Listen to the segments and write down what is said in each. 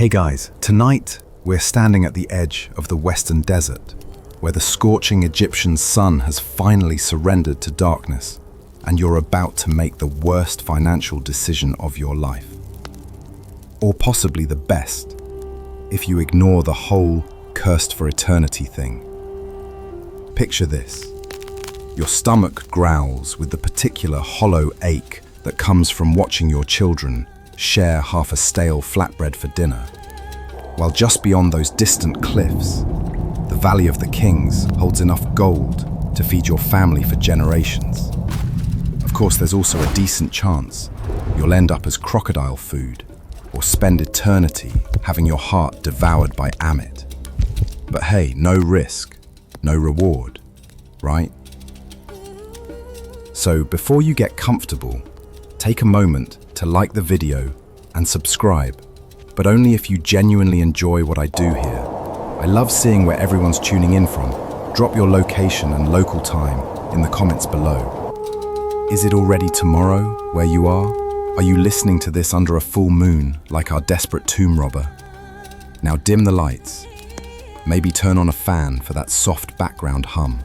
Hey guys, tonight we're standing at the edge of the Western Desert, where the scorching Egyptian sun has finally surrendered to darkness, and you're about to make the worst financial decision of your life. Or possibly the best, if you ignore the whole cursed for eternity thing. Picture this. Your stomach growls with the particular hollow ache that comes from watching your children share half a stale flatbread for dinner, while just beyond those distant cliffs, the Valley of the Kings holds enough gold to feed your family for generations. Of course, there's also a decent chance you'll end up as crocodile food or spend eternity having your heart devoured by Amit. But hey, no risk, no reward, right? So before you get comfortable, take a moment to like the video and subscribe, but only if you genuinely enjoy what I do here. I love seeing where everyone's tuning in from. Drop your location and local time in the comments below. Is it already tomorrow where you are? Are you listening to this under a full moon like our desperate tomb robber? Now dim the lights. Maybe turn on a fan for that soft background hum,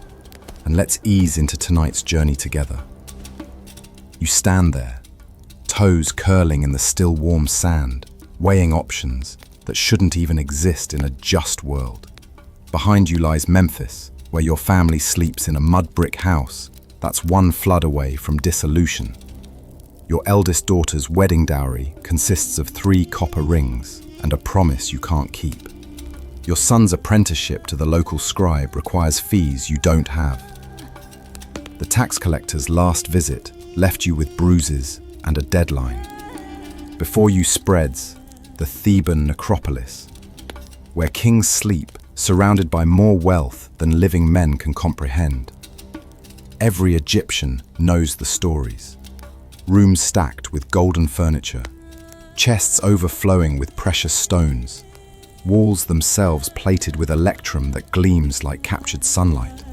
and let's ease into tonight's journey together. You stand there, toes curling in the still warm sand, weighing options that shouldn't even exist in a just world. Behind you lies Memphis, where your family sleeps in a mud brick house that's one flood away from dissolution. Your eldest daughter's wedding dowry consists of 3 copper rings and a promise you can't keep. Your son's apprenticeship to the local scribe requires fees you don't have. The tax collector's last visit left you with bruises and a deadline. Before you spreads the Theban necropolis, where kings sleep surrounded by more wealth than living men can comprehend. Every Egyptian knows the stories. Rooms stacked with golden furniture, chests overflowing with precious stones, walls themselves plated with electrum that gleams like captured sunlight.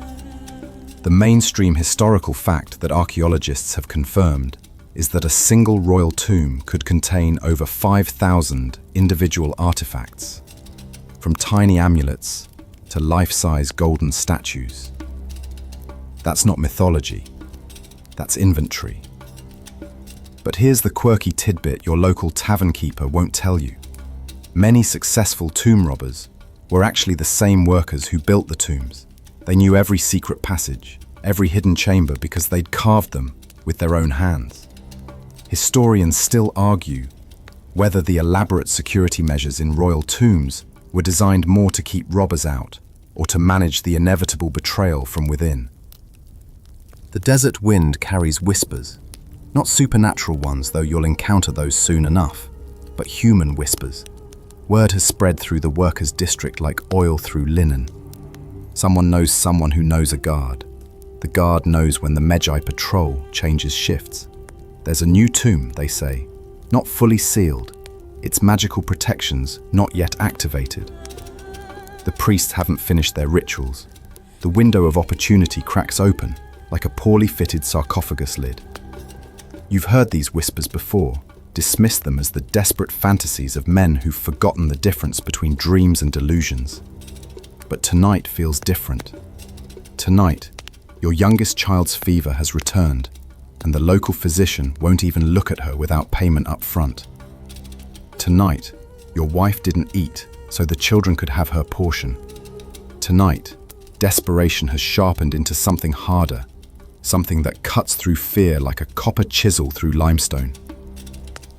The mainstream historical fact that archaeologists have confirmed is that a single royal tomb could contain over 5,000 individual artifacts, from tiny amulets to life-size golden statues. That's not mythology, that's inventory. But here's the quirky tidbit your local tavern keeper won't tell you. Many successful tomb robbers were actually the same workers who built the tombs. They knew every secret passage, every hidden chamber because they'd carved them with their own hands. Historians still argue whether the elaborate security measures in royal tombs were designed more to keep robbers out or to manage the inevitable betrayal from within. The desert wind carries whispers, not supernatural ones, though you'll encounter those soon enough, but human whispers. Word has spread through the workers' district like oil through linen. Someone who knows a guard. The guard knows when the Magi patrol changes shifts. There's a new tomb, they say, not fully sealed, its magical protections not yet activated. The priests haven't finished their rituals. The window of opportunity cracks open like a poorly fitted sarcophagus lid. You've heard these whispers before, dismissed them as the desperate fantasies of men who've forgotten the difference between dreams and delusions. But tonight feels different. Tonight, your youngest child's fever has returned, and the local physician won't even look at her without payment up front. Tonight, your wife didn't eat so the children could have her portion. Tonight, desperation has sharpened into something harder, something that cuts through fear like a copper chisel through limestone.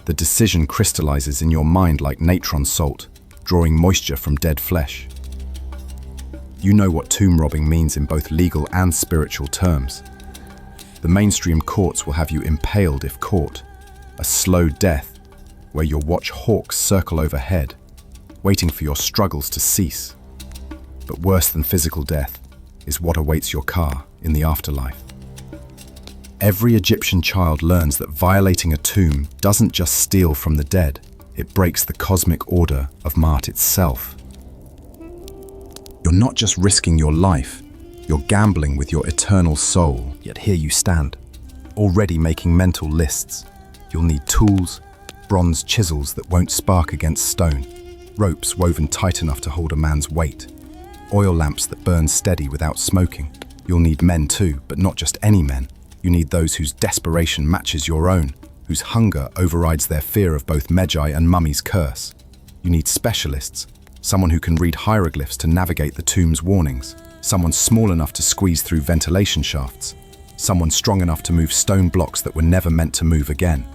The decision crystallizes in your mind like natron salt, drawing moisture from dead flesh. You know what tomb robbing means in both legal and spiritual terms. The mainstream courts will have you impaled if caught, a slow death where you'll watch hawks circle overhead, waiting for your struggles to cease. But worse than physical death is what awaits your car in the afterlife. Every Egyptian child learns that violating a tomb doesn't just steal from the dead, it breaks the cosmic order of Ma'at itself. You're not just risking your life, you're gambling with your eternal soul, yet here you stand, already making mental lists. You'll need tools, bronze chisels that won't spark against stone, ropes woven tight enough to hold a man's weight, oil lamps that burn steady without smoking. You'll need men too, but not just any men. You need those whose desperation matches your own, whose hunger overrides their fear of both Medjai and Mummy's curse. You need specialists, someone who can read hieroglyphs to navigate the tomb's warnings, someone small enough to squeeze through ventilation shafts, someone strong enough to move stone blocks that were never meant to move again.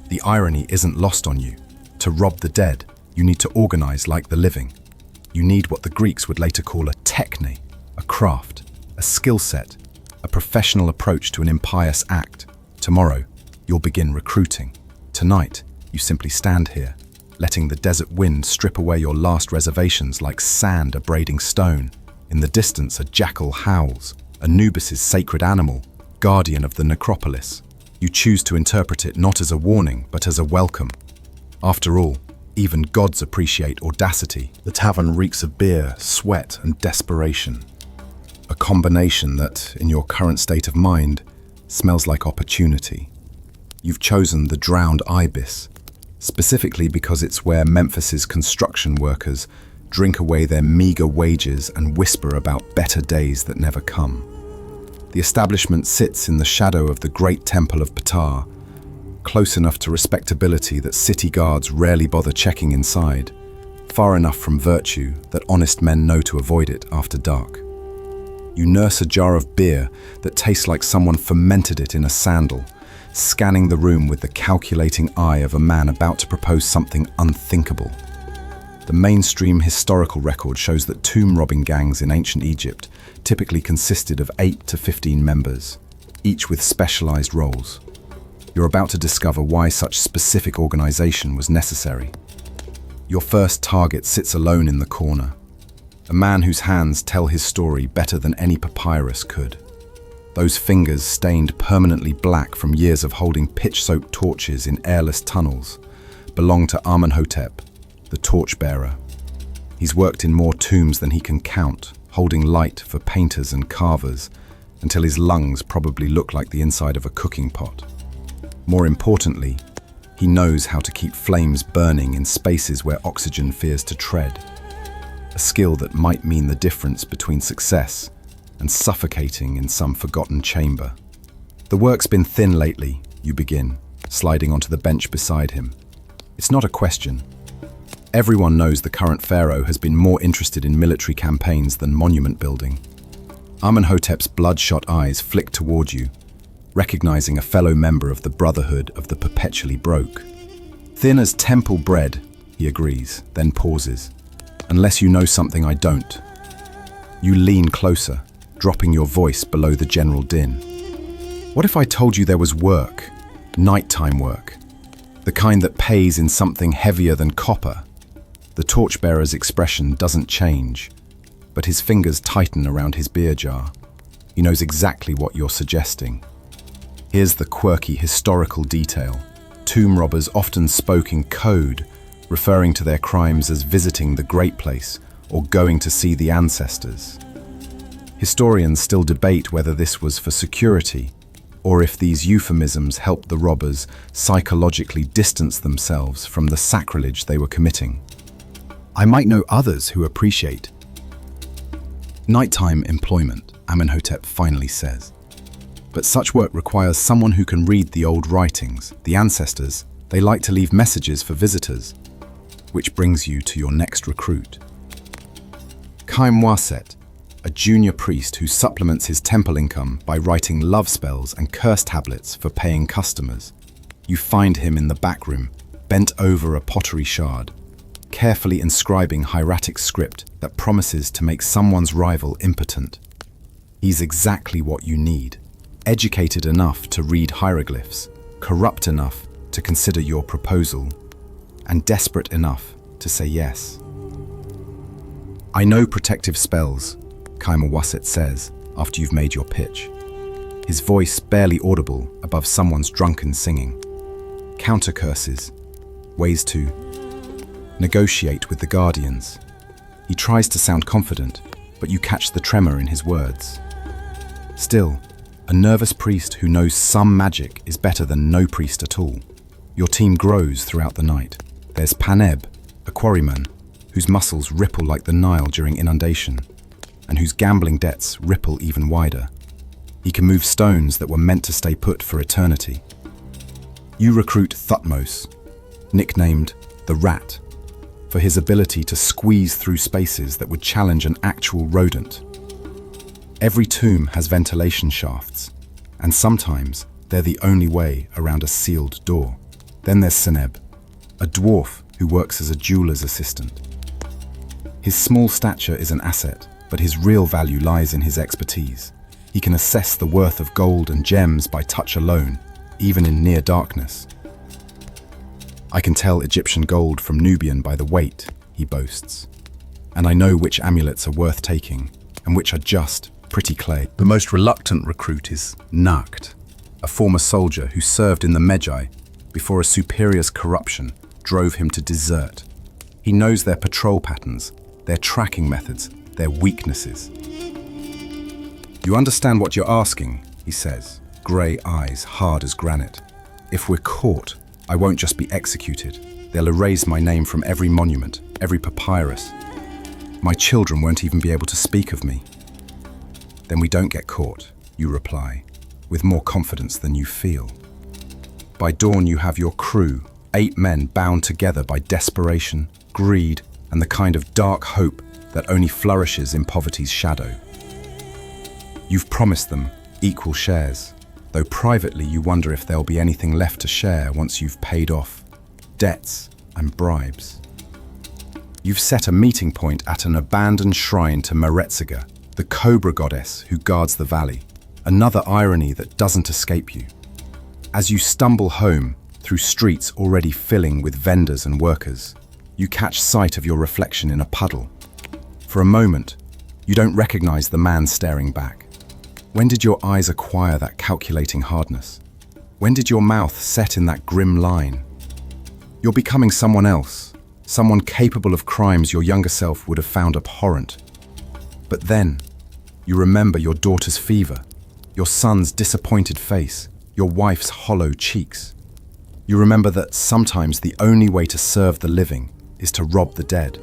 The irony isn't lost on you. To rob the dead, you need to organize like the living. You need what the Greeks would later call a techne, a craft, a skill set, a professional approach to an impious act. Tomorrow, you'll begin recruiting. Tonight, you simply stand here, letting the desert wind strip away your last reservations like sand abrading stone. In the distance, a jackal howls, Anubis's sacred animal, guardian of the necropolis. You choose to interpret it not as a warning, but as a welcome. After all, even gods appreciate audacity. The tavern reeks of beer, sweat, and desperation. A combination that, in your current state of mind, smells like opportunity. You've chosen the Drowned Ibis, specifically because it's where Memphis's construction workers drink away their meager wages and whisper about better days that never come. The establishment sits in the shadow of the great temple of Ptah, close enough to respectability that city guards rarely bother checking inside, far enough from virtue that honest men know to avoid it after dark. You nurse a jar of beer that tastes like someone fermented it in a sandal, scanning the room with the calculating eye of a man about to propose something unthinkable. The mainstream historical record shows that tomb robbing gangs in ancient Egypt typically consisted of 8 to 15 members, each with specialized roles. You're about to discover why such specific organization was necessary. Your first target sits alone in the corner, a man whose hands tell his story better than any papyrus could. Those fingers stained permanently black from years of holding pitch-soaked torches in airless tunnels belong to Amenhotep, the torchbearer. He's worked in more tombs than he can count, holding light for painters and carvers, until his lungs probably look like the inside of a cooking pot. More importantly, he knows how to keep flames burning in spaces where oxygen fears to tread, a skill that might mean the difference between success and suffocating in some forgotten chamber. The work's been thin lately, you begin, sliding onto the bench beside him. It's not a question. Everyone knows the current pharaoh has been more interested in military campaigns than monument building. Amenhotep's bloodshot eyes flick toward you, recognizing a fellow member of the Brotherhood of the Perpetually Broke. Thin as temple bread, he agrees, then pauses. Unless you know something I don't. You lean closer, dropping your voice below the general din. What if I told you there was work, nighttime work, the kind that pays in something heavier than copper? The torchbearer's expression doesn't change, but his fingers tighten around his beer jar. He knows exactly what you're suggesting. Here's the quirky historical detail. Tomb robbers often spoke in code, referring to their crimes as visiting the Great Place or going to see the ancestors. Historians still debate whether this was for security or if these euphemisms helped the robbers psychologically distance themselves from the sacrilege they were committing. I might know others who appreciate nighttime employment, Amenhotep finally says. But such work requires someone who can read the old writings. The ancestors, they like to leave messages for visitors. Which brings you to your next recruit. Kaim Waset, a junior priest who supplements his temple income by writing love spells and curse tablets for paying customers. You find him in the back room, bent over a pottery shard, carefully inscribing hieratic script that promises to make someone's rival impotent. He's exactly what you need. Educated enough to read hieroglyphs, corrupt enough to consider your proposal, and desperate enough to say yes. I know protective spells, Kaima Waset says after you've made your pitch, his voice barely audible above someone's drunken singing. Counter curses, ways to negotiate with the guardians. He tries to sound confident, but you catch the tremor in his words. Still, a nervous priest who knows some magic is better than no priest at all. Your team grows throughout the night. There's Paneb, a quarryman, whose muscles ripple like the Nile during inundation, and whose gambling debts ripple even wider. He can move stones that were meant to stay put for eternity. You recruit Thutmose, nicknamed the Rat, for his ability to squeeze through spaces that would challenge an actual rodent. Every tomb has ventilation shafts, and sometimes they're the only way around a sealed door. Then there's Seneb, a dwarf who works as a jeweler's assistant. His small stature is an asset, but his real value lies in his expertise. He can assess the worth of gold and gems by touch alone, even in near darkness. I can tell Egyptian gold from Nubian by the weight, he boasts. And I know which amulets are worth taking and which are just pretty clay. The most reluctant recruit is Nakt, a former soldier who served in the Magi before a superior's corruption drove him to desert. He knows their patrol patterns, their tracking methods, their weaknesses. You understand what you're asking, he says, grey eyes hard as granite. If we're caught, I won't just be executed. They'll erase my name from every monument, every papyrus. My children won't even be able to speak of me. Then we don't get caught, you reply, with more confidence than you feel. By dawn you have your crew, 8 men bound together by desperation, greed, and the kind of dark hope that only flourishes in poverty's shadow. You've promised them equal shares, though privately you wonder if there'll be anything left to share once you've paid off debts and bribes. You've set a meeting point at an abandoned shrine to Meretziga, the cobra goddess who guards the valley, another irony that doesn't escape you. As you stumble home through streets already filling with vendors and workers, you catch sight of your reflection in a puddle. For a moment, you don't recognize the man staring back. When did your eyes acquire that calculating hardness? When did your mouth set in that grim line? You're becoming someone else, someone capable of crimes your younger self would have found abhorrent. But then, you remember your daughter's fever, your son's disappointed face, your wife's hollow cheeks. You remember that sometimes the only way to serve the living is to rob the dead.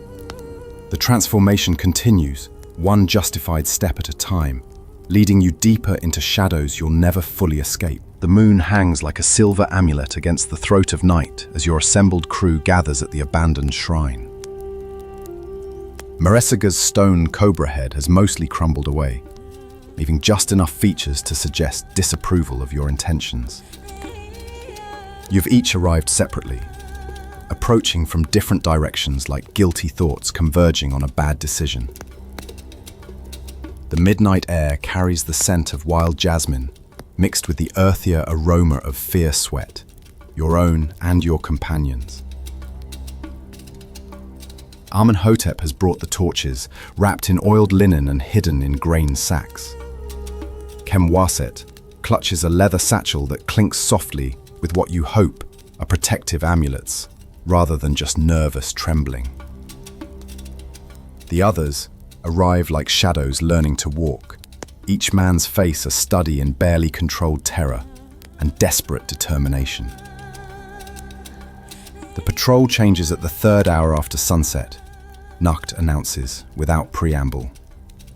The transformation continues, one justified step at a time, leading you deeper into shadows you'll never fully escape. The moon hangs like a silver amulet against the throat of night as your assembled crew gathers at the abandoned shrine. Meretziga's stone cobra head has mostly crumbled away, leaving just enough features to suggest disapproval of your intentions. You've each arrived separately, approaching from different directions like guilty thoughts converging on a bad decision. The midnight air carries the scent of wild jasmine, mixed with the earthier aroma of fear sweat, your own and your companions. Amenhotep has brought the torches, wrapped in oiled linen and hidden in grain sacks. Kemwaset clutches a leather satchel that clinks softly with what you hope are protective amulets, rather than just nervous trembling. The others arrive like shadows learning to walk, each man's face a study in barely controlled terror and desperate determination. The patrol changes at the 3rd hour after sunset, Nukt announces without preamble,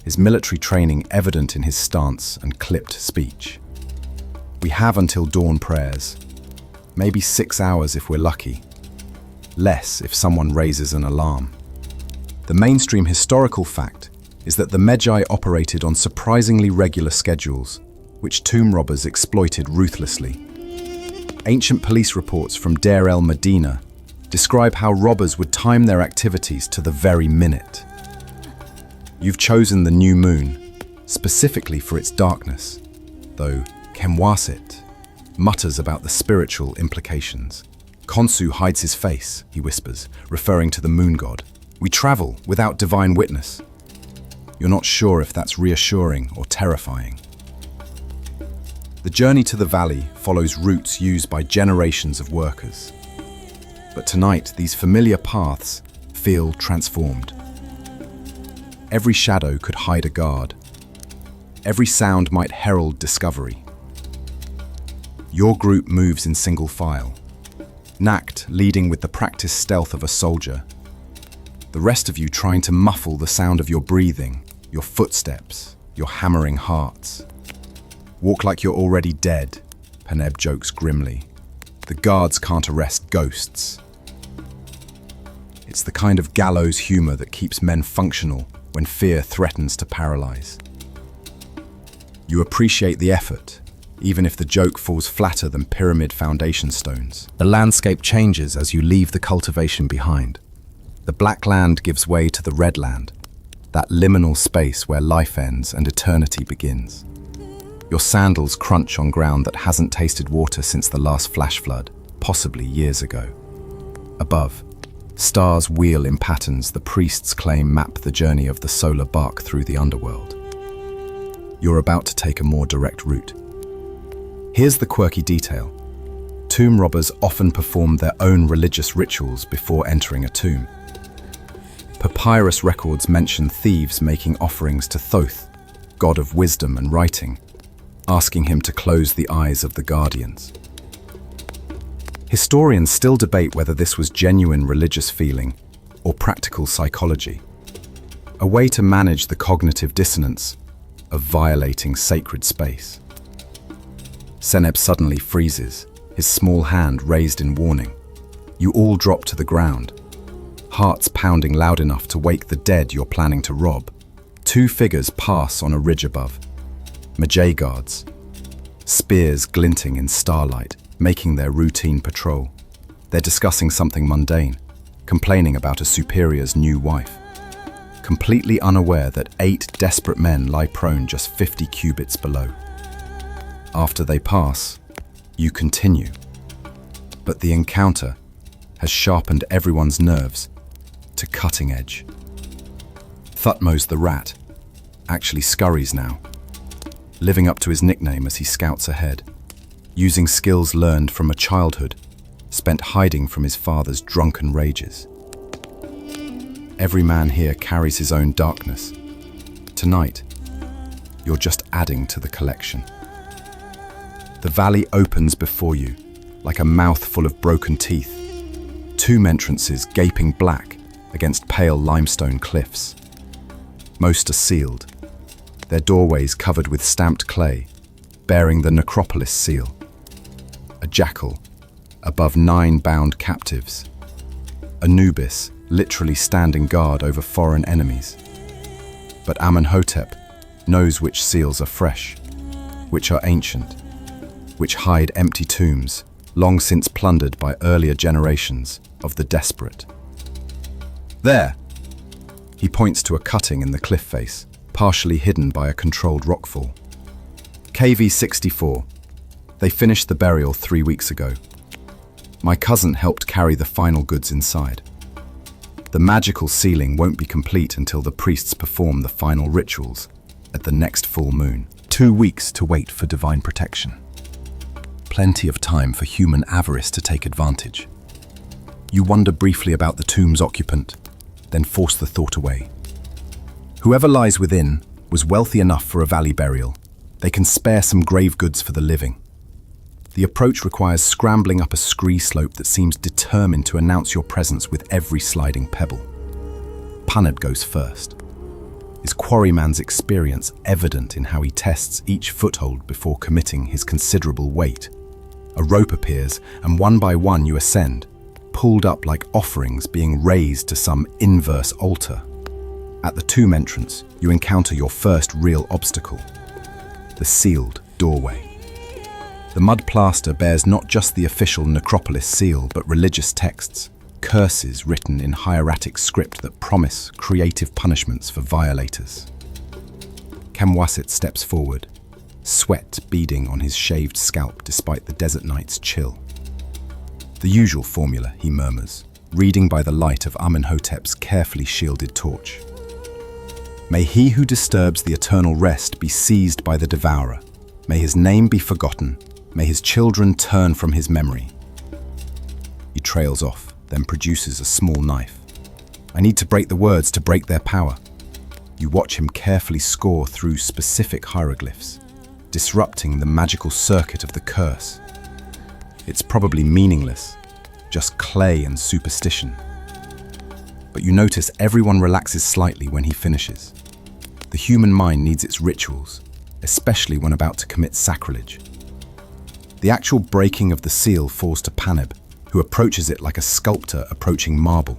his military training evident in his stance and clipped speech. We have until dawn prayers, maybe 6 hours if we're lucky, less if someone raises an alarm. The mainstream historical fact is that the Magi operated on surprisingly regular schedules, which tomb robbers exploited ruthlessly. Ancient police reports from Deir el-Medina describe how robbers would time their activities to the very minute. You've chosen the new moon, specifically for its darkness, though Kemwaset mutters about the spiritual implications. Khonsu hides his face, he whispers, referring to the moon god. We travel without divine witness. You're not sure if that's reassuring or terrifying. The journey to the valley follows routes used by generations of workers. But tonight, these familiar paths feel transformed. Every shadow could hide a guard. Every sound might herald discovery. Your group moves in single file, Nakt leading with the practiced stealth of a soldier. The rest of you trying to muffle the sound of your breathing, your footsteps, your hammering hearts. Walk like you're already dead, Peneb jokes grimly. The guards can't arrest ghosts. It's the kind of gallows humor that keeps men functional when fear threatens to paralyze. You appreciate the effort, even if the joke falls flatter than pyramid foundation stones. The landscape changes as you leave the cultivation behind. The black land gives way to the red land, that liminal space where life ends and eternity begins. Your sandals crunch on ground that hasn't tasted water since the last flash flood, possibly years ago. Above, stars wheel in patterns the priests claim map the journey of the solar bark through the underworld. You're about to take a more direct route. Here's the quirky detail. Tomb robbers often perform their own religious rituals before entering a tomb. Papyrus records mention thieves making offerings to Thoth, god of wisdom and writing, asking him to close the eyes of the guardians. Historians still debate whether this was genuine religious feeling or practical psychology, a way to manage the cognitive dissonance of violating sacred space. Seneb suddenly freezes, his small hand raised in warning. You all drop to the ground, hearts pounding loud enough to wake the dead you're planning to rob. Two figures pass on a ridge above. Magi guards, spears glinting in starlight, making their routine patrol. They're discussing something mundane, complaining about a superior's new wife, completely unaware that 8 desperate men lie prone just 50 cubits below. After they pass, you continue. But the encounter has sharpened everyone's nerves to cutting edge. Thutmose the rat actually scurries now, living up to his nickname as he scouts ahead, using skills learned from a childhood spent hiding from his father's drunken rages. Every man here carries his own darkness. Tonight, you're just adding to the collection. The valley opens before you, like a mouth full of broken teeth. Tomb entrances gaping black against pale limestone cliffs. Most are sealed, their doorways covered with stamped clay, bearing the necropolis seal. A jackal above 9 bound captives. Anubis literally standing guard over foreign enemies. But Amenhotep knows which seals are fresh, which are ancient, which hide empty tombs, long since plundered by earlier generations of the desperate. There! He points to a cutting in the cliff face, partially hidden by a controlled rockfall. KV-64. They finished the burial 3 weeks ago. My cousin helped carry the final goods inside. The magical sealing won't be complete until the priests perform the final rituals at the next full moon. 2 weeks to wait for divine protection. Plenty of time for human avarice to take advantage. You wonder briefly about the tomb's occupant, then force the thought away. Whoever lies within was wealthy enough for a valley burial. They can spare some grave goods for the living. The approach requires scrambling up a scree slope that seems determined to announce your presence with every sliding pebble. Paneb goes first, his quarryman's experience evident in how he tests each foothold before committing his considerable weight. A rope appears, and one by one you ascend, pulled up like offerings being raised to some inverse altar. At the tomb entrance, you encounter your first real obstacle, the sealed doorway. The mud plaster bears not just the official necropolis seal, but religious texts, curses written in hieratic script that promise creative punishments for violators. Kamwasit steps forward, sweat beading on his shaved scalp despite the desert night's chill. The usual formula, he murmurs, reading by the light of Amenhotep's carefully shielded torch. May he who disturbs the eternal rest be seized by the devourer. May his name be forgotten. May his children turn from his memory. He trails off, then produces a small knife. I need to break the words to break their power. You watch him carefully score through specific hieroglyphs, disrupting the magical circuit of the curse. It's probably meaningless, just clay and superstition. but you notice everyone relaxes slightly when he finishes. The human mind needs its rituals, especially when about to commit sacrilege. The actual breaking of the seal falls to Paneb, who approaches it like a sculptor approaching marble.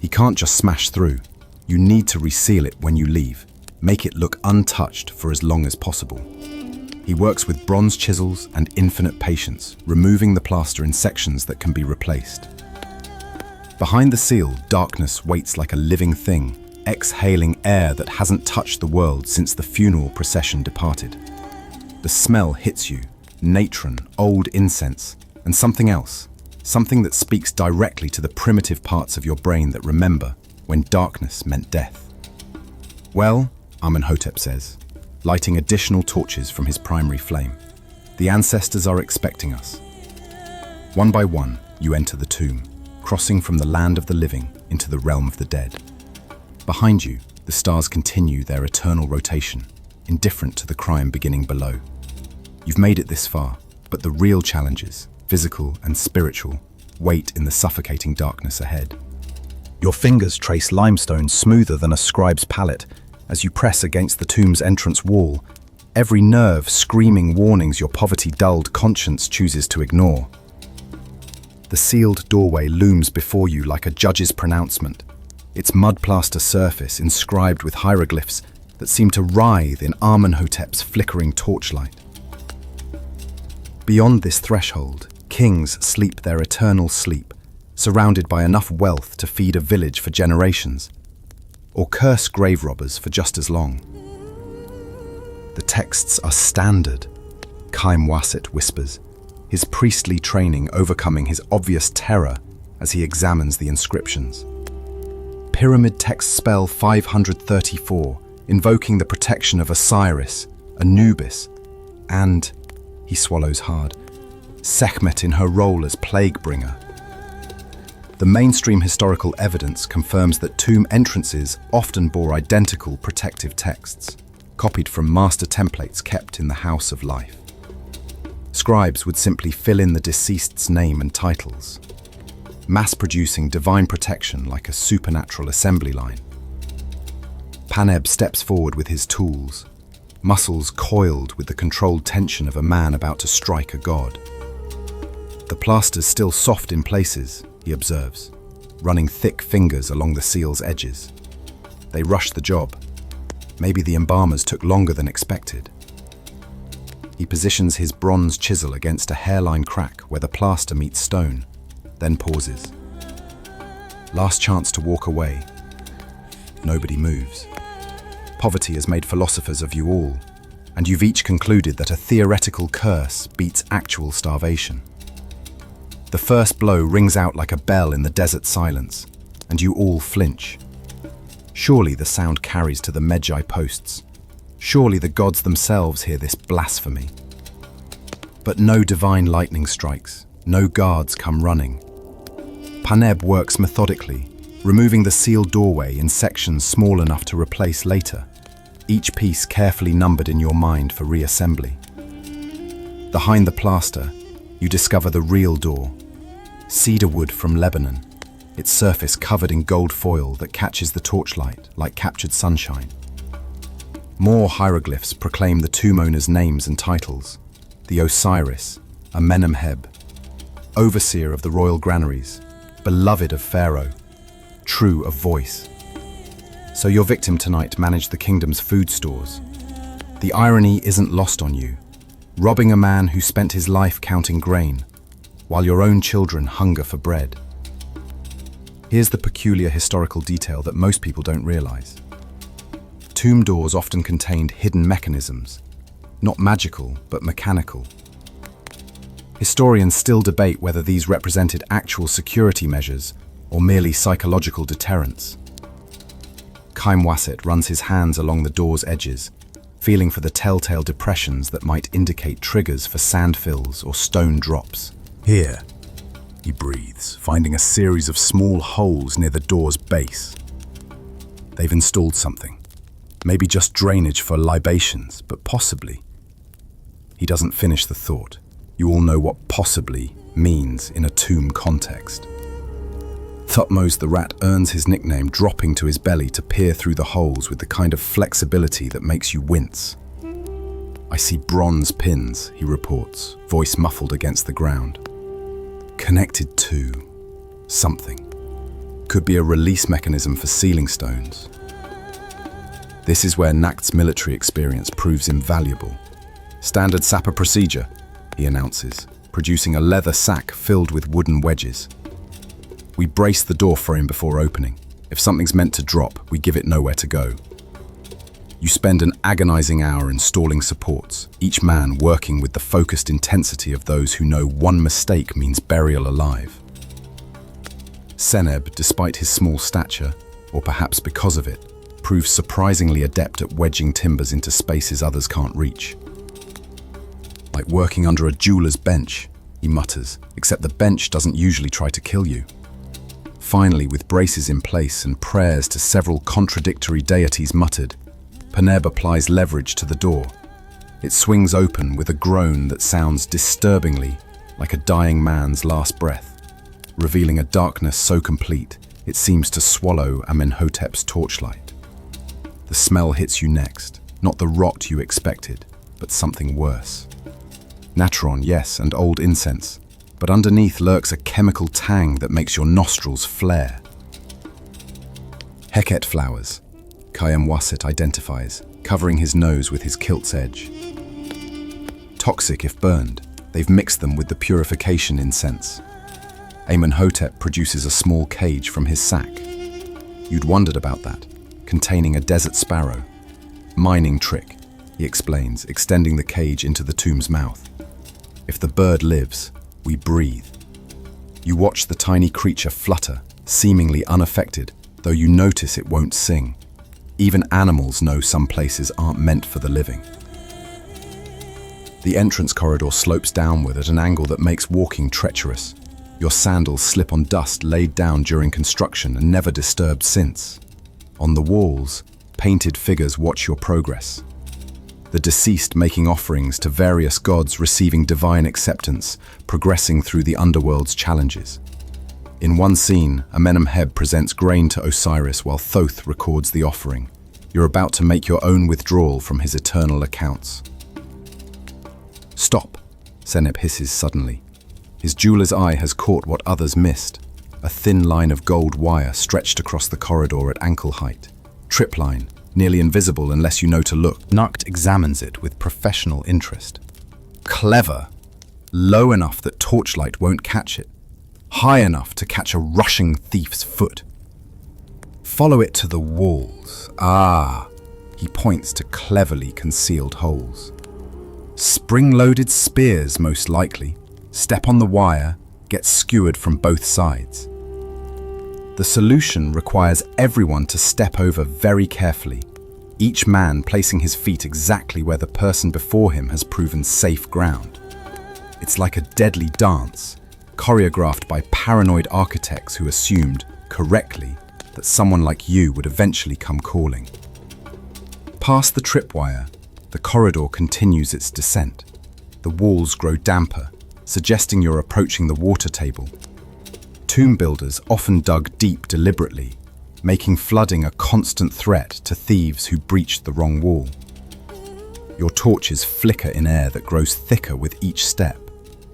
He can't just smash through. You need to reseal it when you leave. Make it look untouched for as long as possible. He works with bronze chisels and infinite patience, removing the plaster in sections that can be replaced. Behind the seal, darkness waits like a living thing, exhaling air that hasn't touched the world since the funeral procession departed. The smell hits you, natron, old incense, and something else, something that speaks directly to the primitive parts of your brain that remember when darkness meant death. Well, Amenhotep says, lighting additional torches from his primary flame, the ancestors are expecting us. One by one, you enter the tomb, crossing from the land of the living into the realm of the dead. Behind you, the stars continue their eternal rotation, indifferent to the crime beginning below. You've made it this far, but the real challenges, physical and spiritual, wait in the suffocating darkness ahead. Your fingers trace limestone smoother than a scribe's palette as you press against the tomb's entrance wall, every nerve screaming warnings your poverty-dulled conscience chooses to ignore. The sealed doorway looms before you like a judge's pronouncement, its mud plaster surface inscribed with hieroglyphs that seem to writhe in Amenhotep's flickering torchlight. Beyond this threshold, kings sleep their eternal sleep, surrounded by enough wealth to feed a village for generations, or curse grave robbers for just as long. The texts are standard, Khaim Wasset whispers, his priestly training overcoming his obvious terror as he examines the inscriptions. Pyramid text spell 534, invoking the protection of Osiris, Anubis, and, he swallows hard, Sekhmet in her role as plague bringer. The mainstream historical evidence confirms that tomb entrances often bore identical protective texts, copied from master templates kept in the House of Life. Scribes would simply fill in the deceased's name and titles, mass-producing divine protection like a supernatural assembly line. Paneb steps forward with his tools, muscles coiled with the controlled tension of a man about to strike a god. The plaster's still soft in places, he observes, running thick fingers along the seal's edges. They rush the job. Maybe the embalmers took longer than expected. He positions his bronze chisel against a hairline crack where the plaster meets stone, then pauses. Last chance to walk away. Nobody moves. Poverty has made philosophers of you all, and you've each concluded that a theoretical curse beats actual starvation. The first blow rings out like a bell in the desert silence, and you all flinch. Surely the sound carries to the Medjai posts. Surely the gods themselves hear this blasphemy. But no divine lightning strikes, no guards come running. Paneb works methodically, removing the sealed doorway in sections small enough to replace later, each piece carefully numbered in your mind for reassembly. Behind the plaster, you discover the real door, cedar wood from Lebanon, its surface covered in gold foil that catches the torchlight like captured sunshine. More hieroglyphs proclaim the tomb owners' names and titles: the Osiris, Amenemheb, overseer of the royal granaries, beloved of Pharaoh, true of voice. So your victim tonight managed the kingdom's food stores. The irony isn't lost on you, robbing a man who spent his life counting grain, while your own children hunger for bread. Here's the peculiar historical detail that most people don't realize. Tomb doors often contained hidden mechanisms, not magical, but mechanical. Historians still debate whether these represented actual security measures or merely psychological deterrents. Khaim Wasset runs his hands along the door's edges, feeling for the telltale depressions that might indicate triggers for sand fills or stone drops. Here, he breathes, finding a series of small holes near the door's base. They've installed something. Maybe just drainage for libations, but possibly. He doesn't finish the thought. You all know what possibly means in a tomb context. Thutmose the rat earns his nickname, dropping to his belly to peer through the holes with the kind of flexibility that makes you wince. I see bronze pins, he reports, voice muffled against the ground. Connected to something. Could be a release mechanism for sealing stones. This is where Nakt's military experience proves invaluable. Standard sapper procedure, he announces, producing a leather sack filled with wooden wedges. We brace the door for him before opening. If something's meant to drop, we give it nowhere to go. You spend an agonizing hour installing supports, each man working with the focused intensity of those who know one mistake means burial alive. Seneb, despite his small stature, or perhaps because of it, proves surprisingly adept at wedging timbers into spaces others can't reach. Like working under a jeweler's bench, he mutters, except the bench doesn't usually try to kill you. Finally, with braces in place and prayers to several contradictory deities muttered, Peneb applies leverage to the door. It swings open with a groan that sounds disturbingly like a dying man's last breath, revealing a darkness so complete it seems to swallow Amenhotep's torchlight. The smell hits you next, not the rot you expected, but something worse. Natron, yes, and old incense, but underneath lurks a chemical tang that makes your nostrils flare. Heket flowers, Khayyam Wasset identifies, covering his nose with his kilt's edge. Toxic if burned, they've mixed them with the purification incense. Amenhotep produces a small cage from his sack. You'd wondered about that, containing a desert sparrow. Mining trick, he explains, extending the cage into the tomb's mouth. If the bird lives, we breathe. You watch the tiny creature flutter, seemingly unaffected, though you notice it won't sing. Even animals know some places aren't meant for the living. The entrance corridor slopes downward at an angle that makes walking treacherous. Your sandals slip on dust laid down during construction and never disturbed since. On the walls, painted figures watch your progress. The deceased making offerings to various gods receiving divine acceptance, progressing through the underworld's challenges. In one scene, Amenemheb presents grain to Osiris while Thoth records the offering. You're about to make your own withdrawal from his eternal accounts. Stop, Seneb hisses suddenly. His jeweler's eye has caught what others missed. A thin line of gold wire stretched across the corridor at ankle height. Trip line, nearly invisible unless you know to look. Nakt examines it with professional interest. Clever. Low enough that torchlight won't catch it. High enough to catch a rushing thief's foot. Follow it to the walls. Ah, he points to cleverly concealed holes. Spring-loaded spears, most likely. Step on the wire, get skewered from both sides. The solution requires everyone to step over very carefully, each man placing his feet exactly where the person before him has proven safe ground. It's like a deadly dance, choreographed by paranoid architects who assumed, correctly, that someone like you would eventually come calling. Past the tripwire, the corridor continues its descent. The walls grow damper, suggesting you're approaching the water table. Tomb builders often dug deep deliberately, making flooding a constant threat to thieves who breached the wrong wall. Your torches flicker in air that grows thicker with each step,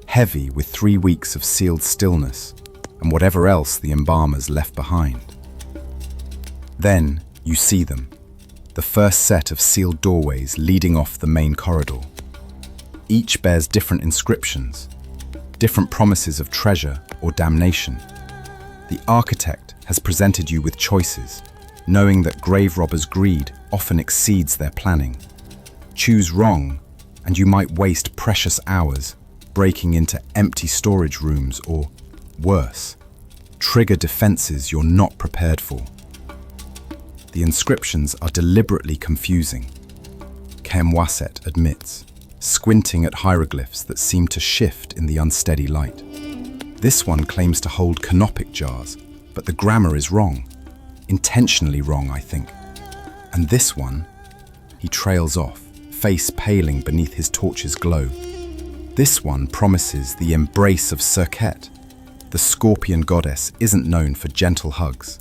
heavy with 3 weeks of sealed stillness and whatever else the embalmers left behind. Then you see them, the first set of sealed doorways leading off the main corridor. Each bears different inscriptions, different promises of treasure or damnation. The architect has presented you with choices, knowing that grave robbers' greed often exceeds their planning. Choose wrong, and you might waste precious hours breaking into empty storage rooms or, worse, trigger defenses you're not prepared for. The inscriptions are deliberately confusing, Khayyam Wasset admits, squinting at hieroglyphs that seem to shift in the unsteady light. This one claims to hold canopic jars, but the grammar is wrong. Intentionally wrong, I think. And this one, he trails off, face paling beneath his torch's glow. This one promises the embrace of Serket, The scorpion goddess isn't known for gentle hugs.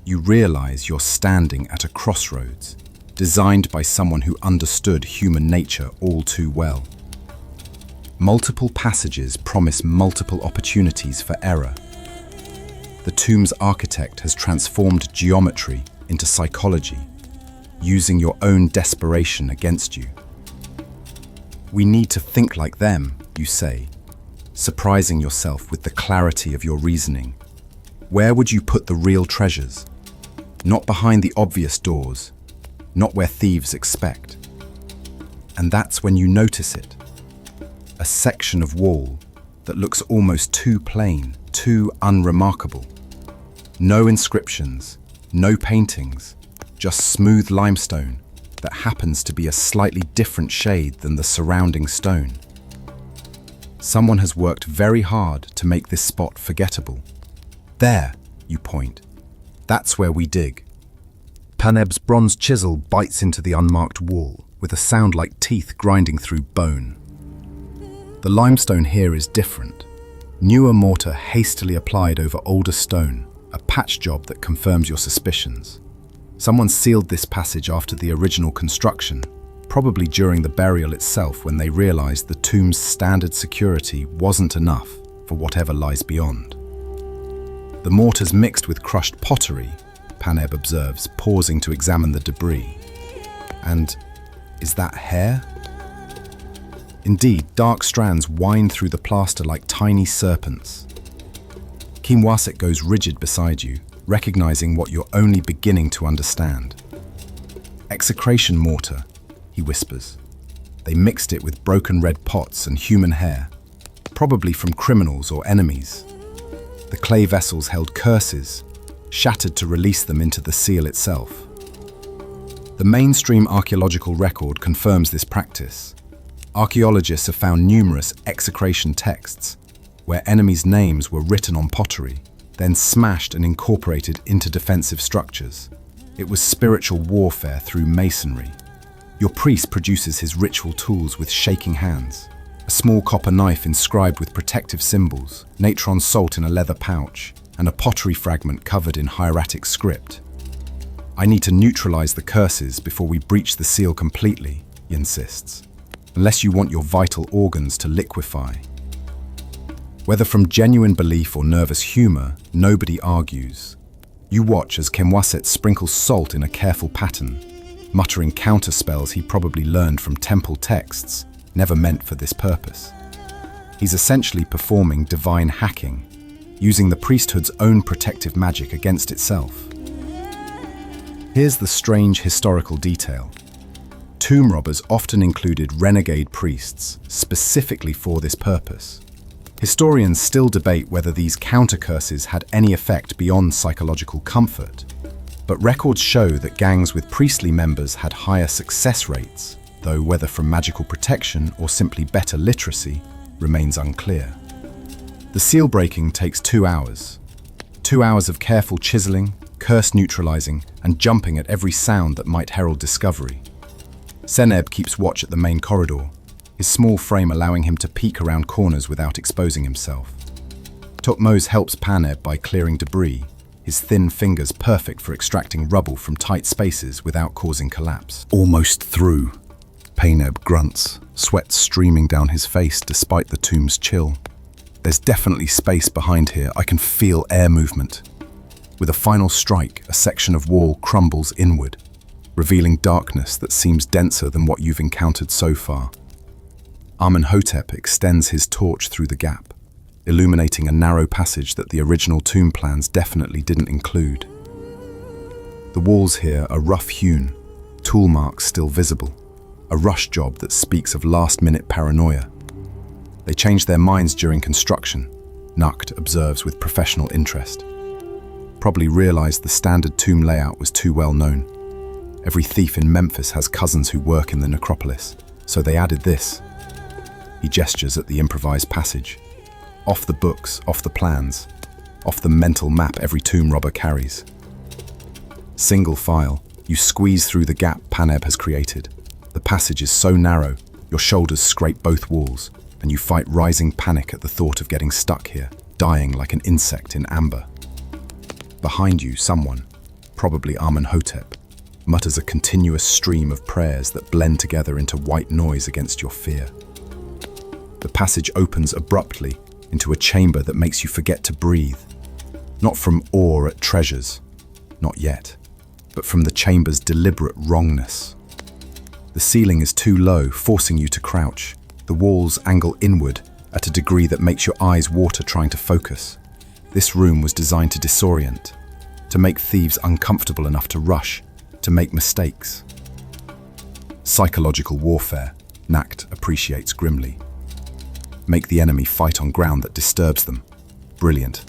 You realize you're standing at a crossroads, designed by someone who understood human nature all too well. Multiple passages promise multiple opportunities for error. The tomb's architect has transformed geometry into psychology, using your own desperation against you. We need to think like them, you say, surprising yourself with the clarity of your reasoning. Where would you put the real treasures? Not behind the obvious doors, not where thieves expect. And that's when you notice it. A section of wall that looks almost too plain, too unremarkable. No inscriptions, no paintings, just smooth limestone that happens to be a slightly different shade than the surrounding stone. Someone has worked very hard to make this spot forgettable. There, you point. That's where we dig. Paneb's bronze chisel bites into the unmarked wall with a sound like teeth grinding through bone. The limestone here is different. Newer mortar hastily applied over older stone, a patch job that confirms your suspicions. Someone sealed this passage after the original construction, probably during the burial itself when they realized the tomb's standard security wasn't enough for whatever lies beyond. The mortar's mixed with crushed pottery, Paneb observes, pausing to examine the debris. And is that hair? Indeed, dark strands wind through the plaster like tiny serpents. Kimwaset goes rigid beside you, recognizing what you're only beginning to understand. Execration mortar, he whispers. They mixed it with broken red pots and human hair, probably from criminals or enemies. The clay vessels held curses, shattered to release them into the seal itself. The mainstream archaeological record confirms this practice. Archaeologists have found numerous execration texts, where enemies' names were written on pottery, then smashed and incorporated into defensive structures. It was spiritual warfare through masonry. Your priest produces his ritual tools with shaking hands. A small copper knife inscribed with protective symbols, natron salt in a leather pouch, and a pottery fragment covered in hieratic script. I need to neutralize the curses before we breach the seal completely, he insists, unless you want your vital organs to liquefy. Whether from genuine belief or nervous humor, nobody argues. You watch as Kimwaset sprinkles salt in a careful pattern, muttering counterspells he probably learned from temple texts, never meant for this purpose. He's essentially performing divine hacking, using the priesthood's own protective magic against itself. Here's the strange historical detail. Tomb robbers often included renegade priests, specifically for this purpose. Historians still debate whether these counter-curses had any effect beyond psychological comfort, but records show that gangs with priestly members had higher success rates, though whether from magical protection or simply better literacy remains unclear. The seal breaking takes 2 hours. 2 hours of careful chiseling, curse neutralizing, and jumping at every sound that might herald discovery. Seneb keeps watch at the main corridor, his small frame allowing him to peek around corners without exposing himself. Tutmose helps Paneb by clearing debris, his thin fingers perfect for extracting rubble from tight spaces without causing collapse. Almost through, Paneb grunts, sweat streaming down his face despite the tomb's chill. There's definitely space behind here. I can feel air movement. With a final strike, a section of wall crumbles inward, revealing darkness that seems denser than what you've encountered so far. Amenhotep extends his torch through the gap, illuminating a narrow passage that the original tomb plans definitely didn't include. The walls here are rough-hewn, tool marks still visible, a rush job that speaks of last-minute paranoia. They changed their minds during construction, Nukt observes with professional interest. Probably realized the standard tomb layout was too well known. Every thief in Memphis has cousins who work in the necropolis, so they added this. He gestures at the improvised passage. Off the books, off the plans, off the mental map every tomb robber carries. Single file, you squeeze through the gap Paneb has created. The passage is so narrow, your shoulders scrape both walls, and you fight rising panic at the thought of getting stuck here. dying like an insect in amber. Behind you, someone, probably Amenhotep, mutters a continuous stream of prayers that blend together into white noise against your fear. The passage opens abruptly into a chamber that makes you forget to breathe, not from awe at treasures, not yet, but from the chamber's deliberate wrongness. The ceiling is too low, forcing you to crouch. The walls angle inward at a degree that makes your eyes water trying to focus. This room was designed to disorient, to make thieves uncomfortable enough to rush, to make mistakes. Psychological warfare, Nacht appreciates grimly. Make the enemy fight on ground that disturbs them. Brilliant.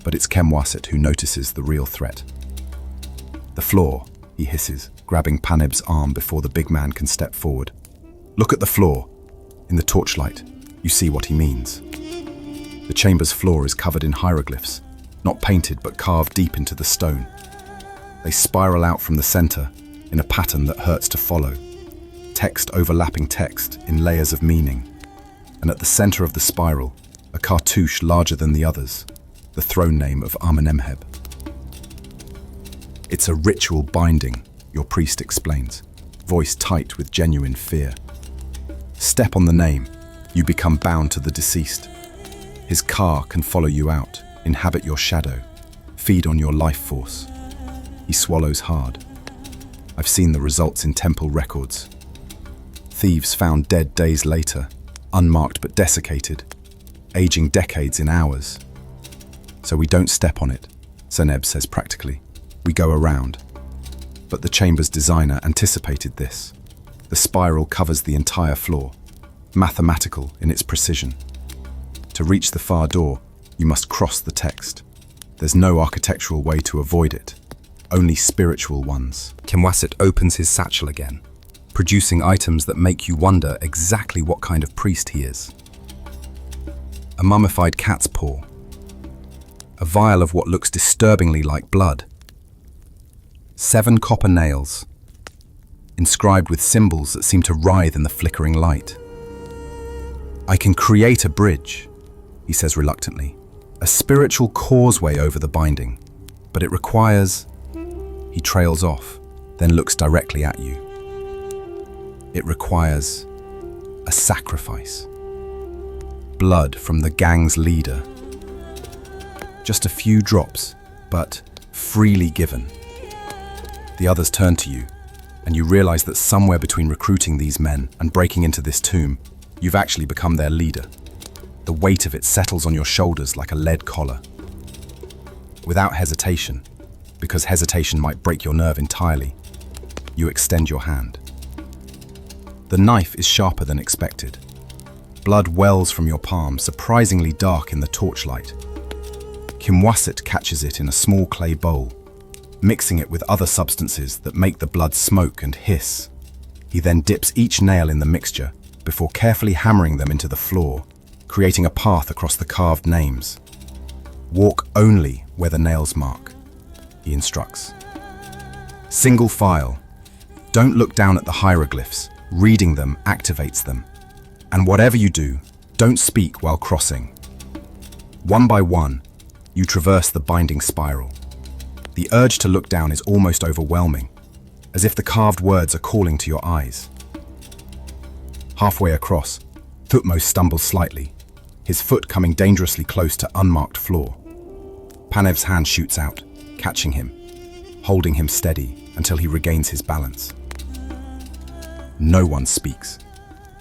But it's Khemwaset who notices the real threat. The floor, he hisses, grabbing Paneb's arm before the big man can step forward. Look at the floor. In the torchlight, you see what he means. The chamber's floor is covered in hieroglyphs, not painted but carved deep into the stone. They spiral out from the center in a pattern that hurts to follow. Text overlapping text in layers of meaning. And at the center of the spiral, a cartouche larger than the others, the throne name of Amenemheb. It's a ritual binding, your priest explains, voice tight with genuine fear. Step on the name, you become bound to the deceased. His car can follow you out, inhabit your shadow, feed on your life force. He swallows hard. I've seen the results in temple records. Thieves found dead days later, unmarked but desiccated, aging decades in hours. So we don't step on it, Seneb says practically. We go around. But the chamber's designer anticipated this. The spiral covers the entire floor, mathematical in its precision. To reach the far door, you must cross the text. There's no architectural way to avoid it, only spiritual ones. Khemwaset opens his satchel again, producing items that make you wonder exactly what kind of priest he is. A mummified cat's paw, a vial of what looks disturbingly like blood, 7 copper nails, inscribed with symbols that seem to writhe in the flickering light. I can create a bridge, he says reluctantly, a spiritual causeway over the binding, but it requires... He trails off, then looks directly at you. It requires a sacrifice. Blood from the gang's leader. Just a few drops, but freely given. The others turn to you, and you realize that somewhere between recruiting these men and breaking into this tomb, you've actually become their leader. The weight of it settles on your shoulders like a lead collar. Without hesitation, because hesitation might break your nerve entirely, you extend your hand. The knife is sharper than expected. Blood wells from your palm, surprisingly dark in the torchlight. Khemwaset catches it in a small clay bowl, mixing it with other substances that make the blood smoke and hiss. He then dips each nail in the mixture before carefully hammering them into the floor, creating a path across the carved names. Walk only where the nails mark, he instructs. Single file. Don't look down at the hieroglyphs. Reading them activates them. And whatever you do, don't speak while crossing. One by one, you traverse the binding spiral. The urge to look down is almost overwhelming, as if the carved words are calling to your eyes. Halfway across, Thutmose stumbles slightly, his foot coming dangerously close to unmarked floor. Panev's hand shoots out, catching him, holding him steady until he regains his balance. No one speaks,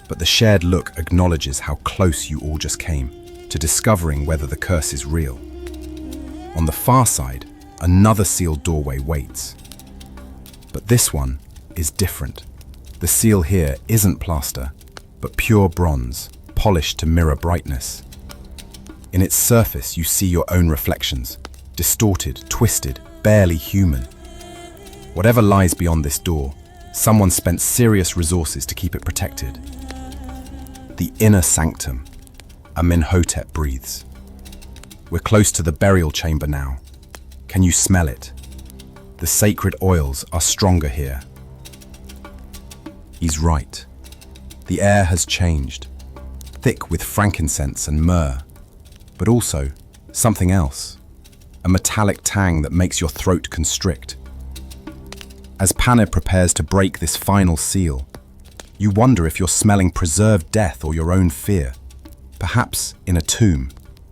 but the shared look acknowledges how close you all just came to discovering whether the curse is real. On the far side, another sealed doorway waits. But this one is different. The seal here isn't plaster, but pure bronze, polished to mirror brightness. In its surface, you see your own reflections, distorted, twisted, barely human. Whatever lies beyond this door, someone spent serious resources to keep it protected. The inner sanctum, Amenhotep breathes. We're close to the burial chamber now. Can you smell it? The sacred oils are stronger here. He's right. The air has changed, thick with frankincense and myrrh. but also something else, a metallic tang that makes your throat constrict. As Paneb prepares to break this final seal, you wonder if you're smelling preserved death or your own fear. Perhaps in a tomb,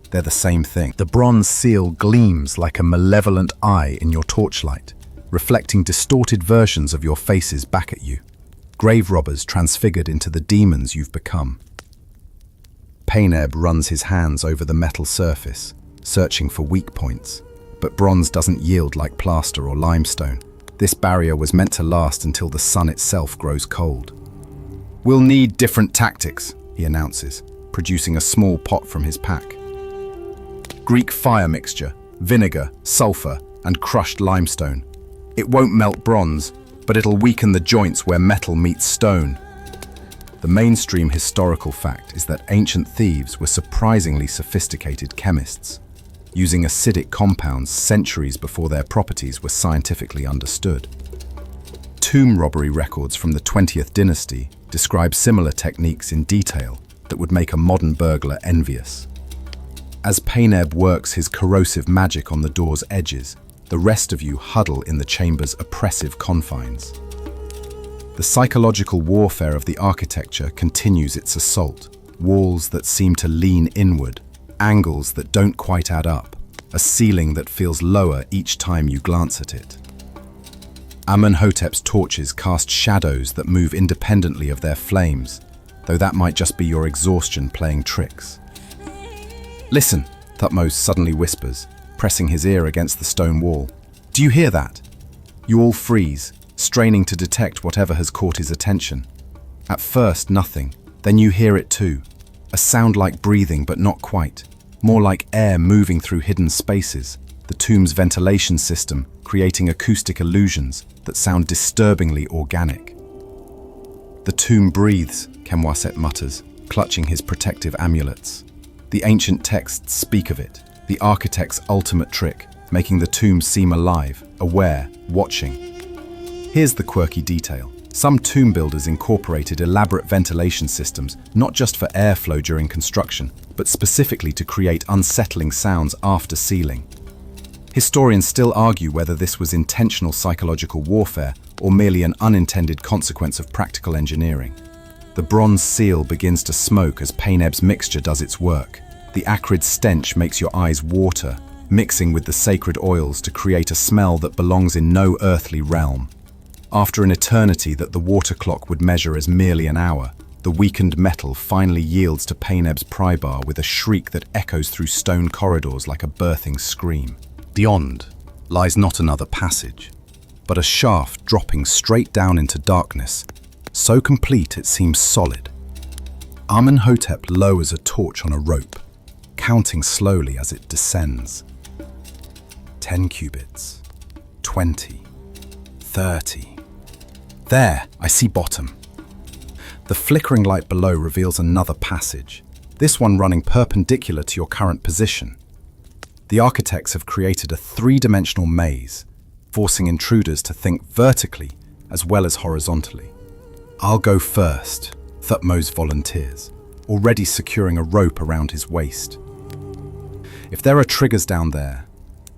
they're the same thing. The bronze seal gleams like a malevolent eye in your torchlight, reflecting distorted versions of your faces back at you, grave robbers transfigured into the demons you've become. Paneb runs his hands over the metal surface, searching for weak points, but bronze doesn't yield like plaster or limestone. This barrier was meant to last until the sun itself grows cold. "We'll need different tactics," he announces, producing a small pot from his pack. "Greek fire mixture, vinegar, sulfur, and crushed limestone. It won't melt bronze, but it'll weaken the joints where metal meets stone." The mainstream historical fact is that ancient thieves were surprisingly sophisticated chemists, using acidic compounds centuries before their properties were scientifically understood. Tomb robbery records from the 20th dynasty describe similar techniques in detail that would make a modern burglar envious. As Paneb works his corrosive magic on the door's edges, the rest of you huddle in the chamber's oppressive confines. The psychological warfare of the architecture continues its assault. Walls that seem to lean inward, angles that don't quite add up, a ceiling that feels lower each time you glance at it. Amenhotep's torches cast shadows that move independently of their flames, though that might just be your exhaustion playing tricks. "Listen," Thutmose suddenly whispers, pressing his ear against the stone wall. "Do you hear that?" You all freeze, straining to detect whatever has caught his attention. At first, nothing. Then you hear it too. A sound like breathing, but not quite. More like air moving through hidden spaces, the tomb's ventilation system creating acoustic illusions that sound disturbingly organic. "The tomb breathes," Kenwaset mutters, clutching his protective amulets. The ancient texts speak of it, the architect's ultimate trick, making the tomb seem alive, aware, watching. Here's the quirky detail. Some tomb builders incorporated elaborate ventilation systems, not just for airflow during construction, but specifically to create unsettling sounds after sealing. Historians still argue whether this was intentional psychological warfare or merely an unintended consequence of practical engineering. The bronze seal begins to smoke as Paneb's mixture does its work. The acrid stench makes your eyes water, mixing with the sacred oils to create a smell that belongs in no earthly realm. After an eternity that the water clock would measure as merely an hour, the weakened metal finally yields to Paneb's pry bar with a shriek that echoes through stone corridors like a birthing scream. Beyond lies not another passage, but a shaft dropping straight down into darkness, so complete it seems solid. Amenhotep lowers a torch on a rope, counting slowly as it descends. 10 cubits, 20, 30. There, I see bottom. The flickering light below reveals another passage, this one running perpendicular to your current position. The architects have created a three-dimensional maze, forcing intruders to think vertically as well as horizontally. "I'll go first," Thutmose volunteers, already securing a rope around his waist. If there are triggers down there,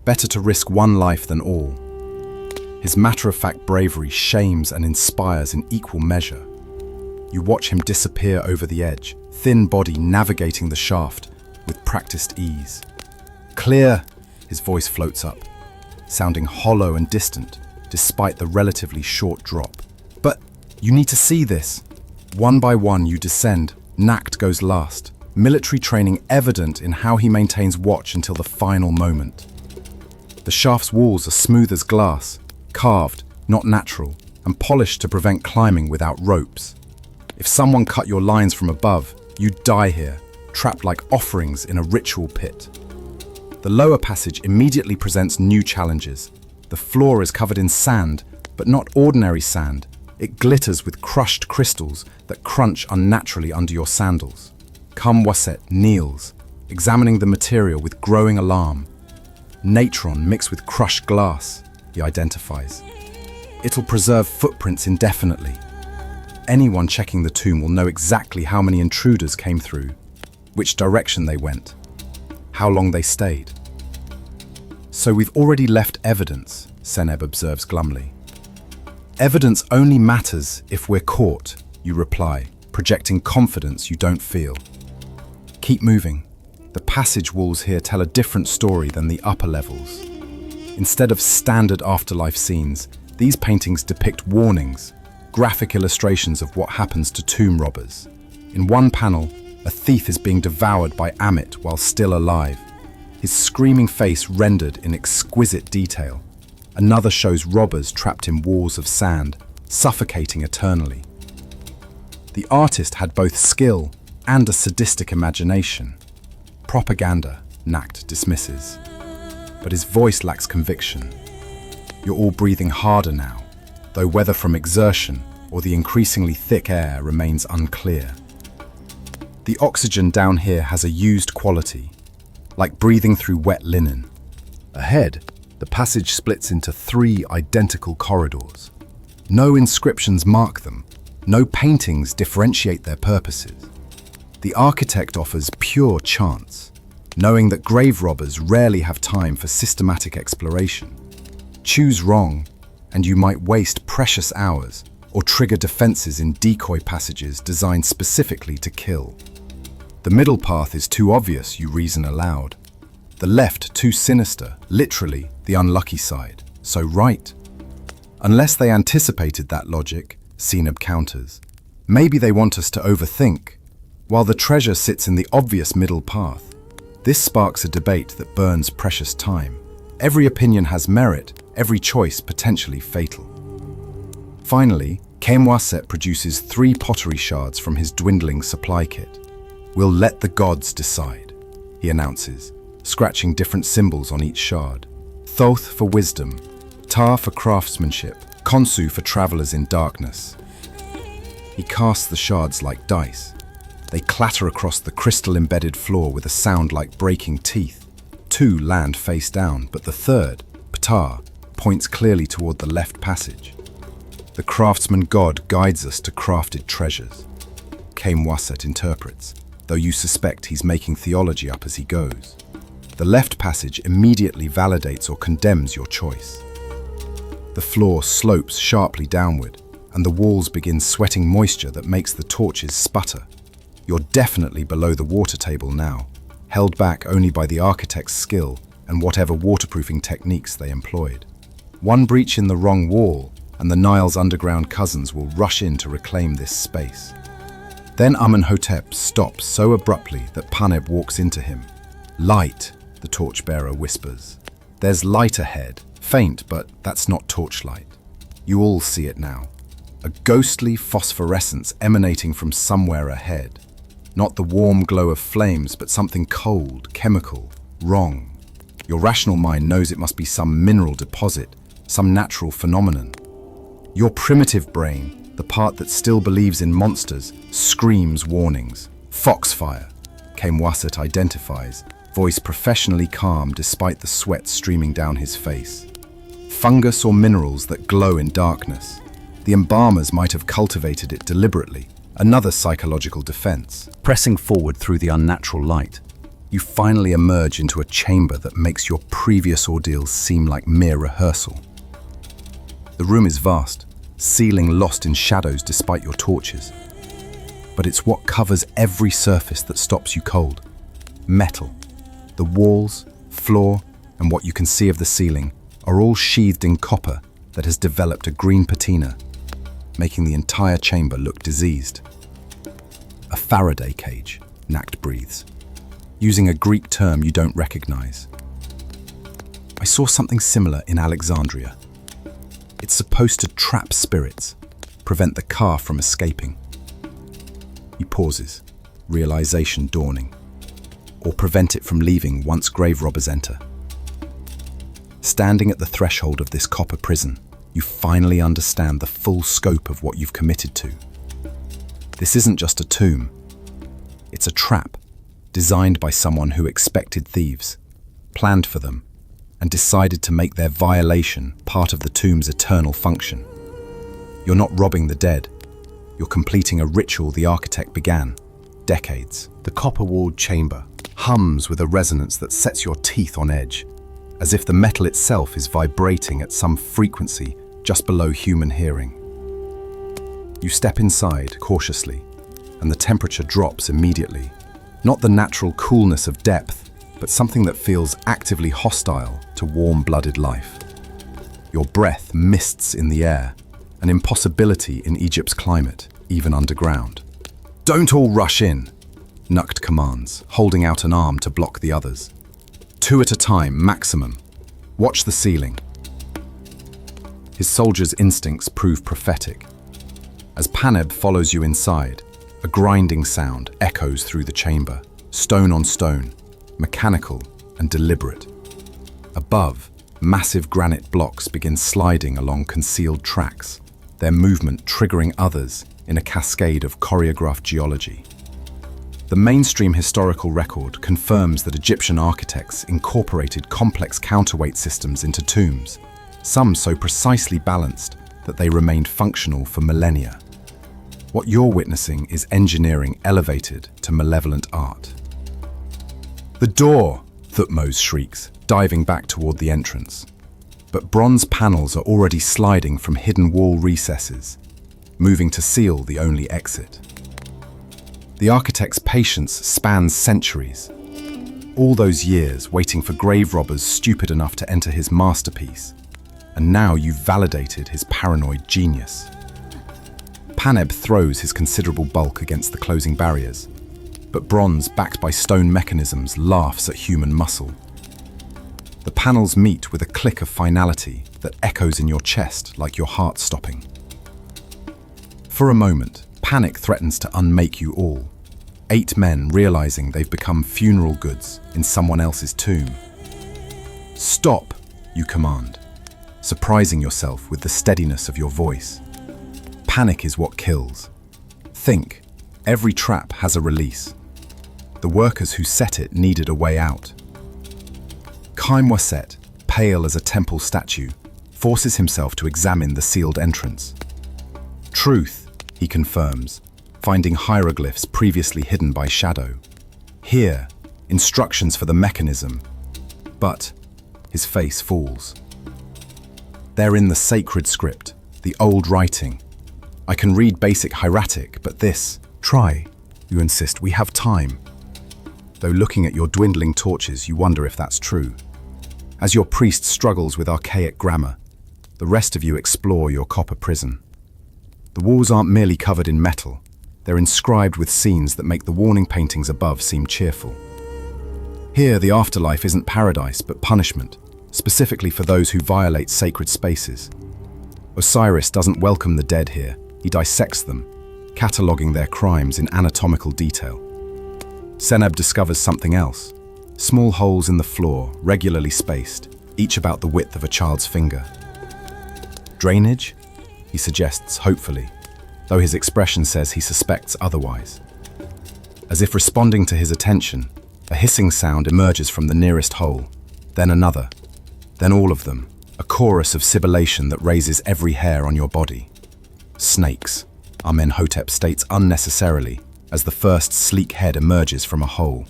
better to risk one life than all. His matter-of-fact bravery shames and inspires in equal measure. You watch him disappear over the edge, thin body navigating the shaft with practiced ease. "Clear," his voice floats up, sounding hollow and distant, despite the relatively short drop. "But you need to see this." One by one you descend, Nacht goes last, military training evident in how he maintains watch until the final moment. The shaft's walls are smooth as glass, carved, not natural, and polished to prevent climbing without ropes. If someone cut your lines from above, you'd die here, trapped like offerings in a ritual pit. The lower passage immediately presents new challenges. The floor is covered in sand, but not ordinary sand. It glitters with crushed crystals that crunch unnaturally under your sandals. Kenwaset kneels, examining the material with growing alarm. Natron mixed with crushed glass, he identifies. It'll preserve footprints indefinitely. Anyone checking the tomb will know exactly how many intruders came through, which direction they went, how long they stayed. So we've already left evidence, Seneb observes glumly. Evidence only matters if we're caught, you reply, projecting confidence you don't feel. Keep moving. The passage walls here tell a different story than the upper levels. Instead of standard afterlife scenes, these paintings depict warnings, graphic illustrations of what happens to tomb robbers. In one panel, a thief is being devoured by Amit while still alive, his screaming face rendered in exquisite detail. Another shows robbers trapped in walls of sand, suffocating eternally. The artist had both skill and a sadistic imagination. Propaganda, Nacht dismisses. But his voice lacks conviction. You're all breathing harder now, though whether from exertion or the increasingly thick air remains unclear. The oxygen down here has a used quality, like breathing through wet linen. Ahead, the passage splits into 3 identical corridors. No inscriptions mark them, no paintings differentiate their purposes. The architect offers pure chance, knowing that grave robbers rarely have time for systematic exploration. Choose wrong, and you might waste precious hours or trigger defenses in decoy passages designed specifically to kill. The middle path is too obvious, you reason aloud. The left too sinister, literally the unlucky side. So right. Unless they anticipated that logic, Seneb counters. Maybe they want us to overthink, while the treasure sits in the obvious middle path. This sparks a debate that burns precious time. Every opinion has merit, every choice potentially fatal. Finally, Kemwaset produces 3 pottery shards from his dwindling supply kit. We'll let the gods decide, he announces, scratching different symbols on each shard. Thoth for wisdom, Ta for craftsmanship, Konsu for travelers in darkness. He casts the shards like dice. They clatter across the crystal-embedded floor with a sound like breaking teeth. 2 land face down, but the third, Ptah, points clearly toward the left passage. The craftsman god guides us to crafted treasures, Kemwaset interprets, though you suspect he's making theology up as he goes. The left passage immediately validates or condemns your choice. The floor slopes sharply downward, and the walls begin sweating moisture that makes the torches sputter. You're definitely below the water table now, held back only by the architect's skill and whatever waterproofing techniques they employed. One breach in the wrong wall, and the Nile's underground cousins will rush in to reclaim this space. Then Amenhotep stops so abruptly that Paneb walks into him. Light, the torchbearer whispers. There's light ahead, faint, but that's not torchlight. You all see it now. A ghostly phosphorescence emanating from somewhere ahead. Not the warm glow of flames, but something cold, chemical, wrong. Your rational mind knows it must be some mineral deposit, some natural phenomenon. Your primitive brain, the part that still believes in monsters, screams warnings. Foxfire, Kemwaset identifies, voice professionally calm despite the sweat streaming down his face. Fungus or minerals that glow in darkness. The embalmers might have cultivated it deliberately, another psychological defense. Pressing forward through the unnatural light, you finally emerge into a chamber that makes your previous ordeals seem like mere rehearsal. The room is vast, ceiling lost in shadows despite your torches. But it's what covers every surface that stops you cold. Metal. The walls, floor, and what you can see of the ceiling are all sheathed in copper that has developed a green patina, making the entire chamber look diseased. A Faraday cage, Nacht breathes, using a Greek term you don't recognize. I saw something similar in Alexandria. It's supposed to trap spirits, prevent the car from escaping. He pauses, realization dawning, or prevent it from leaving once grave robbers enter. Standing at the threshold of this copper prison, you finally understand the full scope of what you've committed to. This isn't just a tomb. It's a trap, designed by someone who expected thieves, planned for them, and decided to make their violation part of the tomb's eternal function. You're not robbing the dead. You're completing a ritual the architect began, decades. The copper-walled chamber, hums with a resonance that sets your teeth on edge, as if the metal itself is vibrating at some frequency just below human hearing. You step inside cautiously, and the temperature drops immediately. Not the natural coolness of depth, but something that feels actively hostile to warm-blooded life. Your breath mists in the air, an impossibility in Egypt's climate, even underground. "Don't all rush in," Nukt commands, holding out an arm to block the others. "2 at a time, maximum. Watch the ceiling." His soldier's instincts prove prophetic. As Paneb follows you inside, a grinding sound echoes through the chamber, stone on stone, mechanical and deliberate. Above, massive granite blocks begin sliding along concealed tracks, their movement triggering others in a cascade of choreographed geology. The mainstream historical record confirms that Egyptian architects incorporated complex counterweight systems into tombs, some so precisely balanced that they remained functional for millennia. What you're witnessing is engineering elevated to malevolent art. "The door!" Thutmose shrieks, diving back toward the entrance. But bronze panels are already sliding from hidden wall recesses, moving to seal the only exit. The architect's patience spans centuries. All those years waiting for grave robbers stupid enough to enter his masterpiece. And now you've validated his paranoid genius. Paneb throws his considerable bulk against the closing barriers, but bronze backed by stone mechanisms laughs at human muscle. The panels meet with a click of finality that echoes in your chest like your heart stopping. For a moment, panic threatens to unmake you all. 8 men realizing they've become funeral goods in someone else's tomb. "Stop," you command, surprising yourself with the steadiness of your voice. Panic is what kills. Think, every trap has a release. The workers who set it needed a way out. Kaimwaset, pale as a temple statue, forces himself to examine the sealed entrance. "Truth," he confirms, finding hieroglyphs previously hidden by shadow. "Here, instructions for the mechanism." But his face falls. They're in the sacred script, the old writing. "I can read basic hieratic, but this..." "Try," you insist, "we have time." Though looking at your dwindling torches, you wonder if that's true. As your priest struggles with archaic grammar, the rest of you explore your copper prison. The walls aren't merely covered in metal, they're inscribed with scenes that make the warning paintings above seem cheerful. Here, the afterlife isn't paradise, but punishment, specifically for those who violate sacred spaces. Osiris doesn't welcome the dead here, he dissects them, cataloguing their crimes in anatomical detail. Seneb discovers something else. Small holes in the floor, regularly spaced, each about the width of a child's finger. "Drainage?" he suggests hopefully, though his expression says he suspects otherwise. As if responding to his attention, a hissing sound emerges from the nearest hole, then another, then all of them, a chorus of sibilation that raises every hair on your body. "Snakes," Amenhotep states unnecessarily, as the first sleek head emerges from a hole.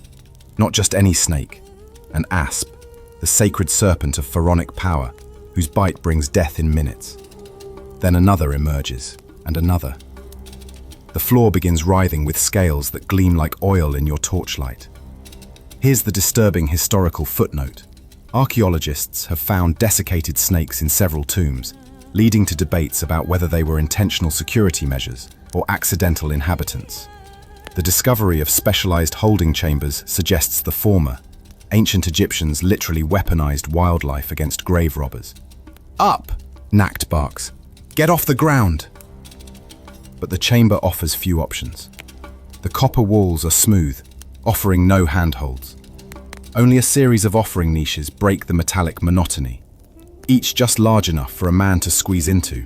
Not just any snake, an asp, the sacred serpent of pharaonic power, whose bite brings death in minutes. Then another emerges, and another. The floor begins writhing with scales that gleam like oil in your torchlight. Here's the disturbing historical footnote. Archaeologists have found desiccated snakes in several tombs, leading to debates about whether they were intentional security measures or accidental inhabitants. The discovery of specialized holding chambers suggests the former. Ancient Egyptians literally weaponized wildlife against grave robbers. "Up!" Nakt barks. "Get off the ground!" But the chamber offers few options. The copper walls are smooth, offering no handholds. Only a series of offering niches break the metallic monotony, each just large enough for a man to squeeze into,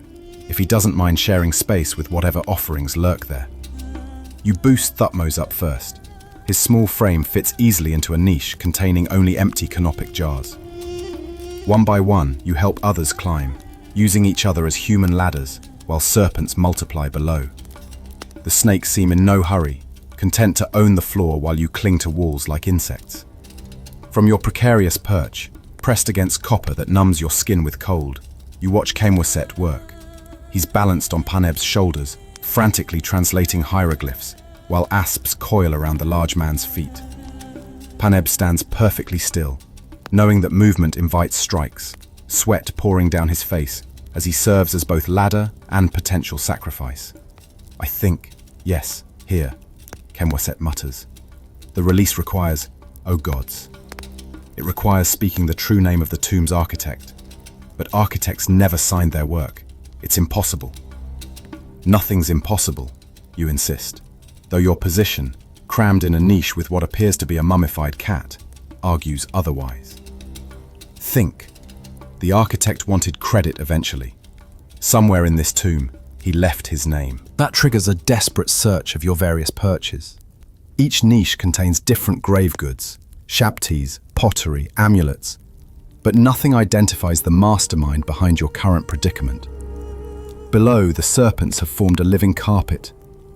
if he doesn't mind sharing space with whatever offerings lurk there. You boost Thutmose up first. His small frame fits easily into a niche containing only empty canopic jars. One by one, you help others climb, using each other as human ladders, while serpents multiply below. The snakes seem in no hurry, content to own the floor while you cling to walls like insects. From your precarious perch, pressed against copper that numbs your skin with cold, you watch Kemwaset work. He's balanced on Paneb's shoulders, frantically translating hieroglyphs, while asps coil around the large man's feet. Paneb stands perfectly still, knowing that movement invites strikes, sweat pouring down his face as he serves as both ladder and potential sacrifice. I think, yes, here, Kemwaset mutters. The release requires, oh gods. It requires speaking the true name of the tomb's architect. But architects never signed their work. It's impossible. Nothing's impossible, you insist, though your position, crammed in a niche with what appears to be a mummified cat, argues otherwise. Think. The architect wanted credit eventually. Somewhere in this tomb, he left his name. That triggers a desperate search of your various perches. Each niche contains different grave goods, shabtis, pottery, amulets, but nothing identifies the mastermind behind your current predicament. Below, the serpents have formed a living carpet,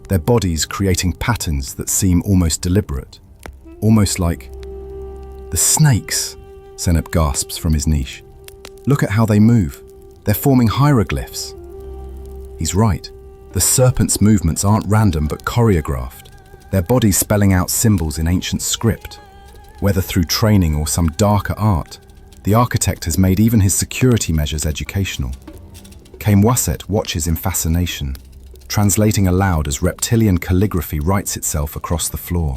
their bodies creating patterns that seem almost deliberate. Almost like... The snakes, Seneb gasps from his niche. Look at how they move. They're forming hieroglyphs. He's right. The serpents' movements aren't random but choreographed, their bodies spelling out symbols in ancient script. Whether through training or some darker art, the architect has made even his security measures educational. Kemwaset watches in fascination, translating aloud as reptilian calligraphy writes itself across the floor.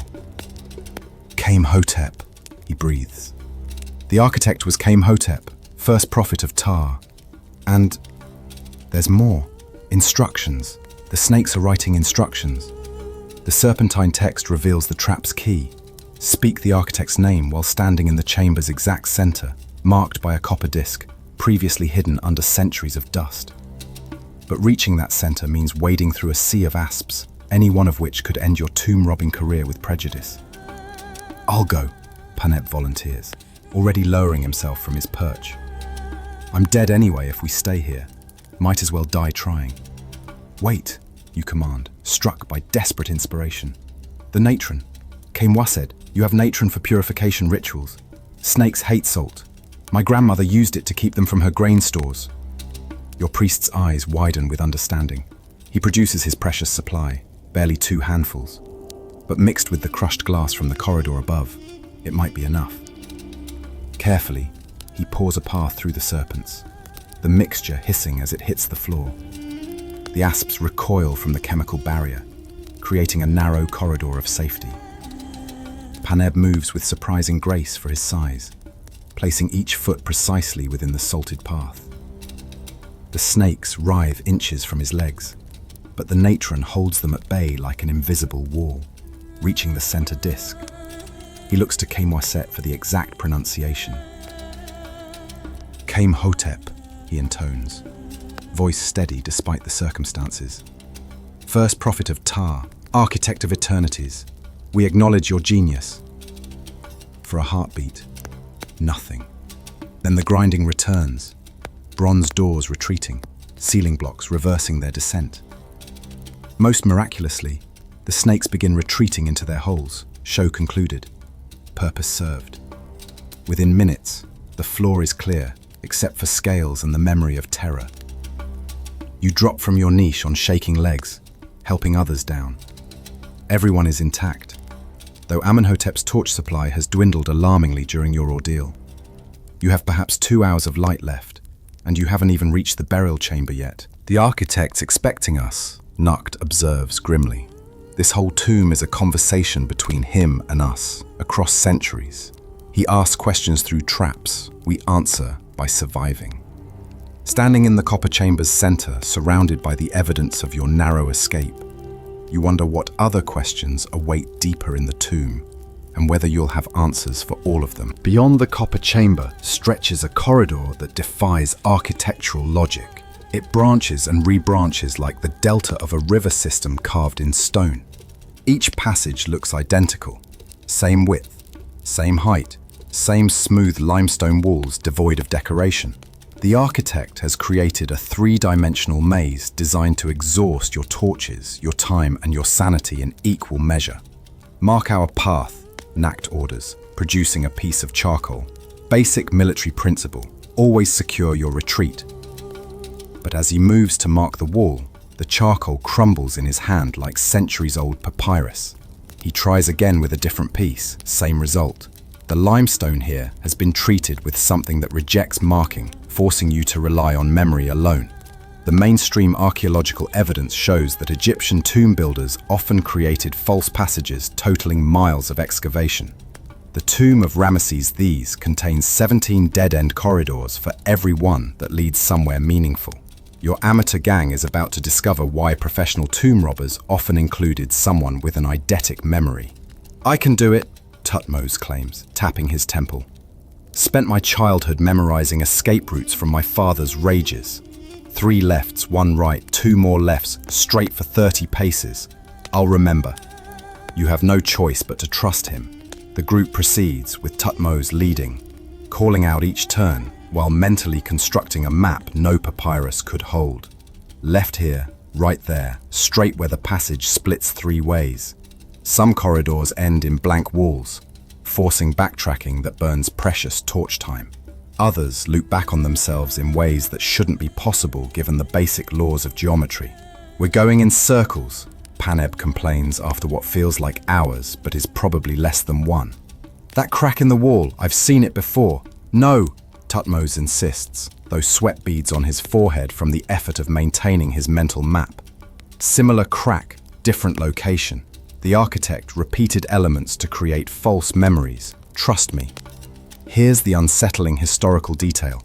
Kemhotep, he breathes. The architect was Kemhotep, first prophet of Ptah. And there's more. Instructions. The snakes are writing instructions. The serpentine text reveals the trap's key. Speak the architect's name while standing in the chamber's exact center, marked by a copper disc, previously hidden under centuries of dust. But reaching that center means wading through a sea of asps, any one of which could end your tomb-robbing career with prejudice. I'll go, Paneb volunteers, already lowering himself from his perch. I'm dead anyway if we stay here. Might as well die trying. Wait, you command, struck by desperate inspiration. The natron. Kemwaset, you have natron for purification rituals. Snakes hate salt. My grandmother used it to keep them from her grain stores. Your priest's eyes widen with understanding. He produces his precious supply, barely 2 handfuls. But mixed with the crushed glass from the corridor above, it might be enough. Carefully, he pours a path through the serpents, the mixture hissing as it hits the floor. The asps recoil from the chemical barrier, creating a narrow corridor of safety. Paneb moves with surprising grace for his size, placing each foot precisely within the salted path. The snakes writhe inches from his legs, but the natron holds them at bay like an invisible wall, reaching the center disc. He looks to Kemwaset for the exact pronunciation. Kemhotep, he intones, voice steady despite the circumstances. First prophet of Ptah, architect of eternities, we acknowledge your genius. For a heartbeat, nothing. Then the grinding returns, bronze doors retreating, ceiling blocks reversing their descent. Most miraculously, the snakes begin retreating into their holes, show concluded, purpose served. Within minutes, the floor is clear, except for scales and the memory of terror. You drop from your niche on shaking legs, helping others down. Everyone is intact, though Amenhotep's torch supply has dwindled alarmingly during your ordeal. You have perhaps 2 hours of light left, and you haven't even reached the burial chamber yet. The architect's expecting us, Nukt observes grimly. This whole tomb is a conversation between him and us, across centuries. He asks questions through traps, we answer by surviving. Standing in the copper chamber's center, surrounded by the evidence of your narrow escape, you wonder what other questions await deeper in the tomb, and whether you'll have answers for all of them. Beyond the copper chamber stretches a corridor that defies architectural logic. It branches and rebranches like the delta of a river system carved in stone. Each passage looks identical. Same width, same height, same smooth limestone walls devoid of decoration. The architect has created a 3-dimensional maze designed to exhaust your torches, your time, and your sanity in equal measure. Mark our path, Nact orders, producing a piece of charcoal. Basic military principle, always secure your retreat. But as he moves to mark the wall, the charcoal crumbles in his hand like centuries-old papyrus. He tries again with a different piece, same result. The limestone here has been treated with something that rejects marking, forcing you to rely on memory alone. The mainstream archaeological evidence shows that Egyptian tomb builders often created false passages totaling miles of excavation. The tomb of Ramesses Thieves contains 17 dead-end corridors for every one that leads somewhere meaningful. Your amateur gang is about to discover why professional tomb robbers often included someone with an eidetic memory. I can do it, Thutmose claims, tapping his temple. Spent my childhood memorizing escape routes from my father's rages. 3 lefts, 1 right, 2 more lefts, straight for 30 paces. I'll remember. You have no choice but to trust him. The group proceeds, with Thutmose leading, calling out each turn, while mentally constructing a map no papyrus could hold. Left here, right there, straight where the passage splits 3 ways. Some corridors end in blank walls, forcing backtracking that burns precious torch time. Others loop back on themselves in ways that shouldn't be possible given the basic laws of geometry. We're going in circles, Paneb complains after what feels like hours but is probably less than 1. That crack in the wall, I've seen it before. No, Thutmose insists, though sweat beads on his forehead from the effort of maintaining his mental map. Similar crack, different location. The architect repeated elements to create false memories. Trust me. Here's the unsettling historical detail.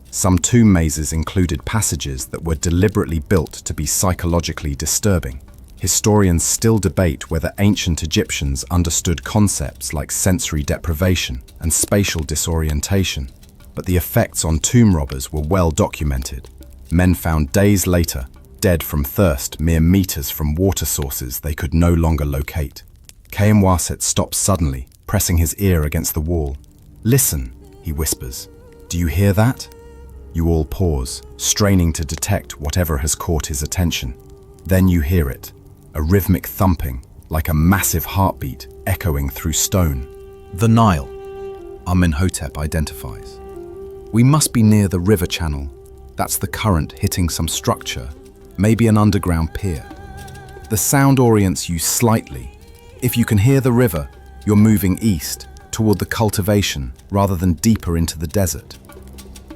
Some tomb mazes included passages that were deliberately built to be psychologically disturbing. Historians still debate whether ancient Egyptians understood concepts like sensory deprivation and spatial disorientation, but the effects on tomb robbers were well documented. Men found days later, dead from thirst mere meters from water sources they could no longer locate. Kayamwaset stops suddenly, pressing his ear against the wall. Listen, he whispers. Do you hear that? You all pause, straining to detect whatever has caught his attention. Then you hear it, a rhythmic thumping, like a massive heartbeat echoing through stone. The Nile, Amenhotep identifies. We must be near the river channel. That's the current hitting some structure, maybe an underground pier. The sound orients you slightly. If you can hear the river, you're moving east, toward the cultivation, rather than deeper into the desert.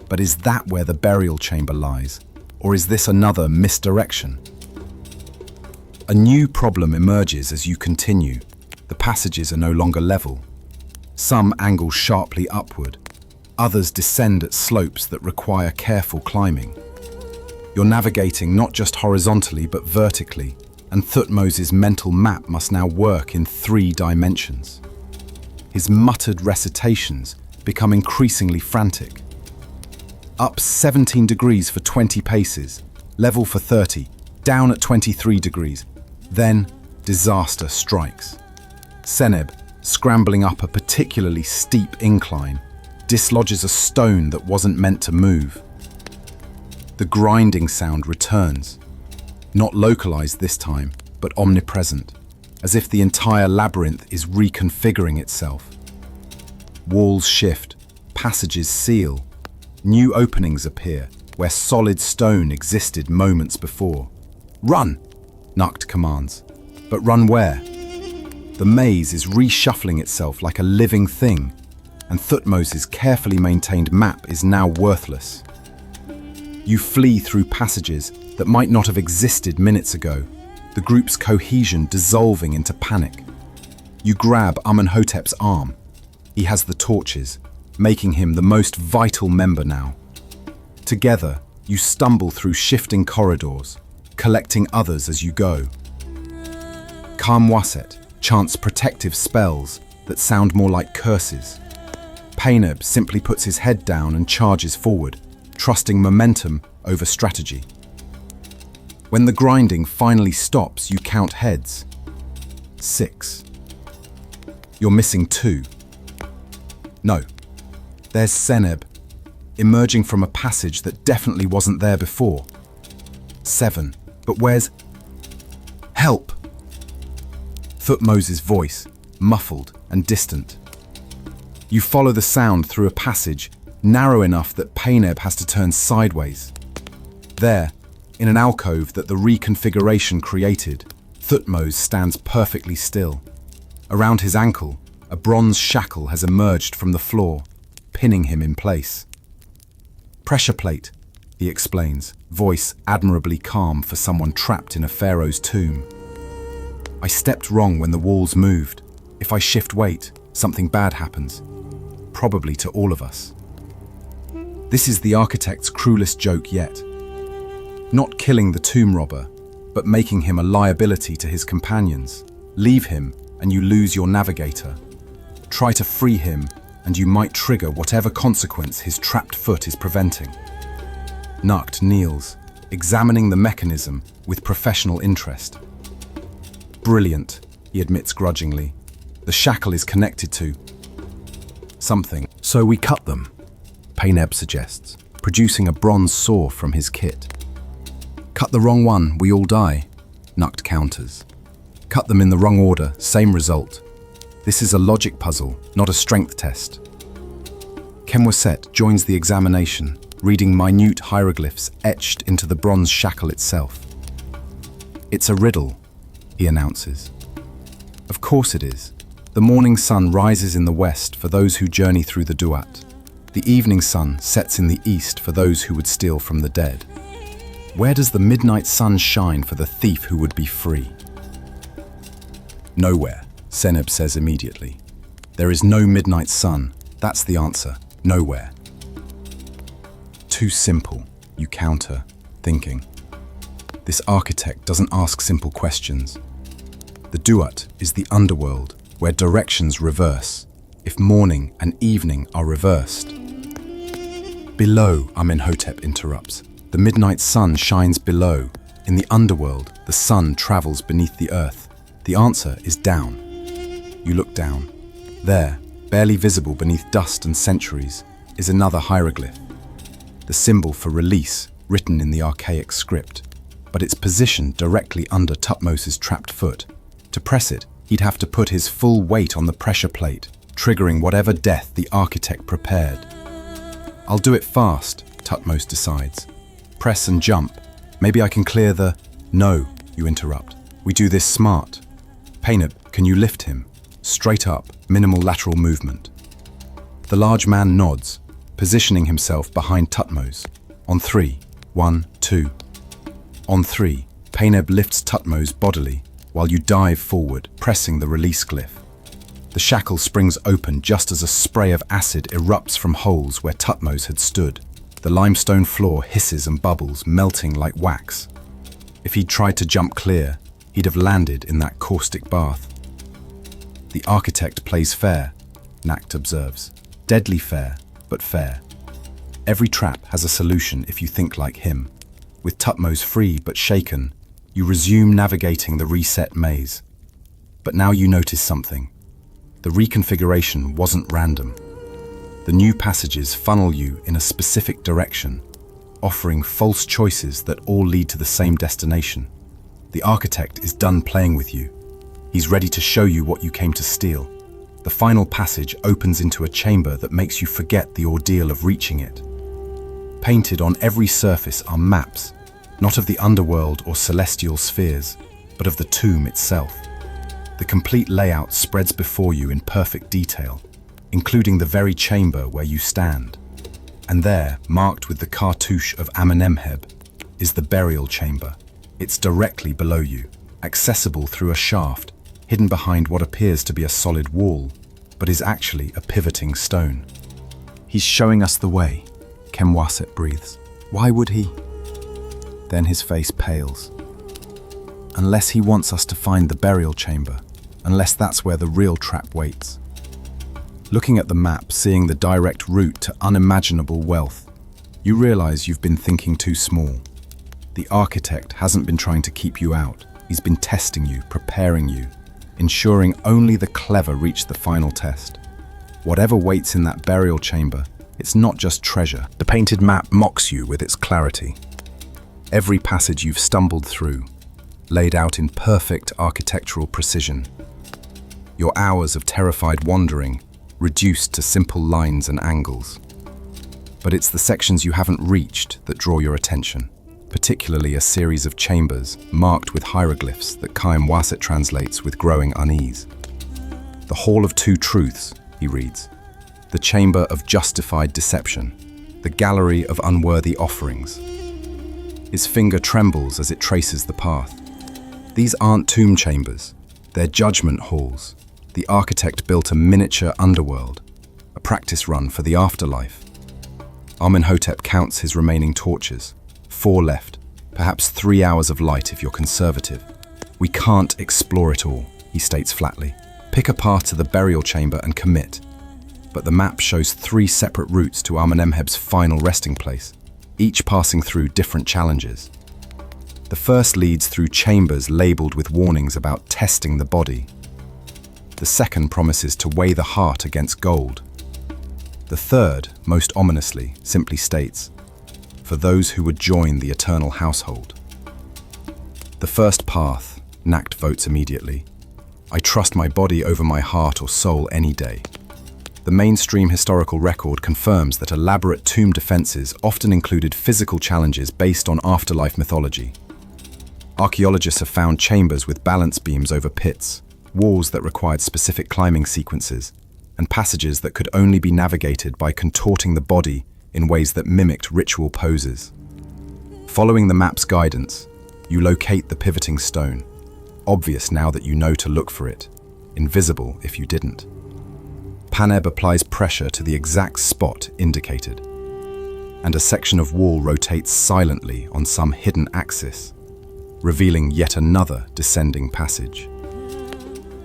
But is that where the burial chamber lies? Or is this another misdirection? A new problem emerges as you continue. The passages are no longer level. Some angle sharply upward. Others descend at slopes that require careful climbing. You're navigating not just horizontally but vertically, and Thutmose's mental map must now work in 3 dimensions. His muttered recitations become increasingly frantic. Up 17 degrees for 20 paces, level for 30, down at 23 degrees. Then, disaster strikes. Seneb, scrambling up a particularly steep incline, dislodges a stone that wasn't meant to move. The grinding sound returns, not localized this time, but omnipresent, as if the entire labyrinth is reconfiguring itself. Walls shift, passages seal, new openings appear where solid stone existed moments before. Run, Nukt commands. But run where? The maze is reshuffling itself like a living thing, and Thutmose's carefully maintained map is now worthless. You flee through passages that might not have existed minutes ago, the group's cohesion dissolving into panic. You grab Amenhotep's arm. He has the torches, making him the most vital member now. Together, you stumble through shifting corridors, collecting others as you go. Kayamwaset chants protective spells that sound more like curses. Paneb simply puts his head down and charges forward, trusting momentum over strategy. When the grinding finally stops, you count heads. 6. You're missing 2. No, there's Seneb, emerging from a passage that definitely wasn't there before. 7. But where's... Help! Thutmose's voice, muffled and distant. You follow the sound through a passage narrow enough that Paineb has to turn sideways. There, in an alcove that the reconfiguration created, Thutmose stands perfectly still. Around his ankle, a bronze shackle has emerged from the floor, pinning him in place. "Pressure plate," he explains, voice admirably calm for someone trapped in a pharaoh's tomb. "I stepped wrong when the walls moved. If I shift weight, something bad happens. Probably to all of us." This is the architect's cruelest joke yet. Not killing the tomb robber, but making him a liability to his companions. Leave him, and you lose your navigator. Try to free him, and you might trigger whatever consequence his trapped foot is preventing. Nukt kneels, examining the mechanism with professional interest. "Brilliant," he admits grudgingly. "The shackle is connected to something." "So we cut them," Paineb suggests, producing a bronze saw from his kit. "Cut the wrong one, we all die," Nukt counters. "Cut them in the wrong order, same result. This is a logic puzzle, not a strength test." Kemwaset joins the examination, reading minute hieroglyphs etched into the bronze shackle itself. "It's a riddle," he announces. "Of course it is. The morning sun rises in the west for those who journey through the Duat. The evening sun sets in the east for those who would steal from the dead. Where does the midnight sun shine for the thief who would be free?" "Nowhere," Seneb says immediately. "There is no midnight sun. That's the answer. Nowhere." "Too simple," you counter, thinking. This architect doesn't ask simple questions. The Duat is the underworld where directions reverse, if morning and evening are reversed. "Below," Amenhotep interrupts. "The midnight sun shines below. In the underworld, the sun travels beneath the earth. The answer is down." You look down. There, barely visible beneath dust and centuries, is another hieroglyph. The symbol for release, written in the archaic script, but it's positioned directly under Thutmose's trapped foot. To press it, he'd have to put his full weight on the pressure plate, triggering whatever death the architect prepared. "I'll do it fast," Thutmose decides. "Press and jump. Maybe I can clear the—" "No," you interrupt. "We do this smart. Paineb, can you lift him? Straight up, minimal lateral movement." The large man nods, positioning himself behind Thutmose. On 3, 1, 2. On 3, Paineb lifts Thutmose bodily, while you dive forward, pressing the release glyph. The shackle springs open just as a spray of acid erupts from holes where Thutmose had stood. The limestone floor hisses and bubbles, melting like wax. If he'd tried to jump clear, he'd have landed in that caustic bath. "The architect plays fair," Nakt observes. "Deadly fair, but fair. Every trap has a solution if you think like him. With Thutmose free but shaken, you resume navigating the reset maze. But now you notice something. The reconfiguration wasn't random. The new passages funnel you in a specific direction, offering false choices that all lead to the same destination. The architect is done playing with you. He's ready to show you what you came to steal. The final passage opens into a chamber that makes you forget the ordeal of reaching it. Painted on every surface are maps, not of the underworld or celestial spheres, but of the tomb itself. The complete layout spreads before you in perfect detail, including the very chamber where you stand. And there, marked with the cartouche of Amenemheb, is the burial chamber. It's directly below you, accessible through a shaft, hidden behind what appears to be a solid wall, but is actually a pivoting stone. "He's showing us the way," Kemwaset breathes. "Why would he?" Then his face pales. "Unless he wants us to find the burial chamber, unless that's where the real trap waits." Looking at the map, seeing the direct route to unimaginable wealth, you realize you've been thinking too small. The architect hasn't been trying to keep you out. He's been testing you, preparing you, ensuring only the clever reach the final test. Whatever waits in that burial chamber, it's not just treasure. The painted map mocks you with its clarity. Every passage you've stumbled through, laid out in perfect architectural precision. your hours of terrified wandering reduced to simple lines and angles. But it's the sections you haven't reached that draw your attention, particularly a series of chambers marked with hieroglyphs that Wasit translates with growing unease. The Hall of Two Truths, he reads, the chamber of justified deception, the gallery of unworthy offerings. His finger trembles as it traces the path. These aren't tomb chambers, they're judgment halls. The architect built a miniature underworld, a practice run for the afterlife. Amenhotep counts his remaining torches. 4 left, perhaps 3 hours of light if you're conservative. We can't explore it all, he states flatly. Pick a path to the burial chamber and commit. But the map shows 3 separate routes to Amenemheb's final resting place, each passing through different challenges. The first leads through chambers labeled with warnings about testing the body. The second promises to weigh the heart against gold. The third, most ominously, simply states, for those who would join the eternal household. The first path, Nacht votes immediately. I trust my body over my heart or soul any day. The mainstream historical record confirms that elaborate tomb defenses often included physical challenges based on afterlife mythology. Archaeologists have found chambers with balance beams over pits, walls that required specific climbing sequences, and passages that could only be navigated by contorting the body in ways that mimicked ritual poses. Following the map's guidance, you locate the pivoting stone, obvious now that you know to look for it, invisible if you didn't. Paneb applies pressure to the exact spot indicated, and a section of wall rotates silently on some hidden axis, revealing yet another descending passage.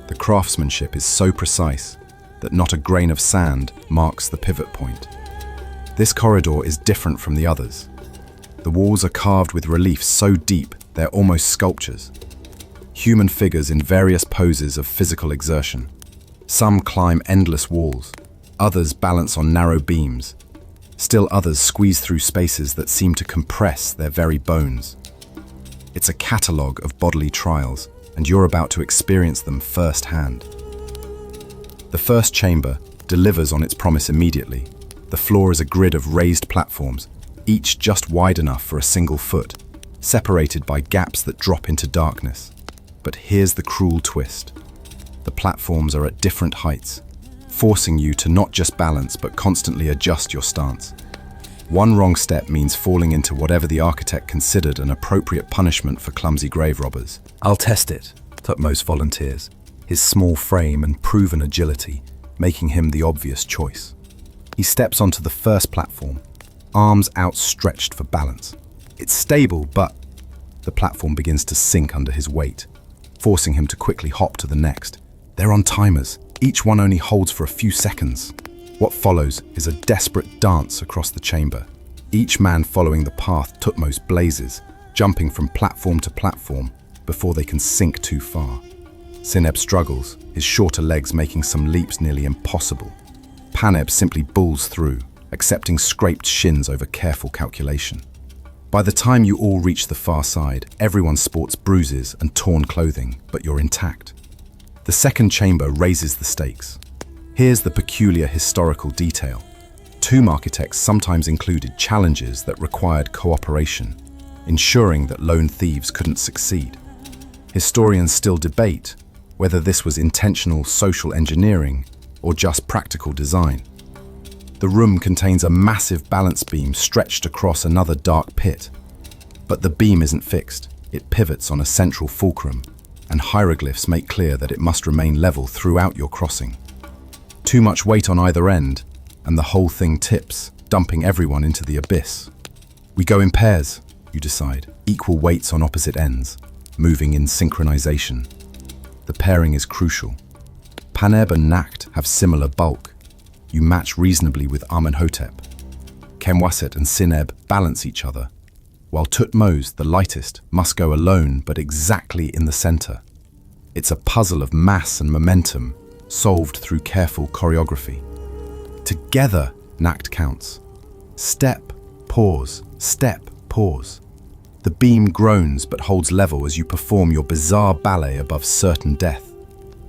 The craftsmanship is so precise that not a grain of sand marks the pivot point. This corridor is different from the others. The walls are carved with reliefs so deep they're almost sculptures. Human figures in various poses of physical exertion. Some climb endless walls, others balance on narrow beams. Still others squeeze through spaces that seem to compress their very bones. It's a catalogue of bodily trials, and you're about to experience them firsthand. The first chamber delivers on its promise immediately. The floor is a grid of raised platforms, each just wide enough for a single foot, separated by gaps that drop into darkness. But here's the cruel twist. The platforms are at different heights, forcing you to not just balance but constantly adjust your stance. One wrong step means falling into whatever the architect considered an appropriate punishment for clumsy grave robbers. I'll test it, Tutmos volunteers, his small frame and proven agility making him the obvious choice. He steps onto the first platform, arms outstretched for balance. It's stable, but the platform begins to sink under his weight, forcing him to quickly hop to the next. They're on timers. Each one only holds for a few seconds. What follows is a desperate dance across the chamber. Each man following the path Tutmos blazes, jumping from platform to platform before they can sink too far. Sineb struggles, his shorter legs making some leaps nearly impossible. Paneb simply bulls through, accepting scraped shins over careful calculation. By the time you all reach the far side, everyone sports bruises and torn clothing, but you're intact. The second chamber raises the stakes. Here's the peculiar historical detail. Tomb architects sometimes included challenges that required cooperation, ensuring that lone thieves couldn't succeed. Historians still debate whether this was intentional social engineering or just practical design. The room contains a massive balance beam stretched across another dark pit. But the beam isn't fixed. It pivots on a central fulcrum, and hieroglyphs make clear that it must remain level throughout your crossing. Too much weight on either end, and the whole thing tips, dumping everyone into the abyss. We go in pairs, you decide, equal weights on opposite ends, moving in synchronization. The pairing is crucial. Paneb and Nacht have similar bulk. You match reasonably with Amenhotep. Wasit and Sineb balance each other, while Tutmos, the lightest, must go alone but exactly in the center. It's a puzzle of mass and momentum, solved through careful choreography. Together, Nacht counts. Step, pause, step, pause. The beam groans but holds level as you perform your bizarre ballet above certain death.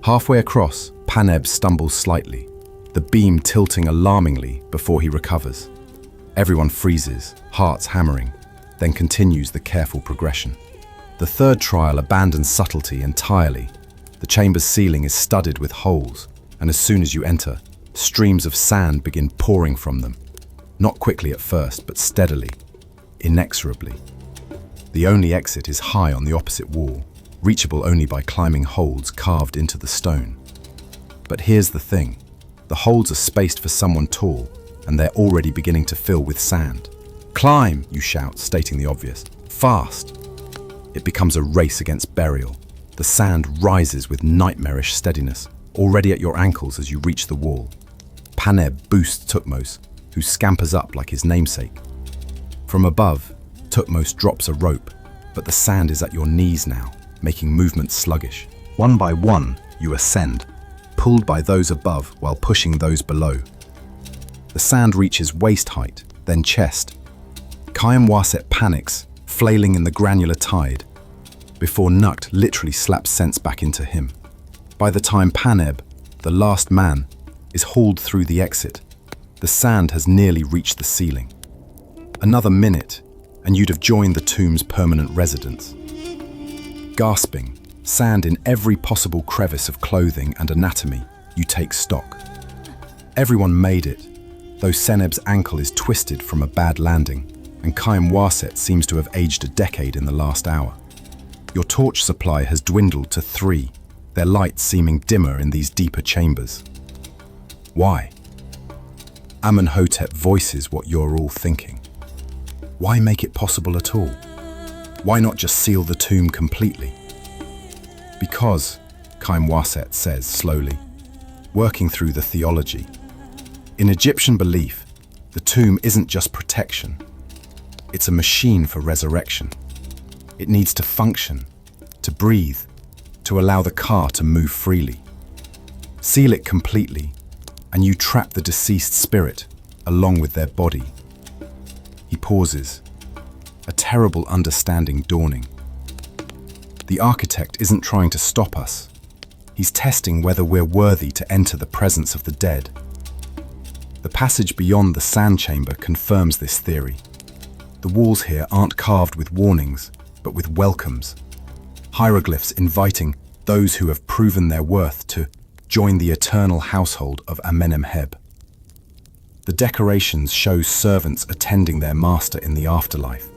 Halfway across, Paneb stumbles slightly, the beam tilting alarmingly before he recovers. Everyone freezes, hearts hammering, then continues the careful progression. The third trial abandons subtlety entirely. The chamber's ceiling is studded with holes, and as soon as you enter, streams of sand begin pouring from them. Not quickly at first, but steadily, inexorably. The only exit is high on the opposite wall, reachable only by climbing holes carved into the stone. But here's the thing. The holes are spaced for someone tall, and they're already beginning to fill with sand. "Climb!" you shout, stating the obvious. "Fast!" It becomes a race against burial. The sand rises with nightmarish steadiness, already at your ankles as you reach the wall. Paneb boosts Tutmos, who scampers up like his namesake. From above, Tutmos drops a rope, but the sand is at your knees now, making movement sluggish. One by one, you ascend, pulled by those above while pushing those below. The sand reaches waist height, then chest. Khaim Waset panics, flailing in the granular tide, before Nukt literally slaps sense back into him. By the time Paneb, the last man, is hauled through the exit, the sand has nearly reached the ceiling. Another minute, and you'd have joined the tomb's permanent residence. Gasping, sand in every possible crevice of clothing and anatomy, you take stock. Everyone made it, though Seneb's ankle is twisted from a bad landing, and Khaim Waset seems to have aged a decade in the last hour. Your torch supply has dwindled to 3, their light seeming dimmer in these deeper chambers. Why? Amenhotep voices what you're all thinking. Why make it possible at all? Why not just seal the tomb completely? Because, Khaim Waset says slowly, working through the theology. In Egyptian belief, the tomb isn't just protection. It's a machine for resurrection. It needs to function, to breathe, to allow the car to move freely. Seal it completely, and you trap the deceased spirit along with their body. He pauses, a terrible understanding dawning. The architect isn't trying to stop us. He's testing whether we're worthy to enter the presence of the dead. The passage beyond the sand chamber confirms this theory. The walls here aren't carved with warnings, but with welcomes. Hieroglyphs inviting those who have proven their worth to join the eternal household of Amenemheb. The decorations show servants attending their master in the afterlife,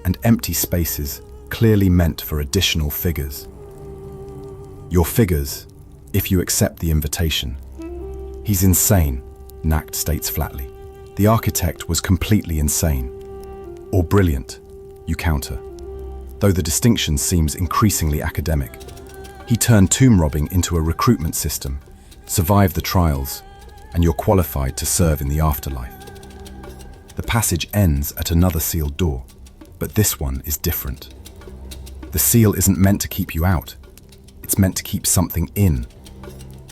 and empty spaces clearly meant for additional figures. Your figures, if you accept the invitation. He's insane, Nakt states flatly. The architect was completely insane. Or brilliant, you counter. Though the distinction seems increasingly academic. He turned tomb robbing into a recruitment system, survived the trials, and you're qualified to serve in the afterlife. The passage ends at another sealed door, but this one is different. The seal isn't meant to keep you out. It's meant to keep something in.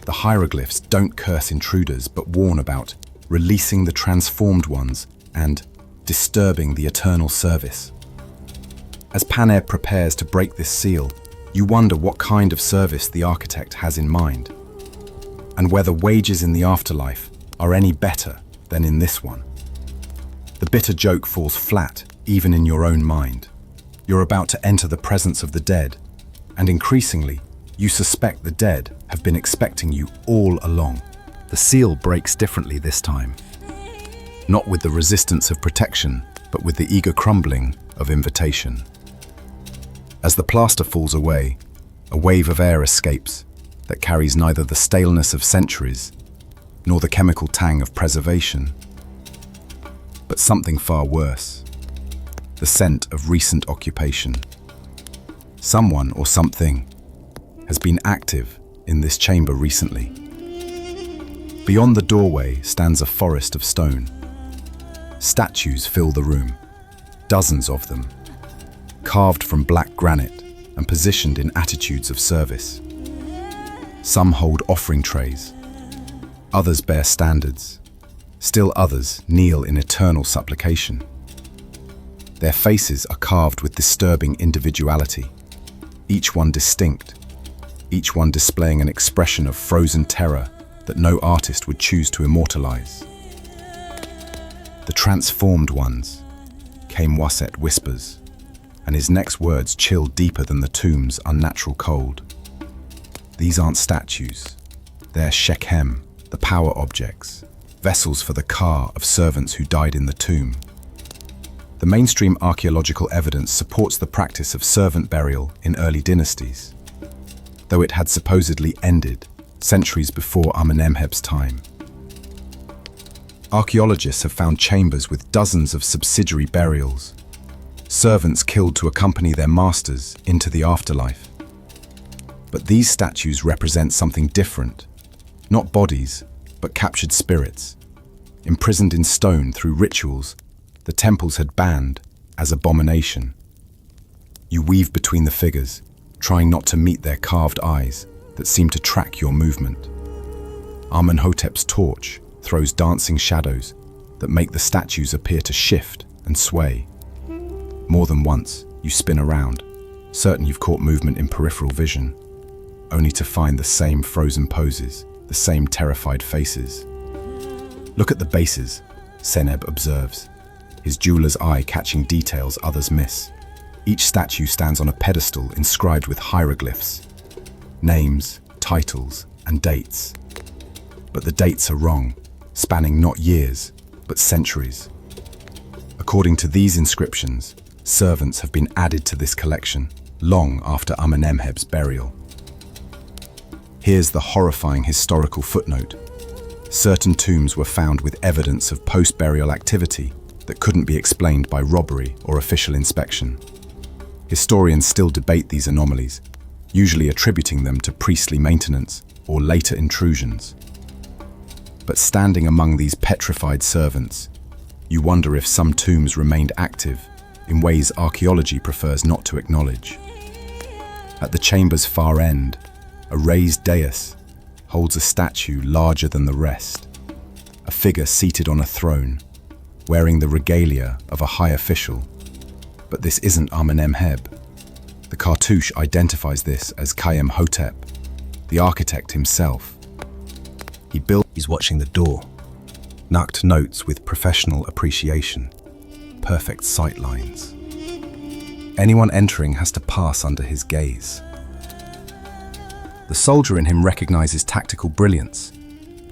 The hieroglyphs don't curse intruders, but warn about releasing the transformed ones and disturbing the eternal service. As Paneb prepares to break this seal, you wonder what kind of service the architect has in mind, and whether wages in the afterlife are any better than in this one. The bitter joke falls flat, even in your own mind. You're about to enter the presence of the dead, and increasingly, you suspect the dead have been expecting you all along. The seal breaks differently this time. Not with the resistance of protection, but with the eager crumbling of invitation. As the plaster falls away, a wave of air escapes that carries neither the staleness of centuries nor the chemical tang of preservation, but something far worse, the scent of recent occupation. Someone or something has been active in this chamber recently. Beyond the doorway stands a forest of stone. Statues fill the room, dozens of them, carved from black granite and positioned in attitudes of service. Some hold offering trays, others bear standards, still others kneel in eternal supplication. Their faces are carved with disturbing individuality, each one distinct, each one displaying an expression of frozen terror that no artist would choose to immortalize. The transformed ones, came Waset whispers, and his next words chill deeper than the tomb's unnatural cold. These aren't statues. They're Shechem, the power objects, vessels for the car of servants who died in the tomb. The mainstream archaeological evidence supports the practice of servant burial in early dynasties, though it had supposedly ended centuries before Amenemheb's time. Archaeologists have found chambers with dozens of subsidiary burials, servants killed to accompany their masters into the afterlife. But these statues represent something different, not bodies, but captured spirits, imprisoned in stone through rituals the temples had banned as abomination. You weave between the figures, trying not to meet their carved eyes that seem to track your movement. Amenhotep's torch throws dancing shadows that make the statues appear to shift and sway. More than once, you spin around, certain you've caught movement in peripheral vision, only to find the same frozen poses, the same terrified faces. Look at the bases, Seneb observes, his jeweler's eye catching details others miss. Each statue stands on a pedestal inscribed with hieroglyphs, names, titles, and dates. But the dates are wrong, spanning not years, but centuries. According to these inscriptions, servants have been added to this collection long after Amenemheb's burial. Here's the horrifying historical footnote. Certain tombs were found with evidence of post-burial activity that couldn't be explained by robbery or official inspection. Historians still debate these anomalies, usually attributing them to priestly maintenance or later intrusions. But standing among these petrified servants, you wonder if some tombs remained active in ways archaeology prefers not to acknowledge. At the chamber's far end, a raised dais holds a statue larger than the rest, a figure seated on a throne, wearing the regalia of a high official. But this isn't Amenemheb. The cartouche identifies this as Kayem-hotep, the architect himself. He's watching the door. Nukt notes with professional appreciation. Perfect sight lines. Anyone entering has to pass under his gaze. The soldier in him recognizes tactical brilliance,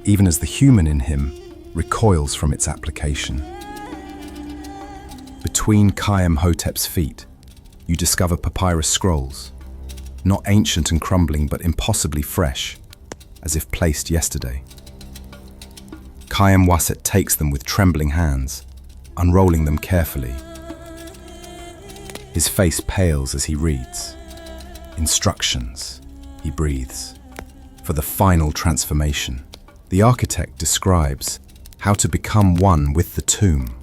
even as the human in him recoils from its application. Between Kayem-hotep's feet, you discover papyrus scrolls, not ancient and crumbling but impossibly fresh, as if placed yesterday. Kayem-Waset takes them with trembling hands, unrolling them carefully. His face pales as he reads. Instructions, he breathes, for the final transformation. The architect describes how to become one with the tomb,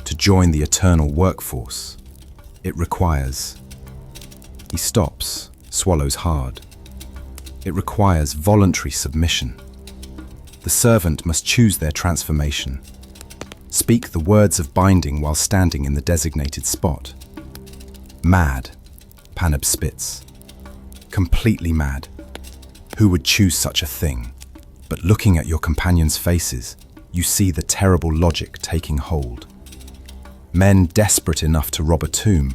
to join the eternal workforce. It requires... He stops, swallows hard. It requires voluntary submission. The servant must choose their transformation, speak the words of binding while standing in the designated spot. Mad, Paneb spits. Completely mad. Who would choose such a thing? But looking at your companions' faces, you see the terrible logic taking hold. Men desperate enough to rob a tomb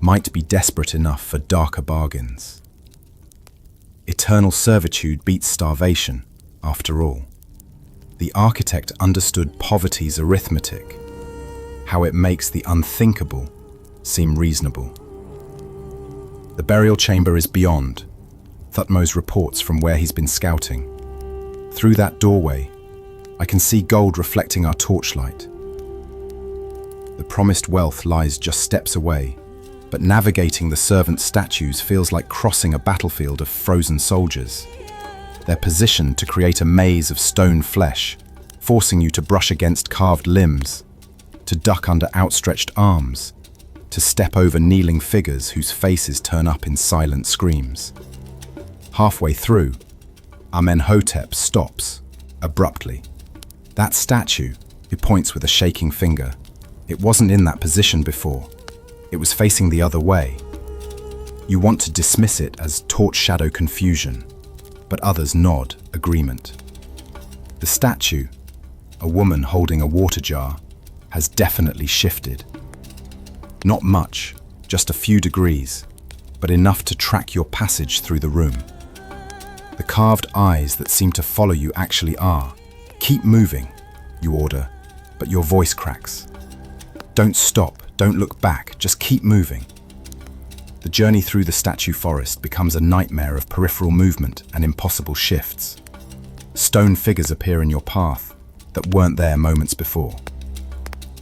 might be desperate enough for darker bargains. Eternal servitude beats starvation, after all. The architect understood poverty's arithmetic, how it makes the unthinkable seem reasonable. The burial chamber is beyond, Thutmose reports from where he's been scouting. Through that doorway, I can see gold reflecting our torchlight. The promised wealth lies just steps away, but navigating the servant statues feels like crossing a battlefield of frozen soldiers. They're positioned to create a maze of stone flesh, forcing you to brush against carved limbs, to duck under outstretched arms, to step over kneeling figures whose faces turn up in silent screams. Halfway through, Amenhotep stops, abruptly. That statue, he points with a shaking finger. It wasn't in that position before. It was facing the other way. You want to dismiss it as torch shadow confusion, but others nod agreement. The statue, a woman holding a water jar, has definitely shifted. Not much, just a few degrees, but enough to track your passage through the room. The carved eyes that seem to follow you actually are. Keep moving, you order, but your voice cracks. Don't stop, don't look back, just keep moving. The journey through the statue forest becomes a nightmare of peripheral movement and impossible shifts. Stone figures appear in your path that weren't there moments before.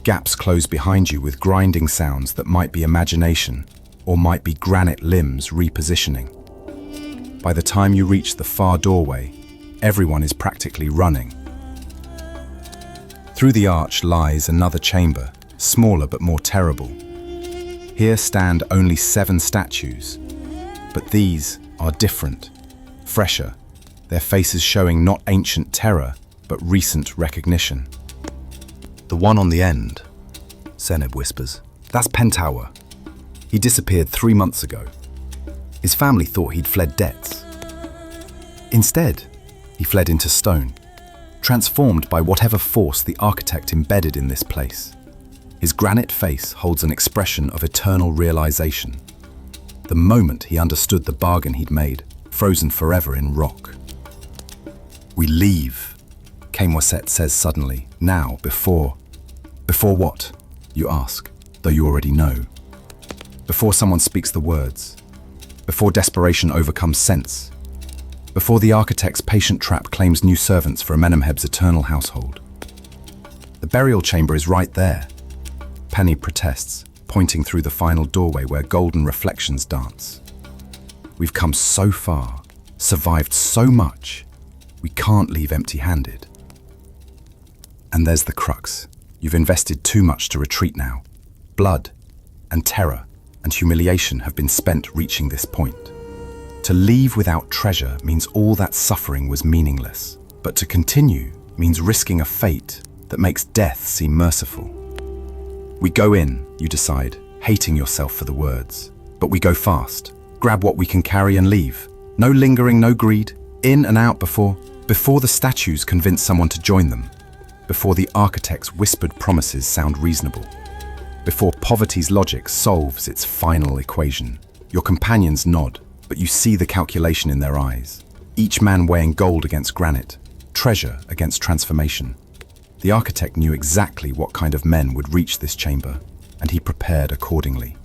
Gaps close behind you with grinding sounds that might be imagination or might be granite limbs repositioning. By the time you reach the far doorway, everyone is practically running. Through the arch lies another chamber, smaller but more terrible. Here stand only 7 statues, but these are different, fresher, their faces showing not ancient terror, but recent recognition. The one on the end, Seneb whispers. That's Pentower. He disappeared 3 months ago. His family thought he'd fled debts. Instead, he fled into stone, transformed by whatever force the architect embedded in this place. His granite face holds an expression of eternal realization. The moment he understood the bargain he'd made, frozen forever in rock. We leave, Camoisette says suddenly. Now, before. Before what? You ask, though you already know. Before someone speaks the words. Before desperation overcomes sense. Before the architect's patient trap claims new servants for Amenemheb's eternal household. The burial chamber is right there, Penny protests, pointing through the final doorway where golden reflections dance. We've come so far, survived so much, we can't leave empty-handed. And there's the crux. You've invested too much to retreat now. Blood and terror and humiliation have been spent reaching this point. To leave without treasure means all that suffering was meaningless, but to continue means risking a fate that makes death seem merciful. We go in, you decide, hating yourself for the words. But we go fast, grab what we can carry and leave. No lingering, no greed, in and out before the statues convince someone to join them, before the architect's whispered promises sound reasonable, before poverty's logic solves its final equation. Your companions nod, but you see the calculation in their eyes, each man weighing gold against granite, treasure against transformation. The architect knew exactly what kind of men would reach this chamber, and he prepared accordingly.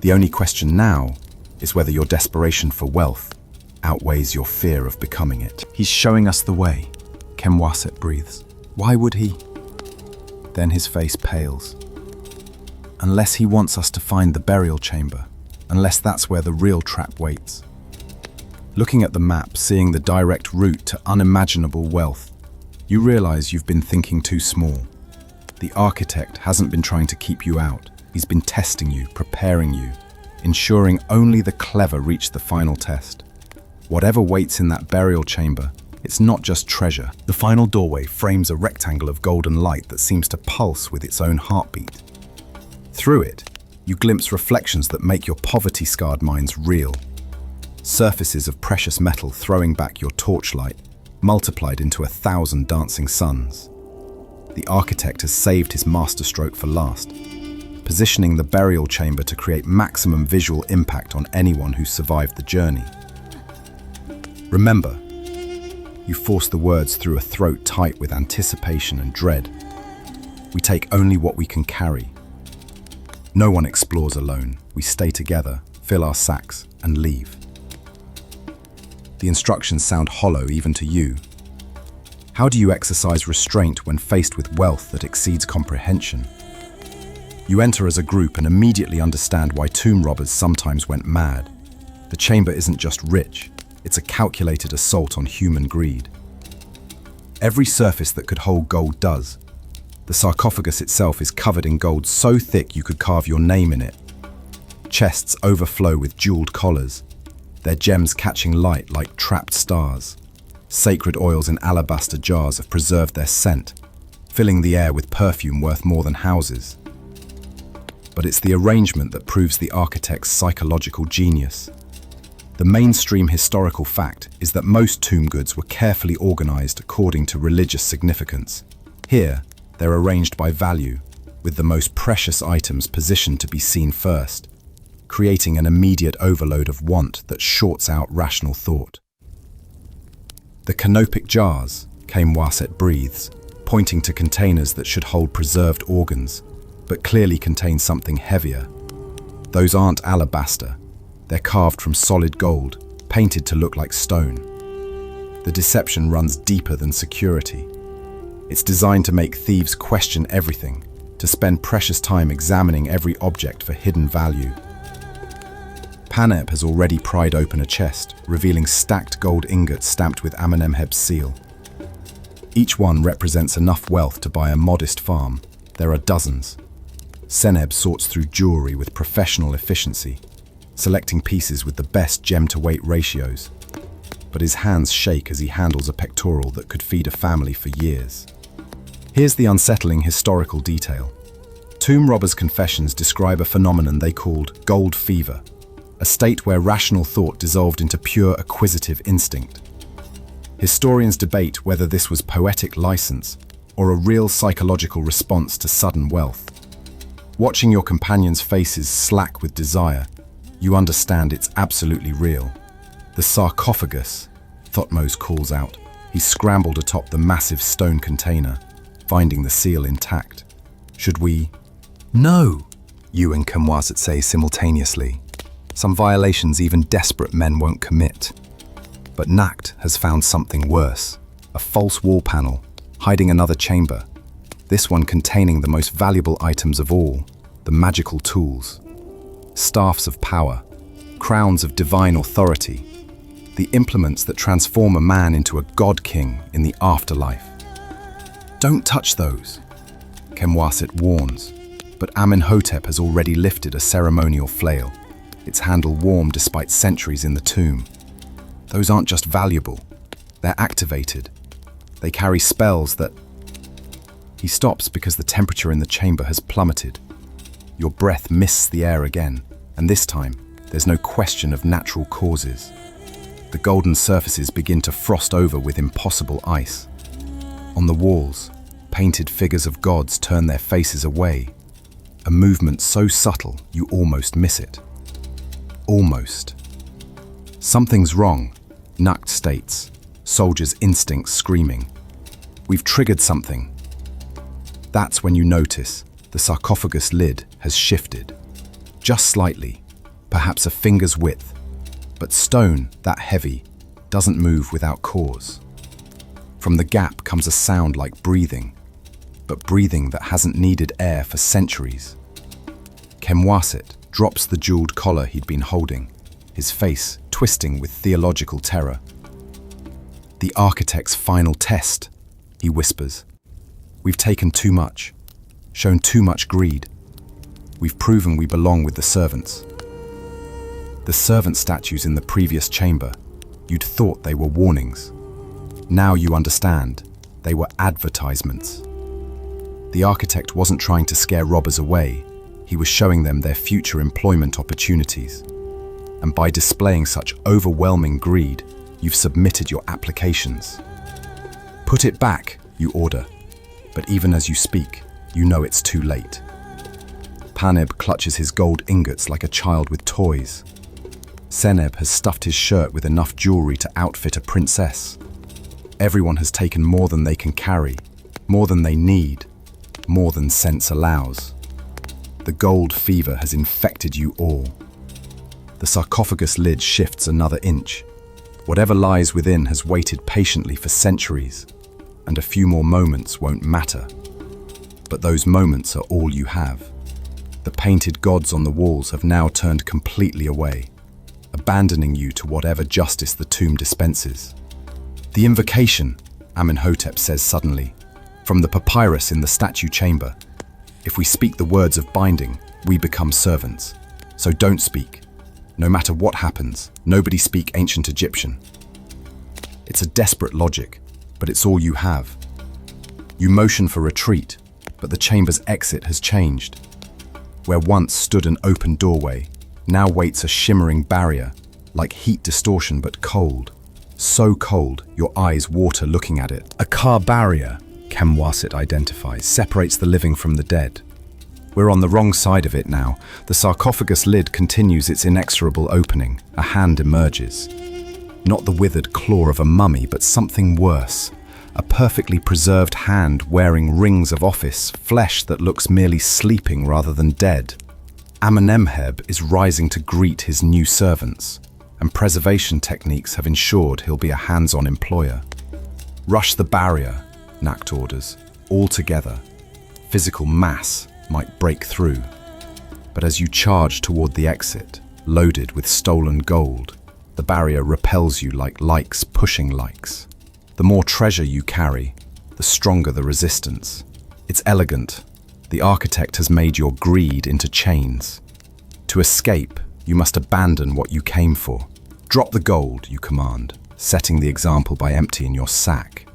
The only question now is whether your desperation for wealth outweighs your fear of becoming it. He's showing us the way, Camoisette breathes. Why would he? Then his face pales. Unless he wants us to find the burial chamber, unless that's where the real trap waits. Looking at the map, seeing the direct route to unimaginable wealth, you realize you've been thinking too small. The architect hasn't been trying to keep you out. He's been testing you, preparing you, ensuring only the clever reach the final test. Whatever waits in that burial chamber, it's not just treasure. The final doorway frames a rectangle of golden light that seems to pulse with its own heartbeat. Through it, you glimpse reflections that make your poverty-scarred minds real. Surfaces of precious metal throwing back your torchlight, multiplied into 1,000 dancing suns. The architect has saved his masterstroke for last, positioning the burial chamber to create maximum visual impact on anyone who survived the journey. Remember, you force the words through a throat tight with anticipation and dread. We take only what we can carry. No one explores alone. We stay together, fill our sacks, and leave. The instructions sound hollow even to you. How do you exercise restraint when faced with wealth that exceeds comprehension? You enter as a group and immediately understand why tomb robbers sometimes went mad. The chamber isn't just rich, it's a calculated assault on human greed. Every surface that could hold gold does. The sarcophagus itself is covered in gold so thick you could carve your name in it. Chests overflow with jeweled collars, their gems catching light like trapped stars. Sacred oils in alabaster jars have preserved their scent, filling the air with perfume worth more than houses. but it's the arrangement that proves the architect's psychological genius. The mainstream historical fact is that most tomb goods were carefully organized according to religious significance. Here, they're arranged by value, with the most precious items positioned to be seen first, creating an immediate overload of want that shorts out rational thought. The canopic jars, Waset breathes, pointing to containers that should hold preserved organs, but clearly contain something heavier. Those aren't alabaster. They're carved from solid gold, painted to look like stone. The deception runs deeper than security. It's designed to make thieves question everything, to spend precious time examining every object for hidden value. Paneb has already pried open a chest, revealing stacked gold ingots stamped with Amenemheb's seal. Each one represents enough wealth to buy a modest farm. There are dozens. Seneb sorts through jewelry with professional efficiency, selecting pieces with the best gem-to-weight ratios. But his hands shake as he handles a pectoral that could feed a family for years. Here's the unsettling historical detail. Tomb robbers' confessions describe a phenomenon they called gold fever, a state where rational thought dissolved into pure acquisitive instinct. Historians debate whether this was poetic license or a real psychological response to sudden wealth. Watching your companions' faces slack with desire, you understand it's absolutely real. The sarcophagus, Thotmos calls out. He scrambled atop the massive stone container, finding the seal intact. Should we? No, you and Kamwaset say simultaneously. Some violations even desperate men won't commit. But Nacht has found something worse. A false wall panel, hiding another chamber. This one containing the most valuable items of all, the magical tools. Staffs of power, crowns of divine authority, the implements that transform a man into a god-king in the afterlife. Don't touch those, Kamwaset warns, but Amenhotep has already lifted a ceremonial flail, its handle warm despite centuries in the tomb. Those aren't just valuable, they're activated. They carry spells that... He stops because the temperature in the chamber has plummeted. Your breath mists the air again, and this time, there's no question of natural causes. The golden surfaces begin to frost over with impossible ice. On the walls, painted figures of gods turn their faces away, a movement so subtle you almost miss it. Almost. Something's wrong, Nacht states, soldiers' instincts screaming. We've triggered something. That's when you notice the sarcophagus lid has shifted. Just slightly, perhaps a finger's width. But stone, that heavy, doesn't move without cause. From the gap comes a sound like breathing, but breathing that hasn't needed air for centuries. Kamwaset drops the jeweled collar he'd been holding, his face twisting with theological terror. The architect's final test, he whispers. We've taken too much, shown too much greed. We've proven we belong with the servants. The servant statues in the previous chamber, you'd thought they were warnings. Now you understand, they were advertisements. The architect wasn't trying to scare robbers away, he was showing them their future employment opportunities. And by displaying such overwhelming greed, you've submitted your applications. Put it back, you order. But even as you speak, you know it's too late. Paneb clutches his gold ingots like a child with toys. Seneb has stuffed his shirt with enough jewelry to outfit a princess. Everyone has taken more than they can carry, more than they need, more than sense allows. The gold fever has infected you all. The sarcophagus lid shifts another inch. Whatever lies within has waited patiently for centuries, and a few more moments won't matter. But those moments are all you have. The painted gods on the walls have now turned completely away, abandoning you to whatever justice the tomb dispenses. The invocation, Amenhotep says suddenly, from the papyrus in the statue chamber. If we speak the words of binding, we become servants. So don't speak. No matter what happens, nobody speak ancient Egyptian. It's a desperate logic, but it's all you have. You motion for retreat, but the chamber's exit has changed. Where once stood an open doorway, now waits a shimmering barrier, like heat distortion but cold. So cold, your eyes water looking at it. A car barrier, Camwasit identifies, separates the living from the dead. We're on the wrong side of it now. The sarcophagus lid continues its inexorable opening. A hand emerges. Not the withered claw of a mummy, but something worse. A perfectly preserved hand wearing rings of office, flesh that looks merely sleeping rather than dead. Amenemheb is rising to greet his new servants, and preservation techniques have ensured he'll be a hands-on employer. Rush the barrier, Nact orders, all together. Physical mass might break through. But as you charge toward the exit, loaded with stolen gold, the barrier repels you like likes pushing likes. The more treasure you carry, the stronger the resistance. It's elegant. The architect has made your greed into chains. To escape, you must abandon what you came for. Drop the gold, you command, setting the example by emptying your sack.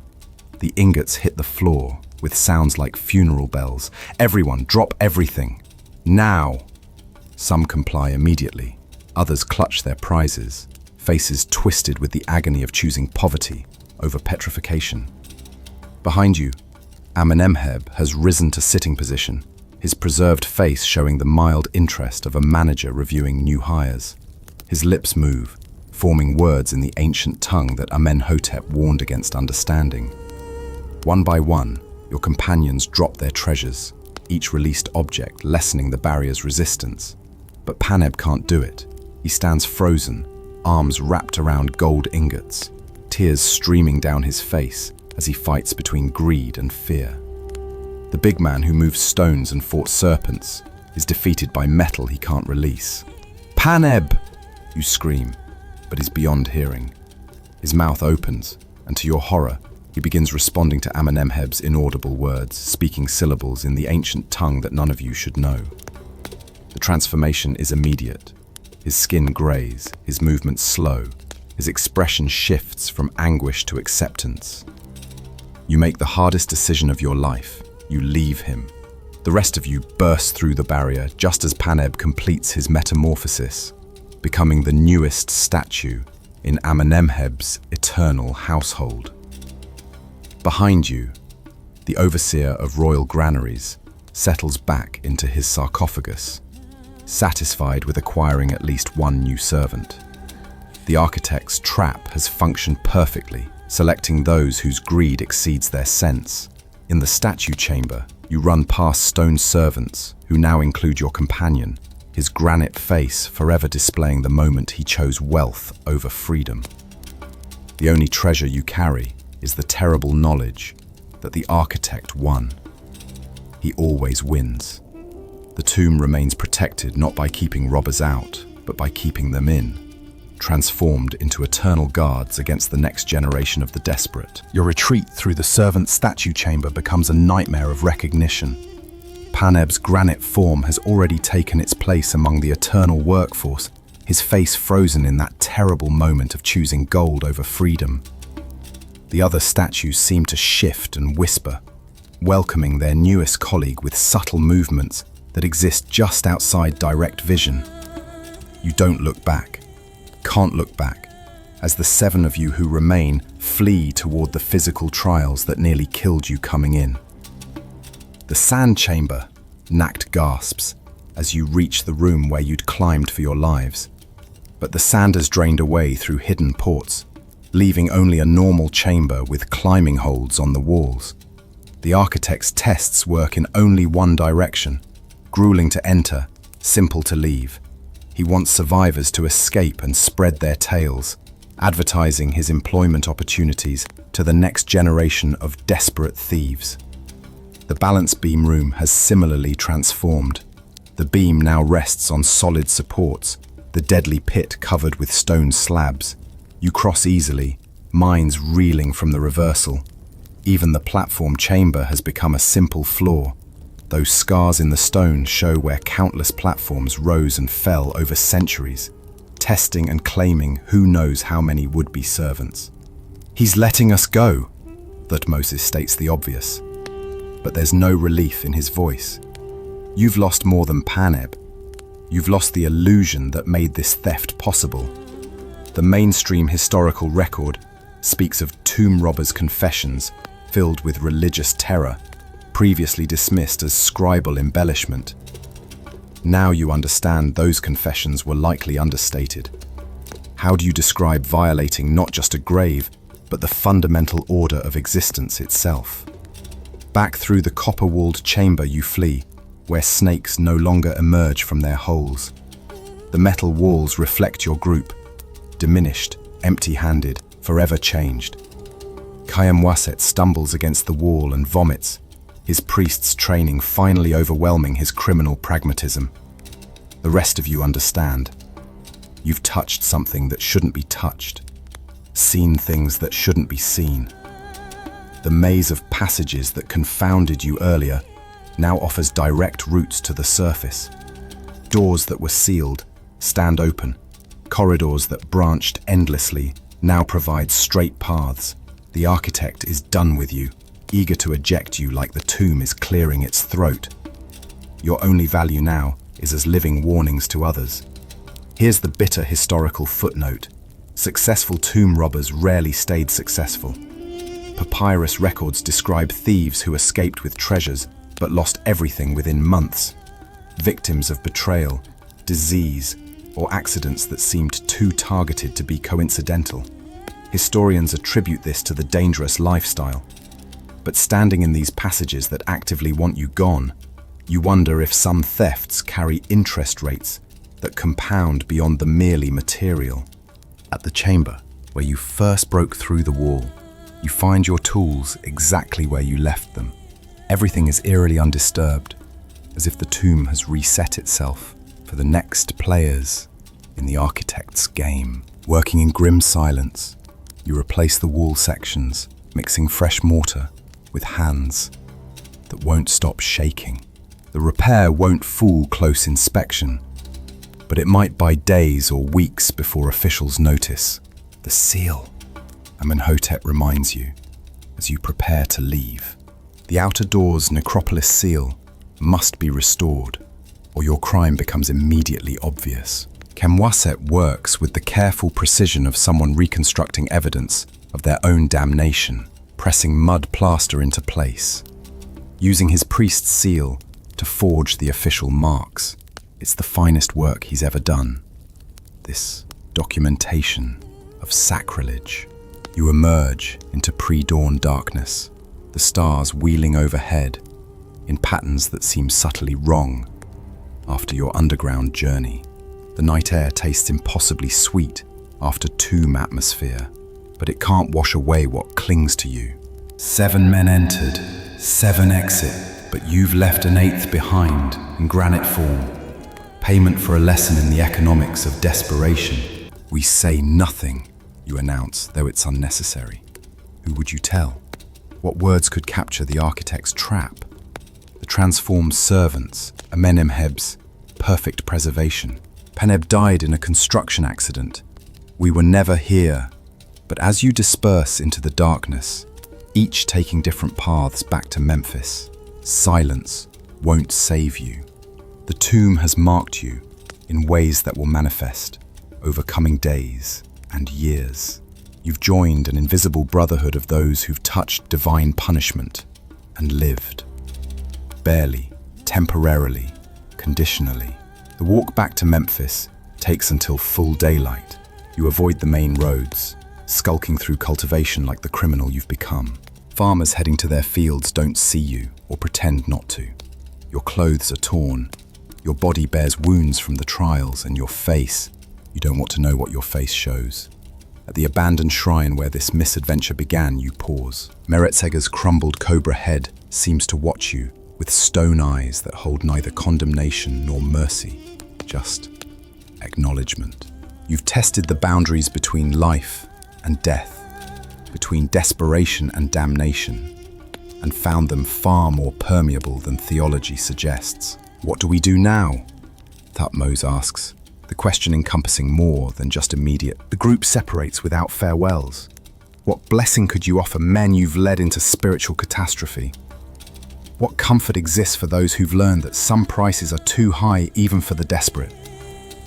The ingots hit the floor with sounds like funeral bells. Everyone, drop everything. Now! Some comply immediately. Others clutch their prizes, faces twisted with the agony of choosing poverty over petrification. Behind you, Amenemheb has risen to sitting position, his preserved face showing the mild interest of a manager reviewing new hires. His lips move, forming words in the ancient tongue that Amenhotep warned against understanding. One by one, your companions drop their treasures, each released object lessening the barrier's resistance. But Paneb can't do it. He stands frozen, arms wrapped around gold ingots, tears streaming down his face as he fights between greed and fear. The big man who moved stones and fought serpents is defeated by metal he can't release. Paneb! You scream, but he's beyond hearing. His mouth opens, and to your horror, he begins responding to Amenemheb's inaudible words, speaking syllables in the ancient tongue that none of you should know. The transformation is immediate. His skin grays, his movements slow, his expression shifts from anguish to acceptance. You make the hardest decision of your life. You leave him. The rest of you burst through the barrier just as Paneb completes his metamorphosis, becoming the newest statue in Amenemheb's eternal household. Behind you, the overseer of royal granaries settles back into his sarcophagus, satisfied with acquiring at least one new servant. The architect's trap has functioned perfectly, selecting those whose greed exceeds their sense. In the statue chamber, you run past stone servants, who now include your companion, his granite face forever displaying the moment he chose wealth over freedom. The only treasure you carry is the terrible knowledge that the architect won. He always wins. The tomb remains protected not by keeping robbers out, but by keeping them in, transformed into eternal guards against the next generation of the desperate. Your retreat through the servant statue chamber becomes a nightmare of recognition. Paneb's granite form has already taken its place among the eternal workforce, his face frozen in that terrible moment of choosing gold over freedom. The other statues seem to shift and whisper, welcoming their newest colleague with subtle movements that exist just outside direct vision. You don't look back, can't look back, as the 7 of you who remain flee toward the physical trials that nearly killed you coming in. The sand chamber, Nact gasps, as you reach the room where you'd climbed for your lives. But the sand has drained away through hidden ports, leaving only a normal chamber with climbing holds on the walls. The architect's tests work in only one direction, grueling to enter, simple to leave. He wants survivors to escape and spread their tales, advertising his employment opportunities to the next generation of desperate thieves. The balance beam room has similarly transformed. The beam now rests on solid supports, the deadly pit covered with stone slabs. You cross easily, minds reeling from the reversal. Even the platform chamber has become a simple floor. Those scars in the stone show where countless platforms rose and fell over centuries, testing and claiming who knows how many would-be servants. He's letting us go, Thutmose states the obvious. But there's no relief in his voice. You've lost more than Paneb. You've lost the illusion that made this theft possible. The mainstream historical record speaks of tomb robbers' confessions filled with religious terror, previously dismissed as scribal embellishment. Now you understand those confessions were likely understated. How do you describe violating not just a grave, but the fundamental order of existence itself? Back through the copper-walled chamber you flee, where snakes no longer emerge from their holes. The metal walls reflect your group, diminished, empty-handed, forever changed. Kayamwaset stumbles against the wall and vomits, his priest's training finally overwhelming his criminal pragmatism. The rest of you understand. You've touched something that shouldn't be touched, seen things that shouldn't be seen. The maze of passages that confounded you earlier now offers direct routes to the surface. Doors that were sealed stand open. Corridors that branched endlessly now provide straight paths. The architect is done with you, eager to eject you like the tomb is clearing its throat. Your only value now is as living warnings to others. Here's the bitter historical footnote. Successful tomb robbers rarely stayed successful. Papyrus records describe thieves who escaped with treasures but lost everything within months. Victims of betrayal, disease, or accidents that seemed too targeted to be coincidental. Historians attribute this to the dangerous lifestyle. But standing in these passages that actively want you gone, you wonder if some thefts carry interest rates that compound beyond the merely material. At the chamber, where you first broke through the wall, you find your tools exactly where you left them. Everything is eerily undisturbed, as if the tomb has reset itself for the next players in the architect's game. Working in grim silence, you replace the wall sections, mixing fresh mortar with hands that won't stop shaking. The repair won't fool close inspection, but it might buy days or weeks before officials notice. The seal, Amenhotep reminds you as you prepare to leave. The outer door's necropolis seal must be restored, or your crime becomes immediately obvious. Kemwaset works with the careful precision of someone reconstructing evidence of their own damnation, pressing mud plaster into place, using his priest's seal to forge the official marks. It's the finest work he's ever done. This documentation of sacrilege. You emerge into pre-dawn darkness, the stars wheeling overhead in patterns that seem subtly wrong after your underground journey. The night air tastes impossibly sweet after tomb atmosphere, but it can't wash away what clings to you. 7 men entered, 7 exit, but you've left an 8th behind in granite form. Payment for a lesson in the economics of desperation. We say nothing, you announce, though it's unnecessary. Who would you tell? What words could capture the architect's trap? The transformed servants, Amenemheb's perfect preservation. Peneb died in a construction accident. We were never here. But as you disperse into the darkness, each taking different paths back to Memphis, silence won't save you. The tomb has marked you in ways that will manifest over coming days and years. You've joined an invisible brotherhood of those who've touched divine punishment and lived. Barely, temporarily, conditionally. The walk back to Memphis takes until full daylight. You avoid the main roads, skulking through cultivation like the criminal you've become. Farmers heading to their fields don't see you or pretend not to. Your clothes are torn. Your body bears wounds from the trials, and your face, you don't want to know what your face shows. At the abandoned shrine where this misadventure began, you pause. Meretseger's crumbled cobra head seems to watch you with stone eyes that hold neither condemnation nor mercy, just acknowledgement. You've tested the boundaries between life and death, between desperation and damnation, and found them far more permeable than theology suggests. What do we do now? Thutmose asks, the question encompassing more than just immediate. The group separates without farewells. What blessing could you offer men you've led into spiritual catastrophe? What comfort exists for those who've learned that some prices are too high even for the desperate?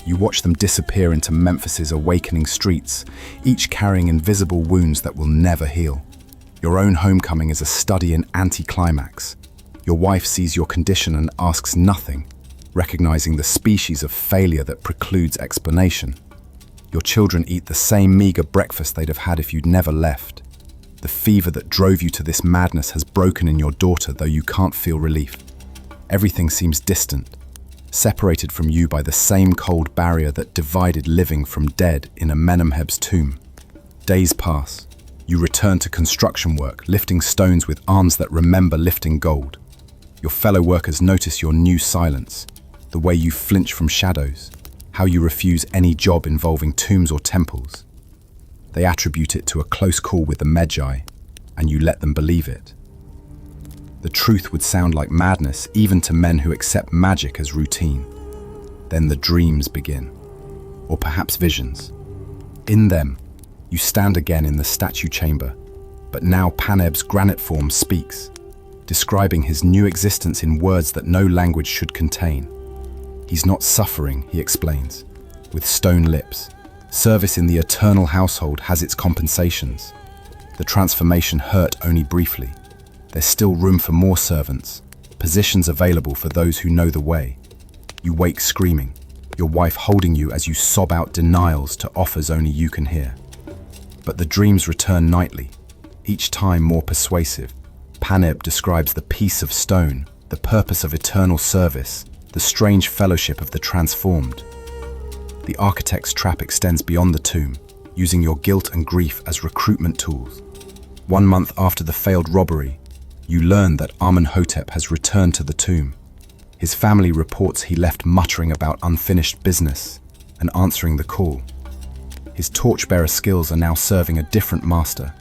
You watch them disappear into Memphis's awakening streets, each carrying invisible wounds that will never heal. Your own homecoming is a study in anticlimax. Your wife sees your condition and asks nothing, recognizing the species of failure that precludes explanation. Your children eat the same meager breakfast they'd have had if you'd never left. The fever that drove you to this madness has broken in your daughter, though you can't feel relief. Everything seems distant, separated from you by the same cold barrier that divided living from dead in Amenemheb's tomb. Days pass. You return to construction work, lifting stones with arms that remember lifting gold. Your fellow workers notice your new silence, the way you flinch from shadows, how you refuse any job involving tombs or temples. They attribute it to a close call with the Magi, and you let them believe it. The truth would sound like madness even to men who accept magic as routine. Then the dreams begin, or perhaps visions. In them, you stand again in the statue chamber, but now Paneb's granite form speaks, describing his new existence in words that no language should contain. He's not suffering, he explains, with stone lips. Service in the eternal household has its compensations. The transformation hurt only briefly. There's still room for more servants, positions available for those who know the way. You wake screaming, your wife holding you as you sob out denials to offers only you can hear. But the dreams return nightly, each time more persuasive. Paneb describes the peace of stone, the purpose of eternal service, the strange fellowship of the transformed. The architect's trap extends beyond the tomb, using your guilt and grief as recruitment tools. 1 month after the failed robbery, you learn that Amenhotep has returned to the tomb. His family reports he left muttering about unfinished business and answering the call. His torchbearer skills are now serving a different master,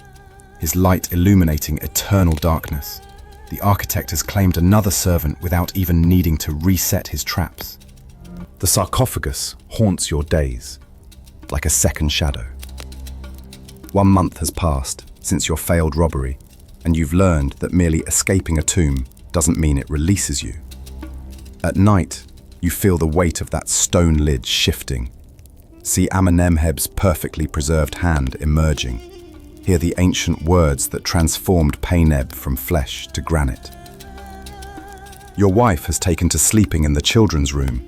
his light illuminating eternal darkness. The architect has claimed another servant without even needing to reset his traps. The sarcophagus haunts your days, like a second shadow. 1 month has passed since your failed robbery, and you've learned that merely escaping a tomb doesn't mean it releases you. At night, you feel the weight of that stone lid shifting. See Amenemheb's perfectly preserved hand emerging. Hear the ancient words that transformed Paneb from flesh to granite. Your wife has taken to sleeping in the children's room,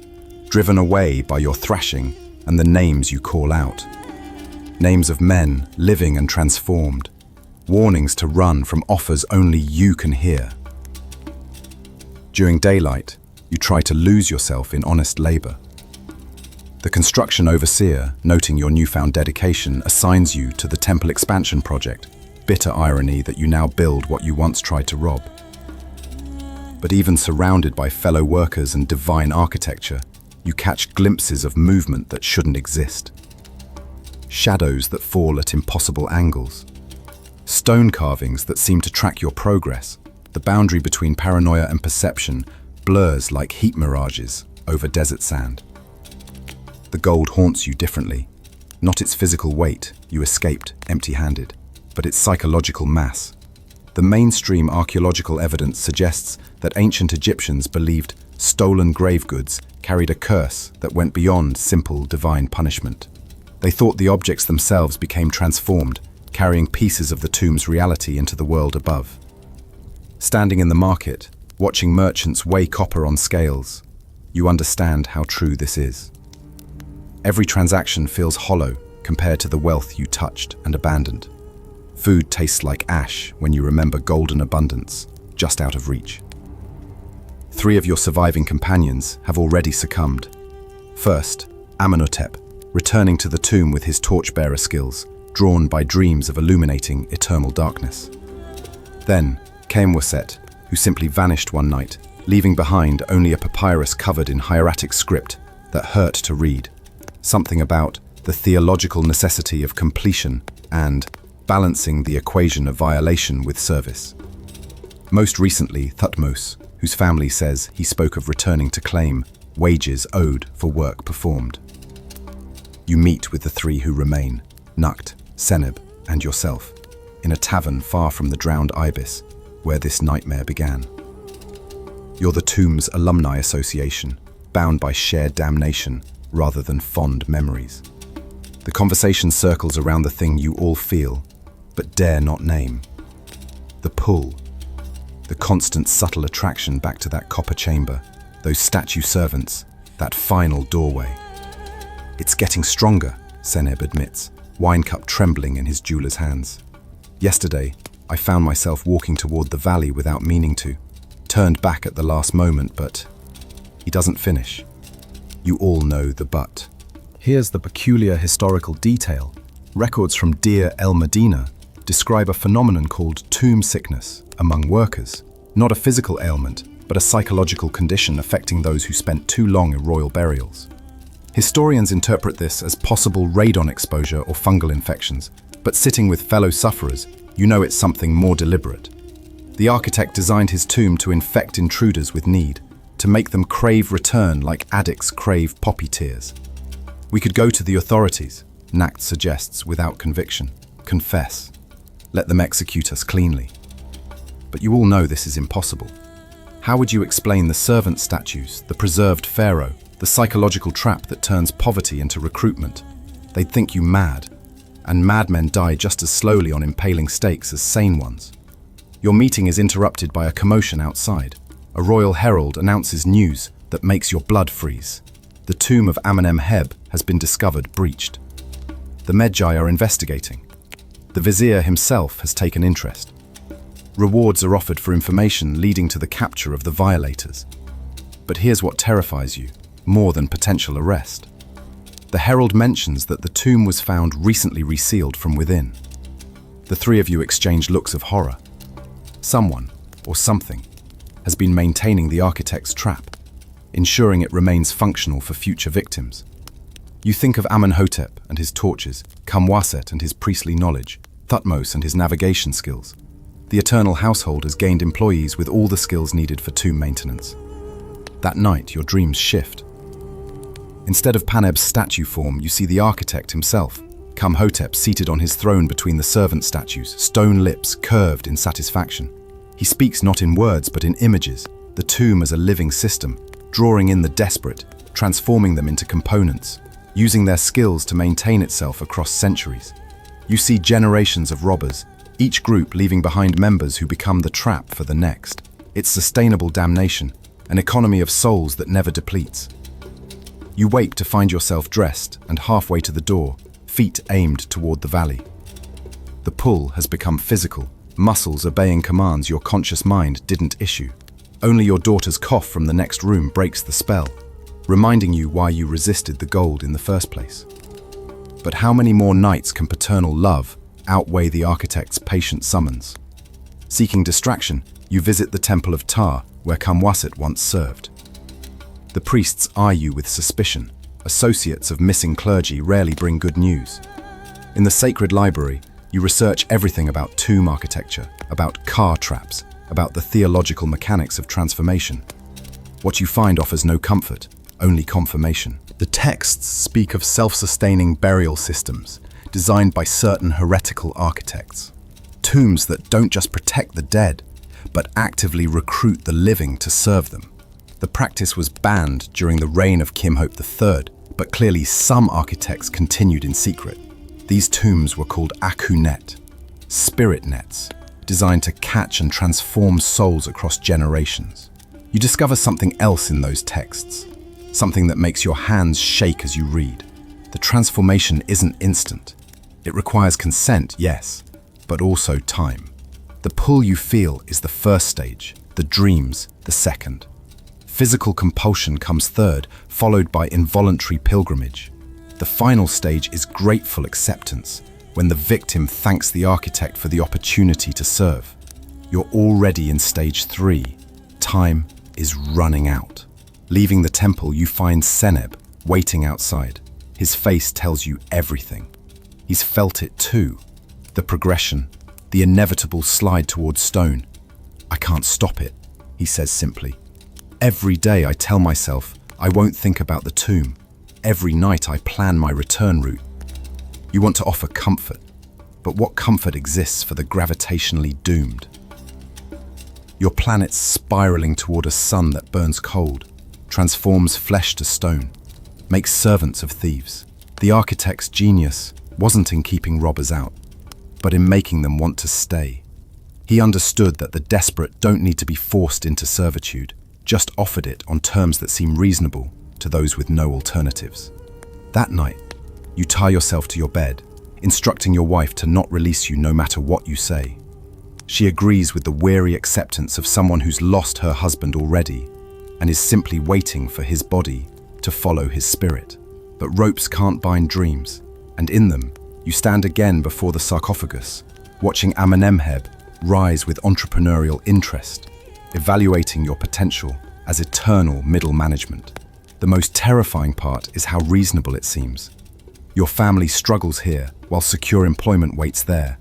driven away by your thrashing and the names you call out. Names of men living and transformed, warnings to run from offers only you can hear. During daylight, you try to lose yourself in honest labor. The construction overseer, noting your newfound dedication, assigns you to the temple expansion project. Bitter irony that you now build what you once tried to rob. But even surrounded by fellow workers and divine architecture, you catch glimpses of movement that shouldn't exist. Shadows that fall at impossible angles. Stone carvings that seem to track your progress. The boundary between paranoia and perception blurs like heat mirages over desert sand. The gold haunts you differently. Not its physical weight, you escaped empty-handed, but its psychological mass. The mainstream archaeological evidence suggests that ancient Egyptians believed stolen grave goods carried a curse that went beyond simple divine punishment. They thought the objects themselves became transformed, carrying pieces of the tomb's reality into the world above. Standing in the market, watching merchants weigh copper on scales, you understand how true this is. Every transaction feels hollow compared to the wealth you touched and abandoned. Food tastes like ash when you remember golden abundance, just out of reach. 3 of your surviving companions have already succumbed. First, Amenhotep, returning to the tomb with his torchbearer skills, drawn by dreams of illuminating eternal darkness. Then, Kemwaset, who simply vanished one night, leaving behind only a papyrus covered in hieratic script that hurt to read. Something about the theological necessity of completion and balancing the equation of violation with service. Most recently, Thutmose, whose family says he spoke of returning to claim wages owed for work performed. You meet with the 3 who remain, Nukt, Seneb, and yourself, in a tavern far from the drowned ibis, where this nightmare began. You're the tomb's alumni association, bound by shared damnation rather than fond memories. The conversation circles around the thing you all feel, but dare not name. The pull. The constant subtle attraction back to that copper chamber, those statue servants, that final doorway. It's getting stronger, Seneb admits, wine cup trembling in his jeweler's hands. Yesterday, I found myself walking toward the valley without meaning to, turned back at the last moment, but he doesn't finish. You all know the but. Here's the peculiar historical detail. Records from Deir el Medina describe a phenomenon called tomb sickness among workers. Not a physical ailment, but a psychological condition affecting those who spent too long in royal burials. Historians interpret this as possible radon exposure or fungal infections, but sitting with fellow sufferers, you know it's something more deliberate. The architect designed his tomb to infect intruders with need, to make them crave return like addicts crave poppy tears. We could go to the authorities, Nacht suggests without conviction. Confess. Let them execute us cleanly. But you all know this is impossible. How would you explain the servant statues, the preserved Pharaoh, the psychological trap that turns poverty into recruitment? They'd think you mad, and madmen die just as slowly on impaling stakes as sane ones. Your meeting is interrupted by a commotion outside. A royal herald announces news that makes your blood freeze. The tomb of Amenemheb has been discovered breached. The Medjay are investigating. The vizier himself has taken interest. Rewards are offered for information leading to the capture of the violators. But here's what terrifies you, more than potential arrest. The herald mentions that the tomb was found recently resealed from within. The three of you exchange looks of horror. Someone, or something, has been maintaining the architect's trap, ensuring it remains functional for future victims. You think of Amenhotep and his torches, Kamwaset and his priestly knowledge, Thutmose and his navigation skills. The Eternal Household has gained employees with all the skills needed for tomb maintenance. That night, your dreams shift. Instead of Paneb's statue form, you see the architect himself, Kamhotep seated on his throne between the servant statues, stone lips curved in satisfaction. He speaks not in words but in images, the tomb as a living system, drawing in the desperate, transforming them into components, using their skills to maintain itself across centuries. You see generations of robbers, each group leaving behind members who become the trap for the next. It's sustainable damnation, an economy of souls that never depletes. You wake to find yourself dressed and halfway to the door, feet aimed toward the valley. The pull has become physical, muscles obeying commands your conscious mind didn't issue. Only your daughter's cough from the next room breaks the spell, reminding you why you resisted the gold in the first place. But how many more nights can paternal love outweigh the architect's patient summons? Seeking distraction, you visit the Temple of Ptah, where Kamwaset once served. The priests eye you with suspicion. Associates of missing clergy rarely bring good news. In the sacred library, you research everything about tomb architecture, about car traps, about the theological mechanics of transformation. What you find offers no comfort, only confirmation. The texts speak of self-sustaining burial systems designed by certain heretical architects. Tombs that don't just protect the dead, but actively recruit the living to serve them. The practice was banned during the reign of Kimhope III, but clearly some architects continued in secret. These tombs were called akunet, spirit nets, designed to catch and transform souls across generations. You discover something else in those texts, something that makes your hands shake as you read. The transformation isn't instant. It requires consent, yes, but also time. The pull you feel is the first stage, the dreams, the second. Physical compulsion comes third, followed by involuntary pilgrimage. The final stage is grateful acceptance, when the victim thanks the architect for the opportunity to serve. You're already in stage 3. Time is running out. Leaving the temple, you find Seneb waiting outside. His face tells you everything. He's felt it too. The progression, the inevitable slide towards stone. I can't stop it, he says simply. Every day I tell myself I won't think about the tomb. Every night I plan my return route. You want to offer comfort, but what comfort exists for the gravitationally doomed? Your planet's spiraling toward a sun that burns cold, transforms flesh to stone, makes servants of thieves. The architect's genius wasn't in keeping robbers out, but in making them want to stay. He understood that the desperate don't need to be forced into servitude, just offered it on terms that seem reasonable to those with no alternatives. That night, you tie yourself to your bed, instructing your wife to not release you no matter what you say. She agrees with the weary acceptance of someone who's lost her husband already and is simply waiting for his body to follow his spirit. But ropes can't bind dreams, and in them, you stand again before the sarcophagus, watching Amenemheb rise with entrepreneurial interest, evaluating your potential as eternal middle management. The most terrifying part is how reasonable it seems. Your family struggles here while secure employment waits there.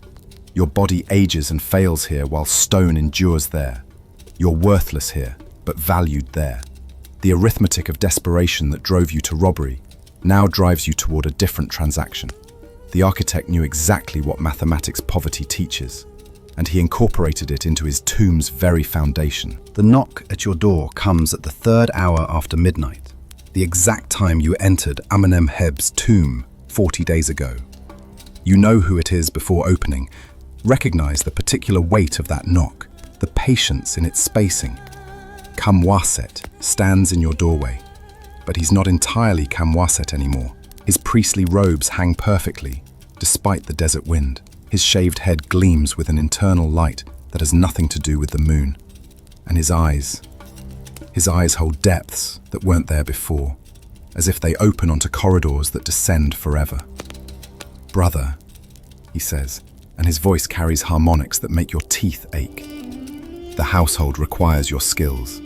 Your body ages and fails here while stone endures there. You're worthless here, but valued there. The arithmetic of desperation that drove you to robbery now drives you toward a different transaction. The architect knew exactly what mathematics poverty teaches, and he incorporated it into his tomb's very foundation. The knock at your door comes at the 3rd hour after midnight, the exact time you entered Amenemheb's tomb 40 days ago. You know who it is before opening. Recognize the particular weight of that knock, the patience in its spacing. Kamwaset stands in your doorway, but he's not entirely Kamwaset anymore. His priestly robes hang perfectly, despite the desert wind. His shaved head gleams with an internal light that has nothing to do with the moon. And his eyes hold depths that weren't there before, as if they open onto corridors that descend forever. "Brother," he says, and his voice carries harmonics that make your teeth ache. "The household requires your skills.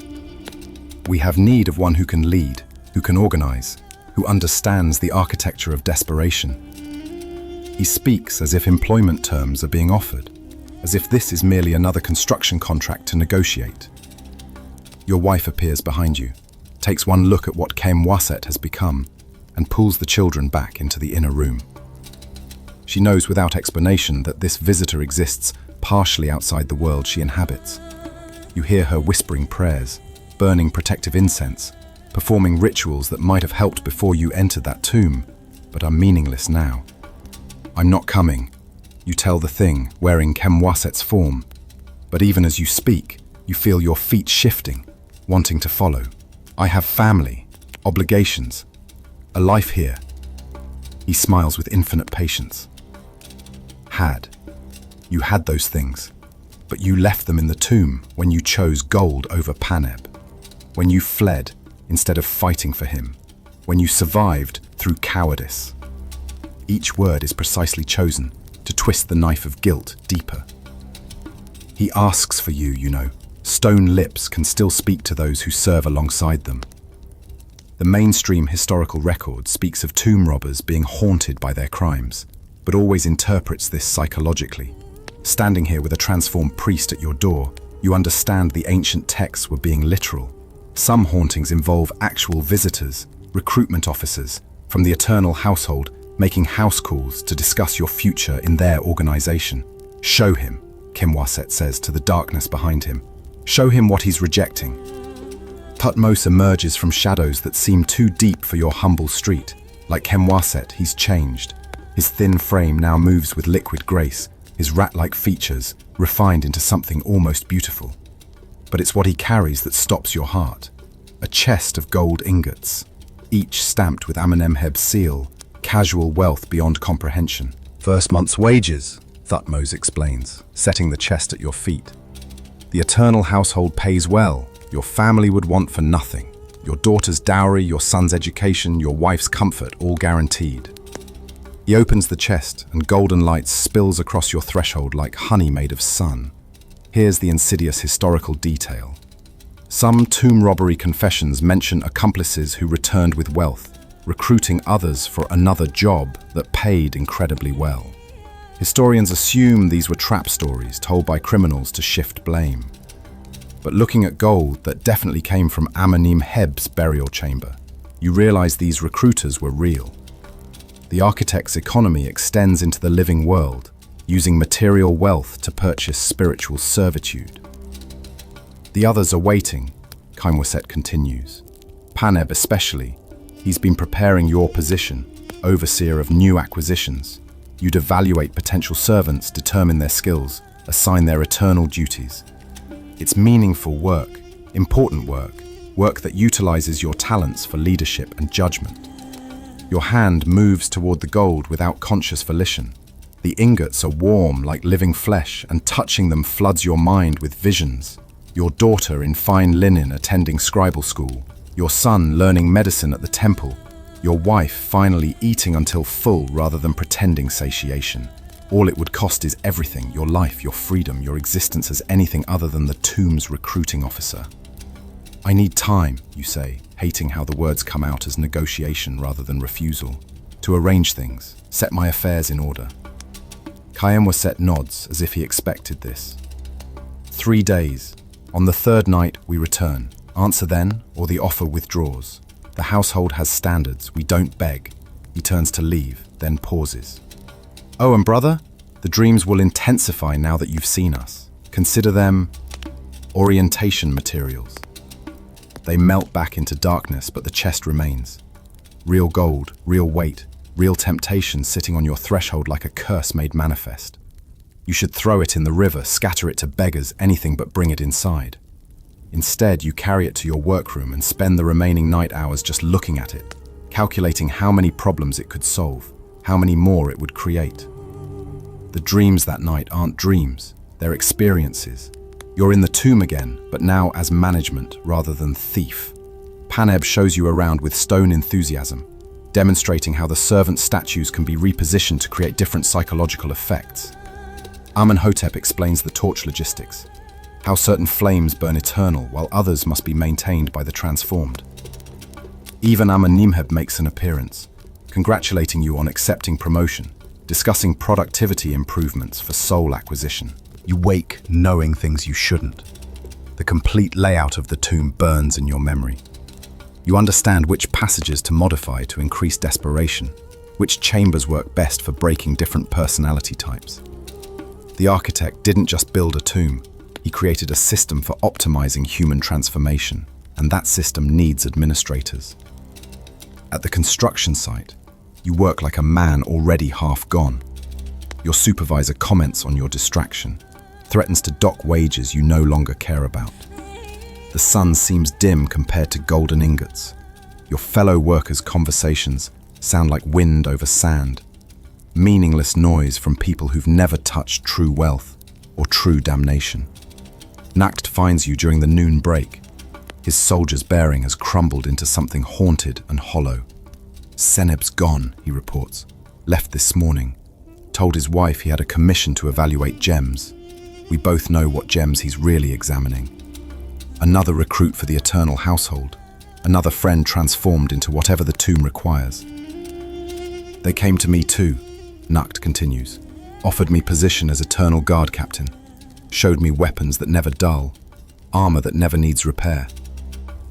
We have need of one who can lead, who can organize, who understands the architecture of desperation." He speaks as if employment terms are being offered, as if this is merely another construction contract to negotiate. Your wife appears behind you, takes one look at what Kamwaset has become, and pulls the children back into the inner room. She knows without explanation that this visitor exists partially outside the world she inhabits. You hear her whispering prayers, burning protective incense, performing rituals that might have helped before you entered that tomb, but are meaningless now. "I'm not coming," you tell the thing, wearing Kamwaset's form. But even as you speak, you feel your feet shifting, wanting to follow. "I have family, obligations, a life here." He smiles with infinite patience. You had those things, but you left them in the tomb when you chose gold over Paneb, when you fled instead of fighting for him, when you survived through cowardice. Each word is precisely chosen to twist the knife of guilt deeper. He asks for you, you know. Stone lips can still speak to those who serve alongside them. The mainstream historical record speaks of tomb robbers being haunted by their crimes, but always interprets this psychologically. Standing here with a transformed priest at your door, you understand the ancient texts were being literal. Some hauntings involve actual visitors, recruitment officers, from the eternal household, making house calls to discuss your future in their organization. "Show him," Kamwaset says to the darkness behind him. "Show him what he's rejecting." Thutmose emerges from shadows that seem too deep for your humble street. Like Kamwaset, he's changed. His thin frame now moves with liquid grace, his rat-like features refined into something almost beautiful. But it's what he carries that stops your heart. A chest of gold ingots, each stamped with Amenemheb's seal, casual wealth beyond comprehension. "First month's wages," Thutmose explains, setting the chest at your feet. "The eternal household pays well. Your family would want for nothing. Your daughter's dowry, your son's education, your wife's comfort, all guaranteed." He opens the chest, and golden light spills across your threshold like honey made of sun. Here's the insidious historical detail. Some tomb robbery confessions mention accomplices who returned with wealth, recruiting others for another job that paid incredibly well. Historians assume these were trap stories told by criminals to shift blame. But looking at gold that definitely came from Amenemheb's burial chamber, you realize these recruiters were real. The architect's economy extends into the living world, using material wealth to purchase spiritual servitude. The others are waiting, Kaimwaset continues. Paneb especially. He's been preparing your position, overseer of new acquisitions. You'd evaluate potential servants, determine their skills, assign their eternal duties. It's meaningful work, important work, work that utilizes your talents for leadership and judgment. Your hand moves toward the gold without conscious volition. The ingots are warm like living flesh, and touching them floods your mind with visions. Your daughter in fine linen attending scribal school, your son learning medicine at the temple, your wife finally eating until full rather than pretending satiation. All it would cost is everything, your life, your freedom, your existence as anything other than the tomb's recruiting officer. I need time, you say, hating how the words come out as negotiation rather than refusal, to arrange things, set my affairs in order. Kaimwaset nods as if he expected this. 3 days. On the third night, we return. Answer then, or the offer withdraws. The household has standards. We don't beg. He turns to leave, then pauses. Oh, and brother, the dreams will intensify now that you've seen us. Consider them orientation materials. They melt back into darkness, but the chest remains. Real gold, real weight, real temptation sitting on your threshold like a curse made manifest. You should throw it in the river, scatter it to beggars, anything but bring it inside. Instead, you carry it to your workroom and spend the remaining night hours just looking at it, calculating how many problems it could solve, how many more it would create. The dreams that night aren't dreams, they're experiences. You're in the tomb again, but now as management rather than thief. Paneb shows you around with stone enthusiasm, demonstrating how the servant statues can be repositioned to create different psychological effects. Amenhotep explains the torch logistics, how certain flames burn eternal while others must be maintained by the transformed. Even Amenemheb makes an appearance, congratulating you on accepting promotion, discussing productivity improvements for soul acquisition. You wake knowing things you shouldn't. The complete layout of the tomb burns in your memory. You understand which passages to modify to increase desperation, which chambers work best for breaking different personality types. The architect didn't just build a tomb, he created a system for optimizing human transformation, and that system needs administrators. At the construction site, you work like a man already half gone. Your supervisor comments on your distraction, threatens to dock wages you no longer care about. The sun seems dim compared to golden ingots. Your fellow workers' conversations sound like wind over sand, meaningless noise from people who've never touched true wealth or true damnation. Nakt finds you during the noon break. His soldier's bearing has crumbled into something haunted and hollow. Seneb's gone, he reports. Left this morning. Told his wife he had a commission to evaluate gems. We both know what gems he's really examining. Another recruit for the eternal household. Another friend transformed into whatever the tomb requires. They came to me too, Nakt continues. Offered me position as eternal guard captain. Showed me weapons that never dull. Armor that never needs repair.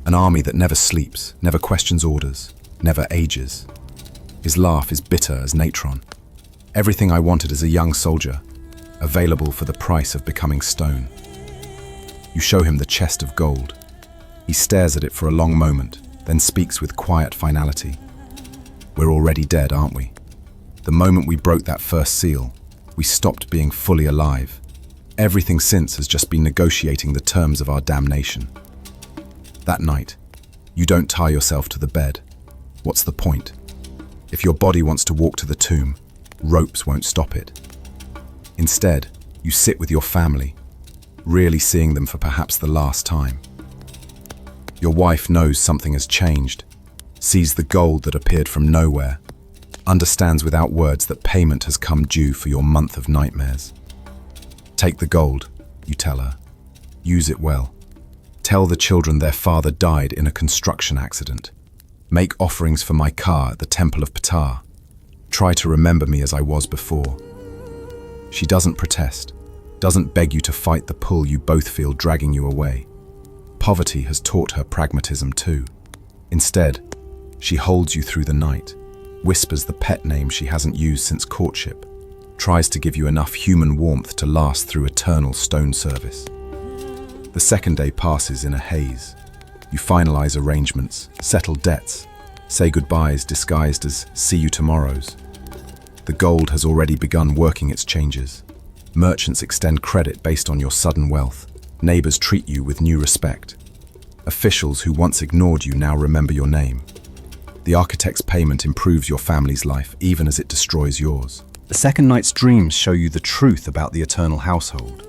An army that never sleeps, never questions orders, never ages. His laugh is bitter as natron. Everything I wanted as a young soldier, available for the price of becoming stone. You show him the chest of gold. He stares at it for a long moment, then speaks with quiet finality. We're already dead, aren't we? The moment we broke that first seal, we stopped being fully alive. Everything since has just been negotiating the terms of our damnation. That night, you don't tie yourself to the bed. What's the point? If your body wants to walk to the tomb, ropes won't stop it. Instead, you sit with your family, really seeing them for perhaps the last time. Your wife knows something has changed, sees the gold that appeared from nowhere, understands without words that payment has come due for your month of nightmares. Take the gold, you tell her. Use it well. Tell the children their father died in a construction accident. Make offerings for my car at the Temple of Ptah. Try to remember me as I was before. She doesn't protest, doesn't beg you to fight the pull you both feel dragging you away. Poverty has taught her pragmatism too. Instead, she holds you through the night, whispers the pet name she hasn't used since courtship, tries to give you enough human warmth to last through eternal stone service. The second day passes in a haze. You finalize arrangements, settle debts, say goodbyes disguised as see you tomorrows. The gold has already begun working its changes. Merchants extend credit based on your sudden wealth. Neighbors treat you with new respect. Officials who once ignored you now remember your name. The architect's payment improves your family's life, even as it destroys yours. The second night's dreams show you the truth about the eternal household.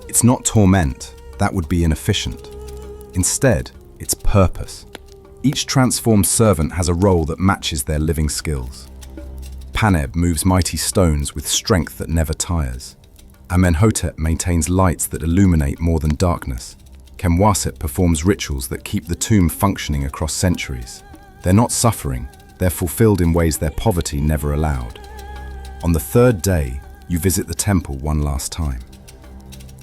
It's not torment, that would be inefficient. Instead, it's purpose. Each transformed servant has a role that matches their living skills. Paneb moves mighty stones with strength that never tires. Amenhotep maintains lights that illuminate more than darkness. Kemwaset performs rituals that keep the tomb functioning across centuries. They're not suffering, they're fulfilled in ways their poverty never allowed. On the third day, you visit the temple one last time.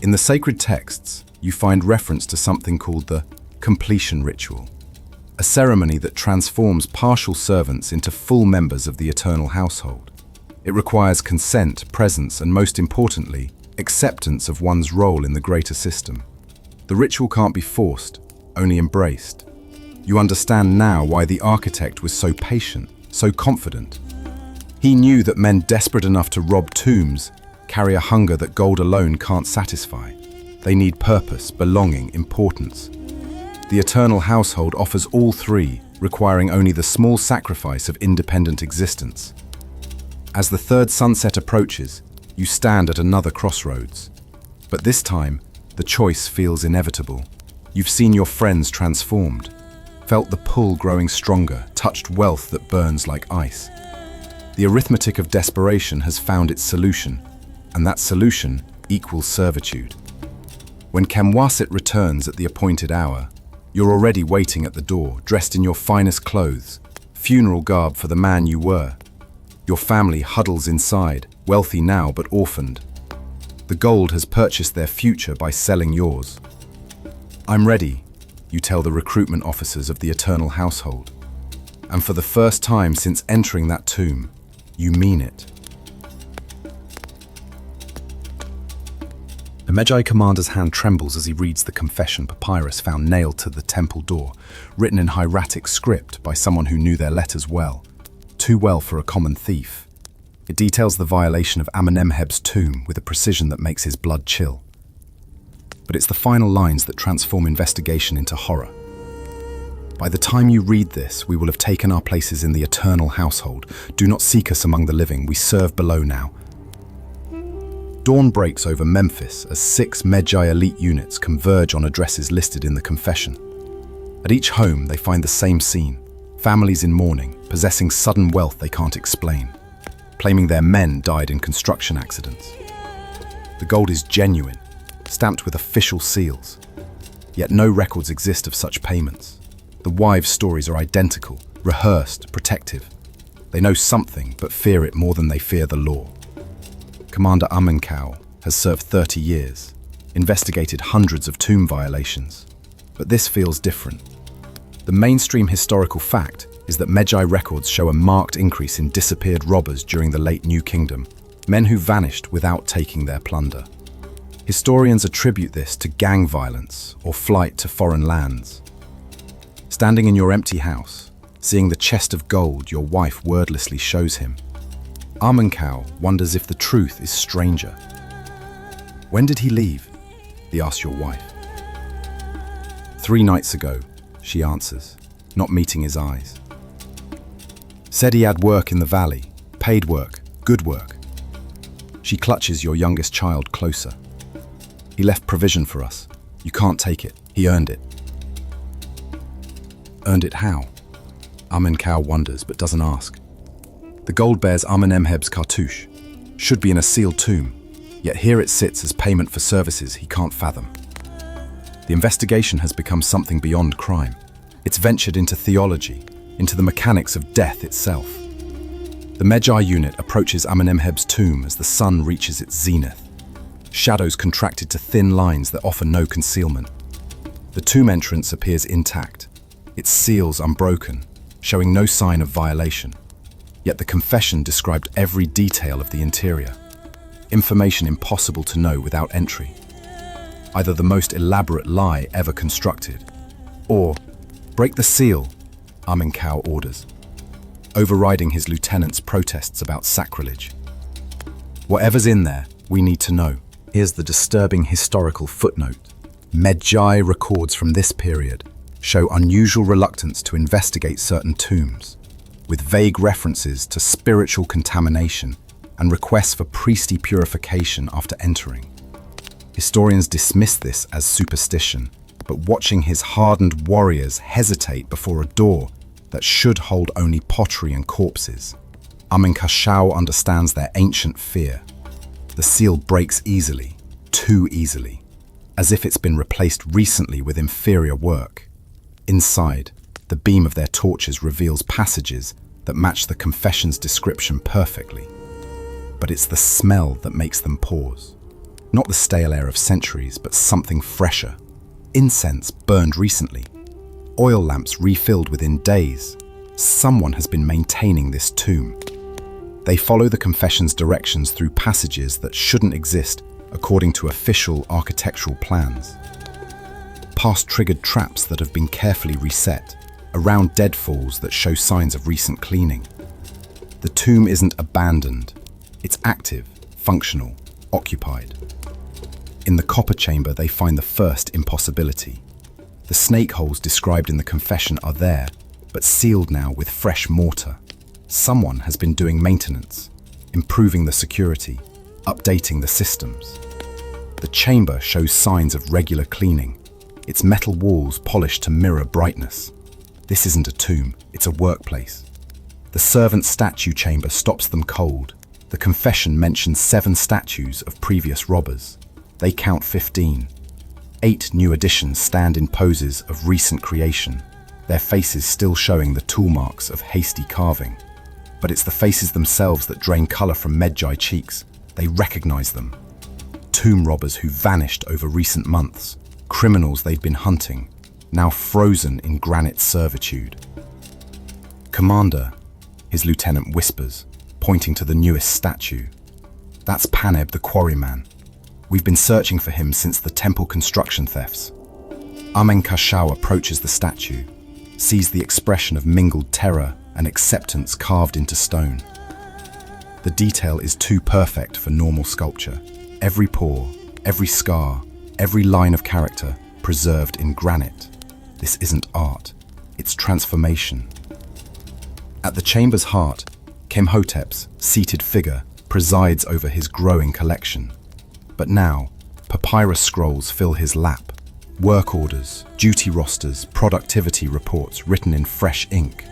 In the sacred texts, you find reference to something called the completion ritual, a ceremony that transforms partial servants into full members of the eternal household. It requires consent, presence, and most importantly, acceptance of one's role in the greater system. The ritual can't be forced, only embraced. You understand now why the architect was so patient, so confident. He knew that men desperate enough to rob tombs carry a hunger that gold alone can't satisfy. They need purpose, belonging, importance. The eternal household offers all three, requiring only the small sacrifice of independent existence. As the third sunset approaches, you stand at another crossroads. But this time, the choice feels inevitable. You've seen your friends transformed, felt the pull growing stronger, touched wealth that burns like ice. The arithmetic of desperation has found its solution, and that solution equals servitude. When Kemwaset returns at the appointed hour, you're already waiting at the door, dressed in your finest clothes, funeral garb for the man you were. Your family huddles inside, wealthy now but orphaned. The gold has purchased their future by selling yours. I'm ready, you tell the recruitment officers of the eternal household. And for the first time since entering that tomb, you mean it. The Medjay commander's hand trembles as he reads the confession papyrus found nailed to the temple door, written in hieratic script by someone who knew their letters well, too well for a common thief. It details the violation of Amenemheb's tomb with a precision that makes his blood chill. But it's the final lines that transform investigation into horror. By the time you read this, we will have taken our places in the eternal household. Do not seek us among the living, we serve below now. Dawn breaks over Memphis as 6 Medjay elite units converge on addresses listed in the confession. At each home, they find the same scene. Families in mourning, possessing sudden wealth they can't explain, claiming their men died in construction accidents. The gold is genuine, stamped with official seals. Yet no records exist of such payments. The wives' stories are identical, rehearsed, protective. They know something, but fear it more than they fear the law. Commander Amenkau has served 30 years, investigated hundreds of tomb violations. But this feels different. The mainstream historical fact is that Medjay records show a marked increase in disappeared robbers during the late New Kingdom, men who vanished without taking their plunder. Historians attribute this to gang violence or flight to foreign lands. Standing in your empty house, seeing the chest of gold your wife wordlessly shows him, Amenkau wonders if the truth is stranger. When did he leave? He asks your wife. 3 nights ago, she answers, not meeting his eyes. Said he had work in the valley, paid work, good work. She clutches your youngest child closer. He left provision for us. You can't take it. He earned it. Earned it how? Amenkau wonders but doesn't ask. The gold bears Amenemheb's cartouche. Should be in a sealed tomb, yet here it sits as payment for services he can't fathom. The investigation has become something beyond crime. It's ventured into theology, into the mechanics of death itself. The Medjay unit approaches Amenemheb's tomb as the sun reaches its zenith. Shadows contracted to thin lines that offer no concealment. The tomb entrance appears intact, its seals unbroken, showing no sign of violation. Yet the confession described every detail of the interior, information impossible to know without entry. either the most elaborate lie ever constructed, or break the seal, Amenkau orders, overriding his lieutenant's protests about sacrilege. Whatever's in there, we need to know. Here's the disturbing historical footnote. Medjai records from this period show unusual reluctance to investigate certain tombs, with vague references to spiritual contamination and requests for priestly purification after entering. Historians dismiss this as superstition, but watching his hardened warriors hesitate before a door that should hold only pottery and corpses, Amenkashau understands their ancient fear. The seal breaks easily, too easily, as if it's been replaced recently with inferior work. Inside, the beam of their torches reveals passages that match the confession's description perfectly. But it's the smell that makes them pause. Not the stale air of centuries, but something fresher. Incense burned recently. Oil lamps refilled within days. Someone has been maintaining this tomb. They follow the confession's directions through passages that shouldn't exist according to official architectural plans. Past triggered traps that have been carefully reset, around deadfalls that show signs of recent cleaning. The tomb isn't abandoned. It's active, functional, occupied. In the copper chamber, they find the first impossibility. The snake holes described in the confession are there, but sealed now with fresh mortar. Someone has been doing maintenance, improving the security, updating the systems. The chamber shows signs of regular cleaning, its metal walls polished to mirror brightness. This isn't a tomb, it's a workplace. The servant statue chamber stops them cold. The confession mentions 7 statues of previous robbers. They count 15. 8 new additions stand in poses of recent creation, their faces still showing the tool marks of hasty carving. But it's the faces themselves that drain color from Medjai cheeks. They recognize them. Tomb robbers who vanished over recent months, criminals they'd been hunting, now frozen in granite servitude. Commander, his lieutenant whispers, pointing to the newest statue. That's Paneb the quarryman. We've been searching for him since the temple construction thefts. Amenkashau approaches the statue, sees the expression of mingled terror and acceptance carved into stone. The detail is too perfect for normal sculpture. Every pore, every scar, every line of character preserved in granite. This isn't art, it's transformation. At the chamber's heart, Kemhotep's seated figure presides over his growing collection. But now, papyrus scrolls fill his lap. Work orders, duty rosters, productivity reports written in fresh ink.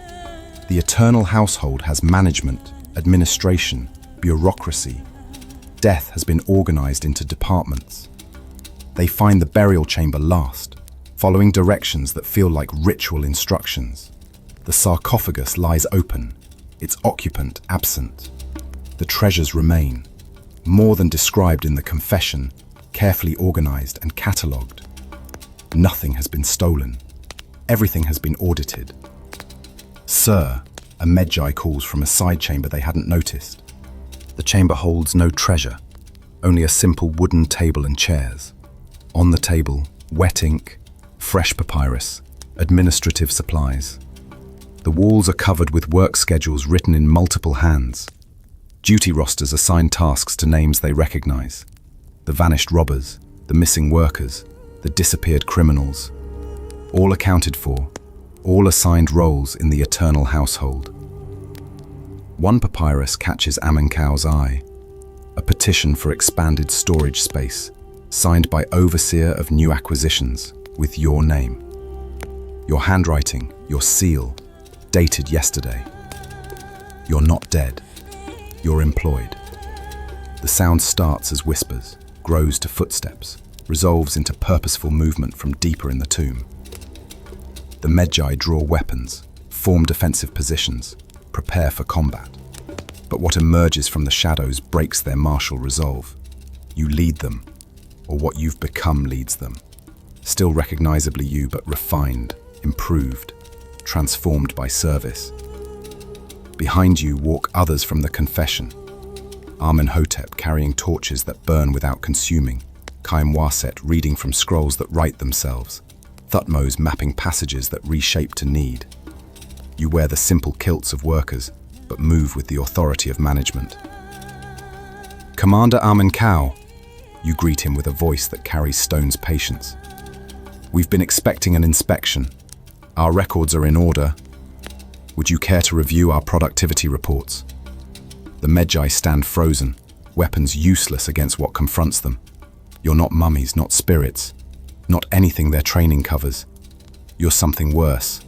The eternal household has management, administration, bureaucracy. Death has been organized into departments. They find the burial chamber last, following directions that feel like ritual instructions. The sarcophagus lies open, its occupant absent. The treasures remain, more than described in the confession, carefully organized and catalogued. Nothing has been stolen. Everything has been audited. Sir, a Medjai calls from a side chamber they hadn't noticed. The chamber holds no treasure, only a simple wooden table and chairs. On the table, wet ink, fresh papyrus, administrative supplies. The walls are covered with work schedules written in multiple hands. Duty rosters assign tasks to names they recognize. The vanished robbers, the missing workers, the disappeared criminals. All accounted for, all assigned roles in the eternal household. One papyrus catches Amenkau's eye, a petition for expanded storage space, signed by Overseer of New Acquisitions, with your name. Your handwriting, your seal, dated yesterday. You're not dead. You're employed. The sound starts as whispers, grows to footsteps, resolves into purposeful movement from deeper in the tomb. The Medjai draw weapons, form defensive positions, prepare for combat. But what emerges from the shadows breaks their martial resolve. You lead them, or what you've become leads them. Still recognizably you, but refined, improved, transformed by service. Behind you walk others from the confession. Amenhotep carrying torches that burn without consuming, Waset reading from scrolls that write themselves, Thutmose mapping passages that reshape to need. You wear the simple kilts of workers, but move with the authority of management. Commander Amenkau, you greet him with a voice that carries stone's patience. We've been expecting an inspection. Our records are in order. Would you care to review our productivity reports? The Medjai stand frozen, weapons useless against what confronts them. You're not mummies, not spirits, not anything their training covers. You're something worse.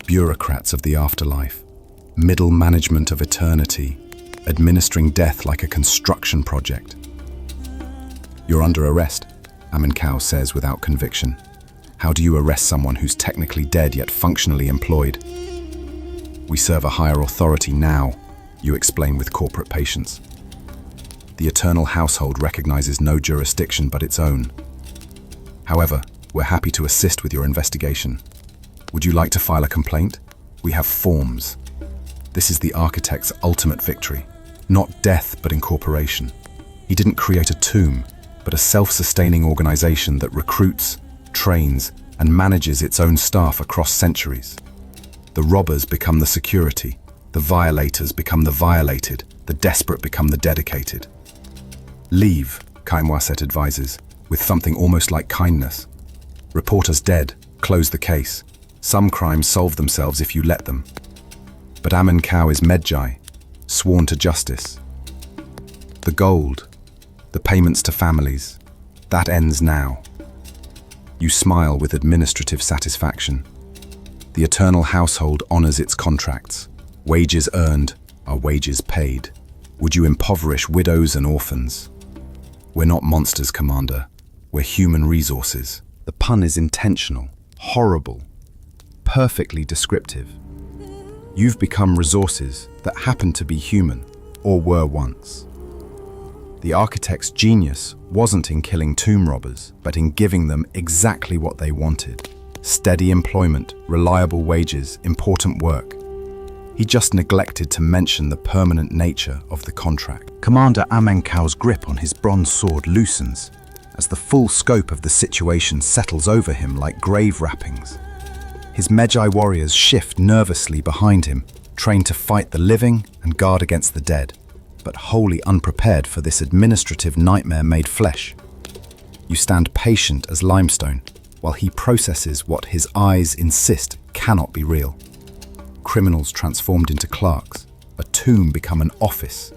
Bureaucrats of the afterlife, middle management of eternity, administering death like a construction project. You're under arrest, Amenkau says without conviction. How do you arrest someone who's technically dead yet functionally employed? We serve a higher authority now, you explain with corporate patience. The eternal household recognizes no jurisdiction but its own. However, we're happy to assist with your investigation. Would you like to file a complaint? We have forms. This is the architect's ultimate victory. Not death, but incorporation. He didn't create a tomb, but a self-sustaining organization that recruits, trains, and manages its own staff across centuries. The robbers become the security, the violators become the violated, the desperate become the dedicated. Leave, Waset advises, with something almost like kindness. Report us dead, close the case. Some crimes solve themselves if you let them. But Amenkau is Medjai, sworn to justice. The gold, the payments to families, that ends now. You smile with administrative satisfaction. The eternal household honors its contracts. Wages earned are wages paid. Would you impoverish widows and orphans? We're not monsters, Commander. We're human resources. The pun is intentional, horrible, perfectly descriptive. You've become resources that happen to be human, or were once. The architect's genius wasn't in killing tomb robbers, but in giving them exactly what they wanted. Steady employment, reliable wages, important work. He just neglected to mention the permanent nature of the contract. Commander Amenkau's grip on his bronze sword loosens as the full scope of the situation settles over him like grave wrappings. His Medjai warriors shift nervously behind him, trained to fight the living and guard against the dead, but wholly unprepared for this administrative nightmare made flesh. You stand patient as limestone, while he processes what his eyes insist cannot be real. Criminals transformed into clerks, a tomb become an office,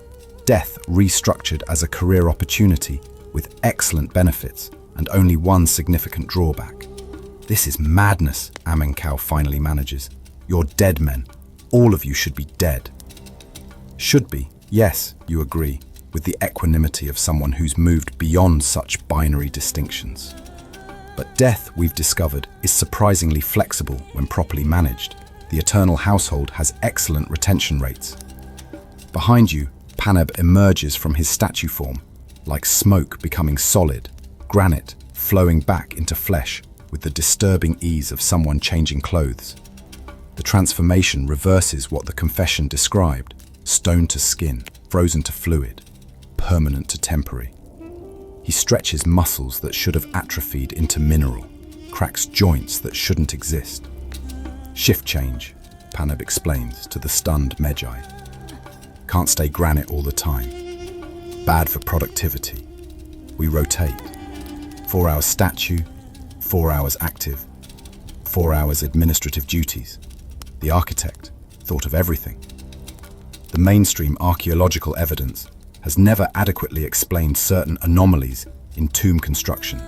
death restructured as a career opportunity with excellent benefits and only one significant drawback. This is madness, Amenkau finally manages. You're dead men. All of you should be dead. Should be, yes, you agree, with the equanimity of someone who's moved beyond such binary distinctions. But death, we've discovered, is surprisingly flexible when properly managed. The eternal household has excellent retention rates. Behind you, Paneb emerges from his statue form, like smoke becoming solid, granite flowing back into flesh with the disturbing ease of someone changing clothes. The transformation reverses what the confession described: stone to skin, frozen to fluid, permanent to temporary. He stretches muscles that should have atrophied into mineral, cracks joints that shouldn't exist. Shift change, Paneb explains to the stunned Medjai. Can't stay granite all the time. Bad for productivity. We rotate. 4 hours statue, 4 hours active, 4 hours administrative duties. The architect thought of everything. The mainstream archaeological evidence has never adequately explained certain anomalies in tomb construction.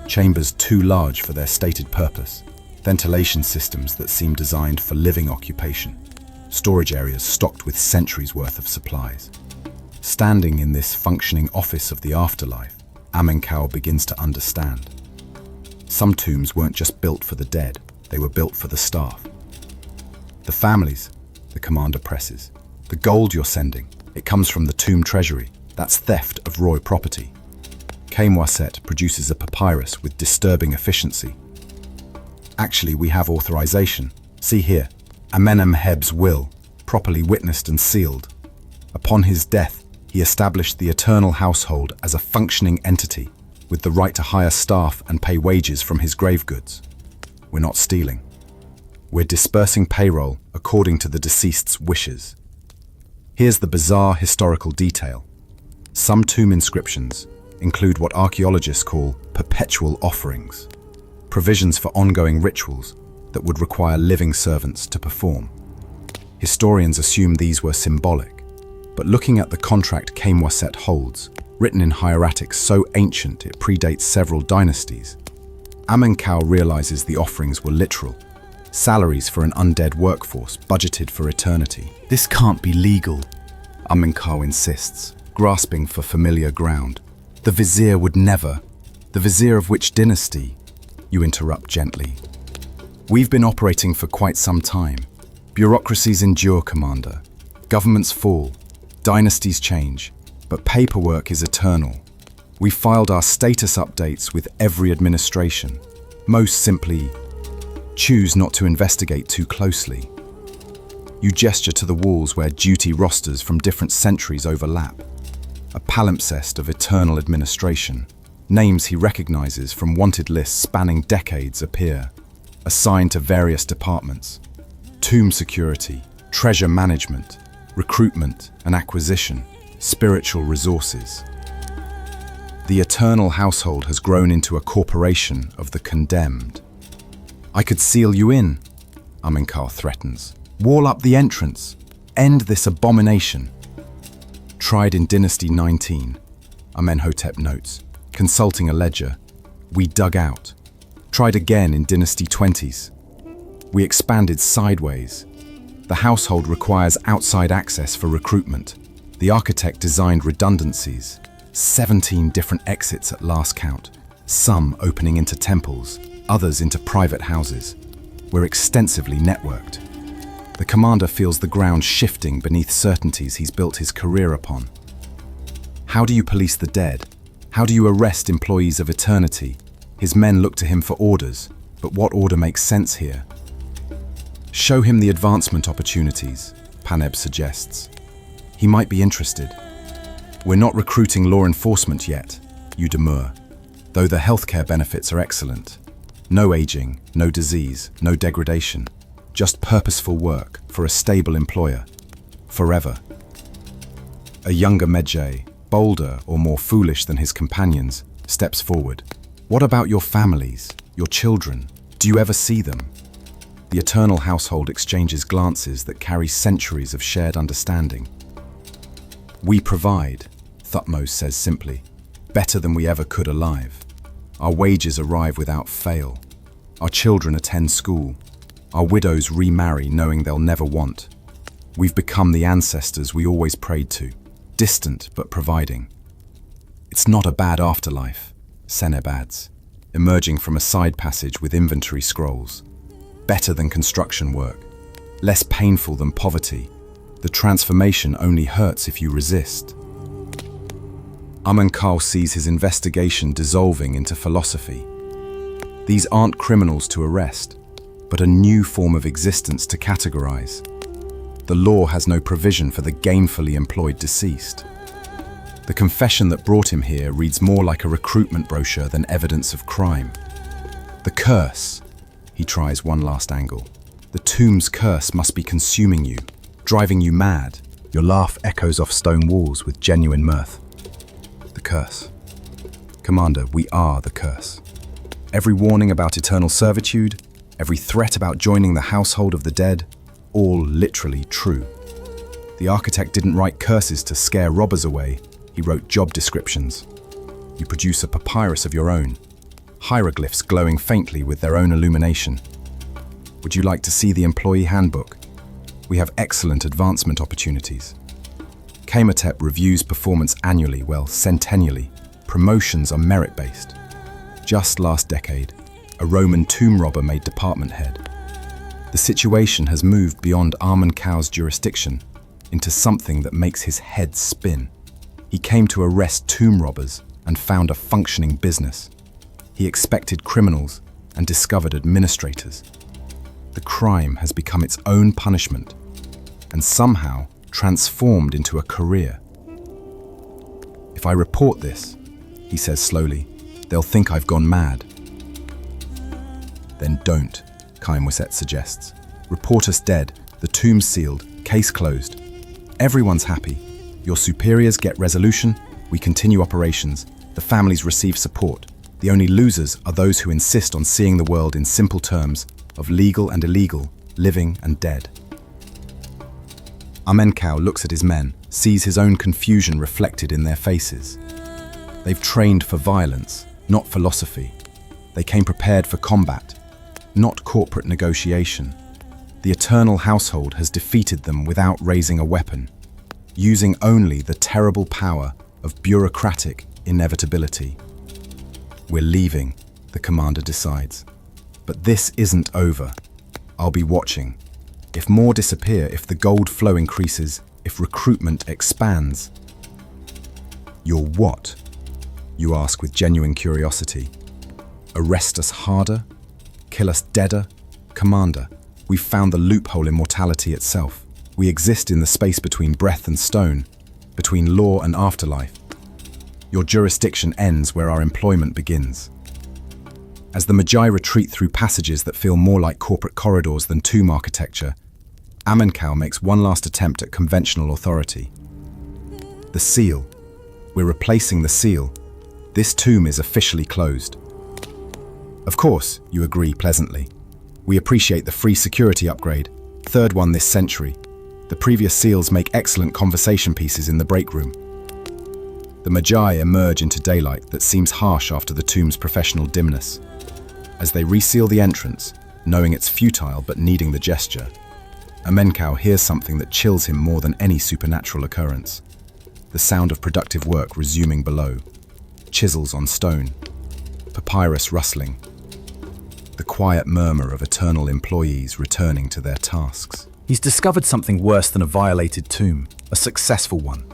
Chambers too large for their stated purpose, ventilation systems that seem designed for living occupation, storage areas stocked with centuries' worth of supplies. Standing in this functioning office of the afterlife, Amenkau begins to understand. Some tombs weren't just built for the dead, they were built for the staff. The families, the commander presses. The gold you're sending, it comes from the tomb treasury. That's theft of royal property. Waset produces a papyrus with disturbing efficiency. Actually, we have authorization. See here, Amenemheb's will, properly witnessed and sealed. Upon his death, he established the eternal household as a functioning entity, with the right to hire staff and pay wages from his grave goods. We're not stealing. We're dispersing payroll according to the deceased's wishes. Here's the bizarre historical detail. Some tomb inscriptions include what archaeologists call perpetual offerings, provisions for ongoing rituals that would require living servants to perform. Historians assume these were symbolic, but looking at the contract Kamwaset holds, written in hieratics so ancient it predates several dynasties, Amenkau realizes the offerings were literal, salaries for an undead workforce budgeted for eternity. This can't be legal, Amenkau insists, grasping for familiar ground. The vizier would never. The vizier of which dynasty? You interrupt gently. We've been operating for quite some time. Bureaucracies endure, Commander. Governments fall. Dynasties change. But paperwork is eternal. We filed our status updates with every administration. Most simply, choose not to investigate too closely. You gesture to the walls where duty rosters from different centuries overlap. A palimpsest of eternal administration. Names he recognizes from wanted lists spanning decades appear, assigned to various departments. Tomb security, treasure management, recruitment and acquisition, spiritual resources. The eternal household has grown into a corporation of the condemned. I could seal you in, Amenkau threatens. Wall up the entrance. End this abomination. Tried in Dynasty 19, Amenhotep notes, consulting a ledger. We dug out. Tried again in Dynasty 20s. We expanded sideways. The household requires outside access for recruitment. The architect designed redundancies. 17 different exits at last count, some opening into temples, others into private houses. We're extensively networked. The commander feels the ground shifting beneath certainties he's built his career upon. How do you police the dead? How do you arrest employees of eternity? His men look to him for orders, but what order makes sense here? Show him the advancement opportunities, Paneb suggests. He might be interested. We're not recruiting law enforcement yet, you demur, though the healthcare benefits are excellent. No aging, no disease, no degradation. Just purposeful work for a stable employer. Forever. A younger Medjay, bolder or more foolish than his companions, steps forward. What about your families, your children? Do you ever see them? The eternal household exchanges glances that carry centuries of shared understanding. We provide, Thutmose says simply, better than we ever could alive. Our wages arrive without fail. Our children attend school. Our widows remarry knowing they'll never want. We've become the ancestors we always prayed to, distant but providing. It's not a bad afterlife, Seneb adds, emerging from a side passage with inventory scrolls. Better than construction work, less painful than poverty. The transformation only hurts if you resist. Amenkau sees his investigation dissolving into philosophy. These aren't criminals to arrest, but a new form of existence to categorize. The law has no provision for the gainfully employed deceased. The confession that brought him here reads more like a recruitment brochure than evidence of crime. The curse, he tries one last angle. The tomb's curse must be consuming you, driving you mad. Your laugh echoes off stone walls with genuine mirth. The curse. Commander, we are the curse. Every warning about eternal servitude, every threat about joining the household of the dead, all literally true. The architect didn't write curses to scare robbers away, he wrote job descriptions. You produce a papyrus of your own, hieroglyphs glowing faintly with their own illumination. Would you like to see the employee handbook? We have excellent advancement opportunities. Kamatep reviews performance annually, well, centennially. Promotions are merit-based. Just last decade, a Roman tomb robber made department head. The situation has moved beyond Amenkau's jurisdiction into something that makes his head spin. He came to arrest tomb robbers and found a functioning business. He expected criminals and discovered administrators. The crime has become its own punishment and somehow transformed into a career. If I report this, he says slowly, They'll think I've gone mad. Then don't, Kaimwaset suggests. Report us dead, the tomb's sealed, case closed. Everyone's happy. Your superiors get resolution, we continue operations, the families receive support. The only losers are those who insist on seeing the world in simple terms of legal and illegal, living and dead. Amenkau looks at his men, sees his own confusion reflected in their faces. They've trained for violence, not philosophy. They came prepared for combat, not corporate negotiation. The eternal household has defeated them without raising a weapon, using only the terrible power of bureaucratic inevitability. We're leaving, the commander decides. But this isn't over. I'll be watching. If more disappear, if the gold flow increases, if recruitment expands. You're what? You ask with genuine curiosity. Arrest us harder? Kill us deader? Commander, we've found the loophole in mortality itself. We exist in the space between breath and stone, between law and afterlife. Your jurisdiction ends where our employment begins. As the Magi retreat through passages that feel more like corporate corridors than tomb architecture, Amenkau makes one last attempt at conventional authority. The seal. We're replacing the seal. This tomb is officially closed. Of course, you agree pleasantly. We appreciate the free security upgrade, third one this century. The previous seals make excellent conversation pieces in the break room. The Magi emerge into daylight that seems harsh after the tomb's professional dimness. As they reseal the entrance, knowing it's futile but needing the gesture, Amenkau hears something that chills him more than any supernatural occurrence. The sound of productive work resuming below. Chisels on stone. Papyrus rustling. The quiet murmur of eternal employees returning to their tasks. He's discovered something worse than a violated tomb, a successful one.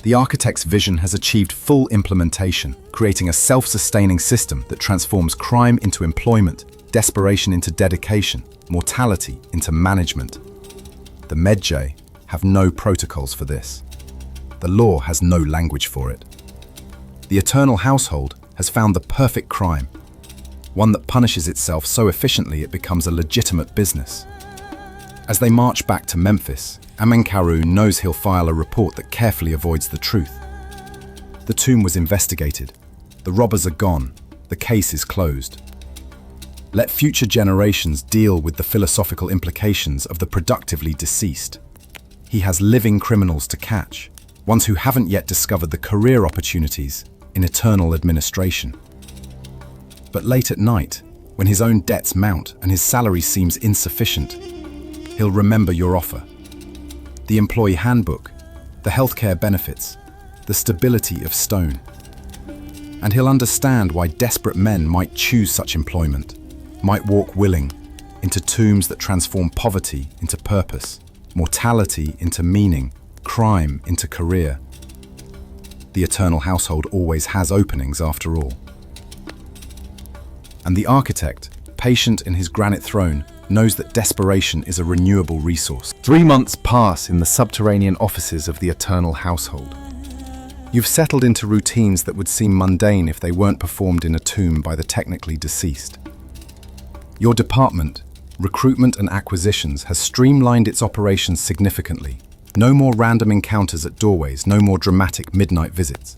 The architect's vision has achieved full implementation, creating a self-sustaining system that transforms crime into employment, desperation into dedication, mortality into management. The Medjay have no protocols for this. The law has no language for it. The eternal household has found the perfect crime, one that punishes itself so efficiently it becomes a legitimate business. As they march back to Memphis, Amenkau knows he'll file a report that carefully avoids the truth. The tomb was investigated. The robbers are gone. The case is closed. Let future generations deal with the philosophical implications of the productively deceased. He has living criminals to catch, ones who haven't yet discovered the career opportunities in eternal administration. But late at night, when his own debts mount and his salary seems insufficient, he'll remember your offer. The employee handbook, the healthcare benefits, the stability of stone. And he'll understand why desperate men might choose such employment, might walk willing into tombs that transform poverty into purpose, mortality into meaning, crime into career. The eternal household always has openings after all. And the architect, patient in his granite throne, knows that desperation is a renewable resource. 3 months pass in the subterranean offices of the eternal household. You've settled into routines that would seem mundane if they weren't performed in a tomb by the technically deceased. Your department, recruitment and acquisitions, has streamlined its operations significantly. No more random encounters at doorways, no more dramatic midnight visits.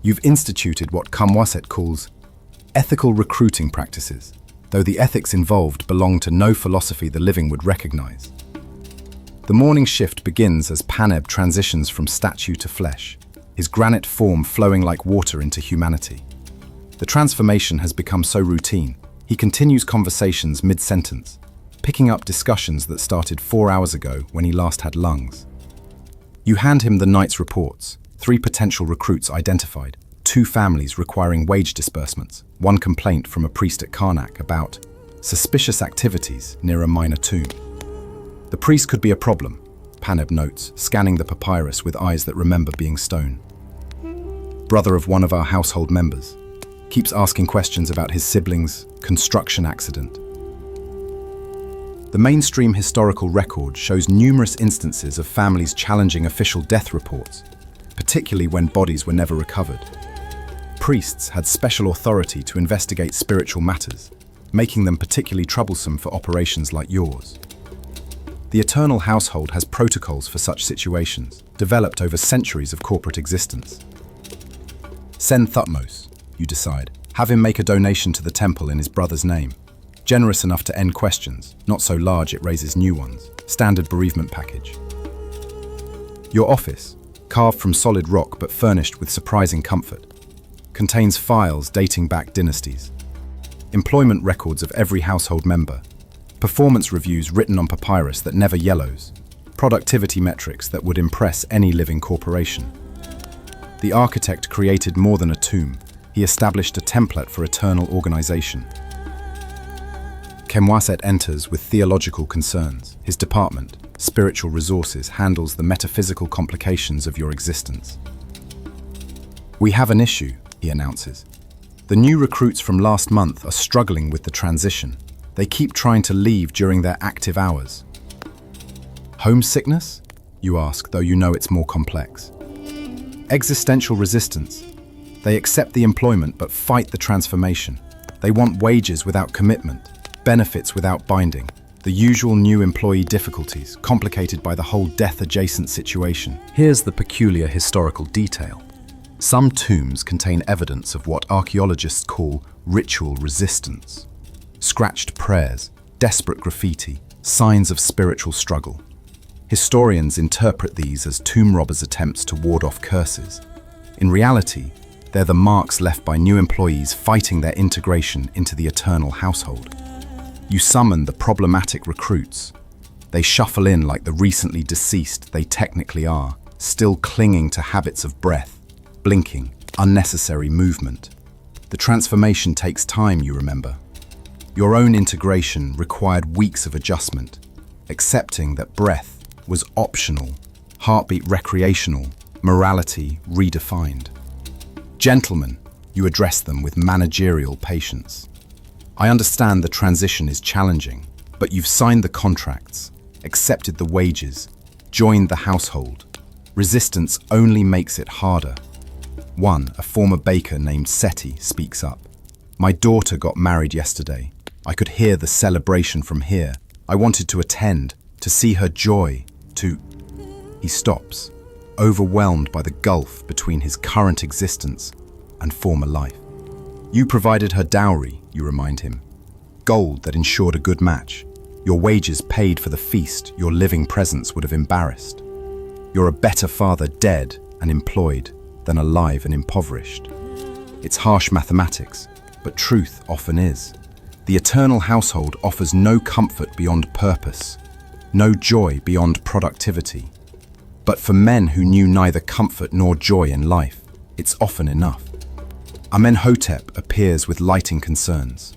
You've instituted what Kaimwaset calls ethical recruiting practices, though the ethics involved belong to no philosophy the living would recognize. The morning shift begins as Paneb transitions from statue to flesh, his granite form flowing like water into humanity. The transformation has become so routine, he continues conversations mid-sentence, picking up discussions that started 4 hours ago when he last had lungs. You hand him the night's reports, 3 potential recruits identified, 2 families requiring wage disbursements, 1 complaint from a priest at Karnak about suspicious activities near a minor tomb. The priest could be a problem, Paneb notes, scanning the papyrus with eyes that remember being stone. Brother of one of our household members, keeps asking questions about his siblings' construction accident. The mainstream historical record shows numerous instances of families challenging official death reports, particularly when bodies were never recovered. priests had special authority to investigate spiritual matters, making them particularly troublesome for operations like yours. The Eternal Household has protocols for such situations, developed over centuries of corporate existence. Send Thutmose, you decide. Have him make a donation to the temple in his brother's name. Generous enough to end questions, not so large it raises new ones. Standard bereavement package. Your office, carved from solid rock but furnished with surprising comfort, contains files dating back dynasties, employment records of every household member, performance reviews written on papyrus that never yellows, productivity metrics that would impress any living corporation. The architect created more than a tomb. He established a template for eternal organization. Kemwaset enters with theological concerns. His department, Spiritual Resources, handles the metaphysical complications of your existence. We have an issue, he announces. The new recruits from last month are struggling with the transition. They keep trying to leave during their active hours. Homesickness? You ask, though you know it's more complex. Existential resistance. They accept the employment but fight the transformation. They want wages without commitment, benefits without binding, the usual new employee difficulties, complicated by the whole death-adjacent situation. Here's the peculiar historical detail. Some tombs contain evidence of what archaeologists call ritual resistance. Scratched prayers, desperate graffiti, signs of spiritual struggle. Historians interpret these as tomb robbers' attempts to ward off curses. In reality, they're the marks left by new employees fighting their integration into the Eternal Household. You summon the problematic recruits. They shuffle in like the recently deceased they technically are, still clinging to habits of breath, blinking, unnecessary movement. The transformation takes time, you remember. Your own integration required weeks of adjustment, accepting that breath was optional, heartbeat recreational, morality redefined. Gentlemen, you address them with managerial patience. I understand the transition is challenging, but you've signed the contracts, accepted the wages, joined the household. Resistance only makes it harder. One, a former baker named Seti, speaks up. My daughter got married yesterday. I could hear the celebration from here. I wanted to attend, to see her joy, to... He stops, overwhelmed by the gulf between his current existence and former life. You provided her dowry, you remind him. Gold that ensured a good match. Your wages paid for the feast your living presence would have embarrassed. You're a better father dead and employed than alive and impoverished. It's harsh mathematics, but truth often is. The Eternal Household offers no comfort beyond purpose, no joy beyond productivity. But for men who knew neither comfort nor joy in life, it's often enough. Amenhotep appears with lighting concerns.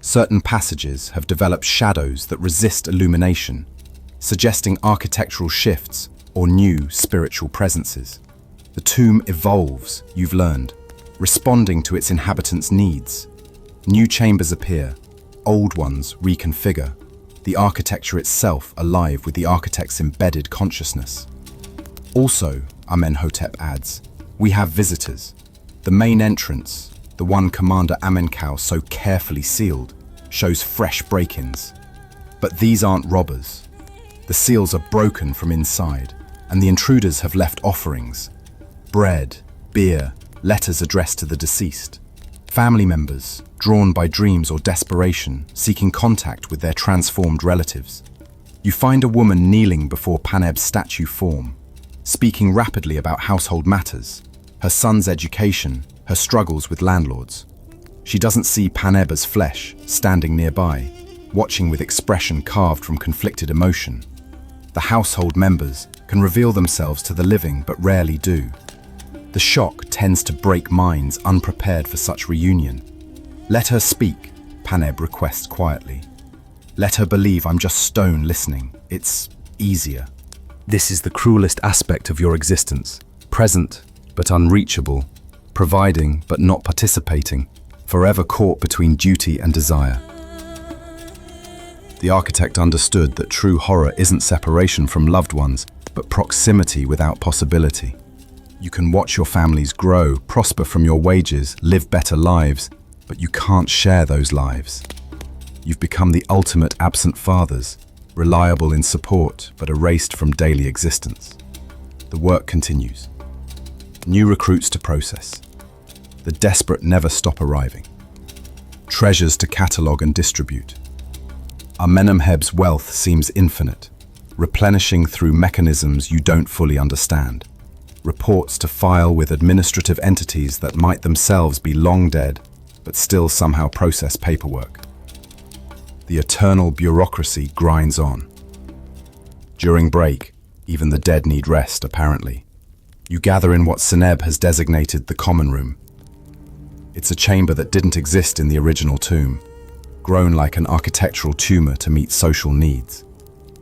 Certain passages have developed shadows that resist illumination, suggesting architectural shifts or new spiritual presences. The tomb evolves, you've learned, responding to its inhabitants' needs. New chambers appear, old ones reconfigure, the architecture itself alive with the architect's embedded consciousness. Also, Amenhotep adds, we have visitors. The main entrance, the one Commander Amenkau so carefully sealed, shows fresh break-ins. But these aren't robbers. The seals are broken from inside, and the intruders have left offerings. Bread, beer, letters addressed to the deceased. Family members, drawn by dreams or desperation, seeking contact with their transformed relatives. You find a woman kneeling before Paneb's statue form, speaking rapidly about household matters, her son's education, her struggles with landlords. She doesn't see Paneb as flesh, standing nearby, watching with expression carved from conflicted emotion. The household members can reveal themselves to the living but rarely do. The shock tends to break minds unprepared for such reunion. Let her speak, Paneb requests quietly. Let her believe I'm just stone listening. It's easier. This is the cruelest aspect of your existence. Present, but unreachable. Providing, but not participating. Forever caught between duty and desire. The architect understood that true horror isn't separation from loved ones, but proximity without possibility. You can watch your families grow, prosper from your wages, live better lives, but you can't share those lives. You've become the ultimate absent fathers, reliable in support, but erased from daily existence. The work continues. New recruits to process. The desperate never stop arriving. Treasures to catalogue and distribute. Amenemheb's wealth seems infinite, replenishing through mechanisms you don't fully understand. Reports to file with administrative entities that might themselves be long dead, but still somehow process paperwork. The eternal bureaucracy grinds on. During break, even the dead need rest, apparently. You gather in what Seneb has designated the common room. It's a chamber that didn't exist in the original tomb, grown like an architectural tumor to meet social needs.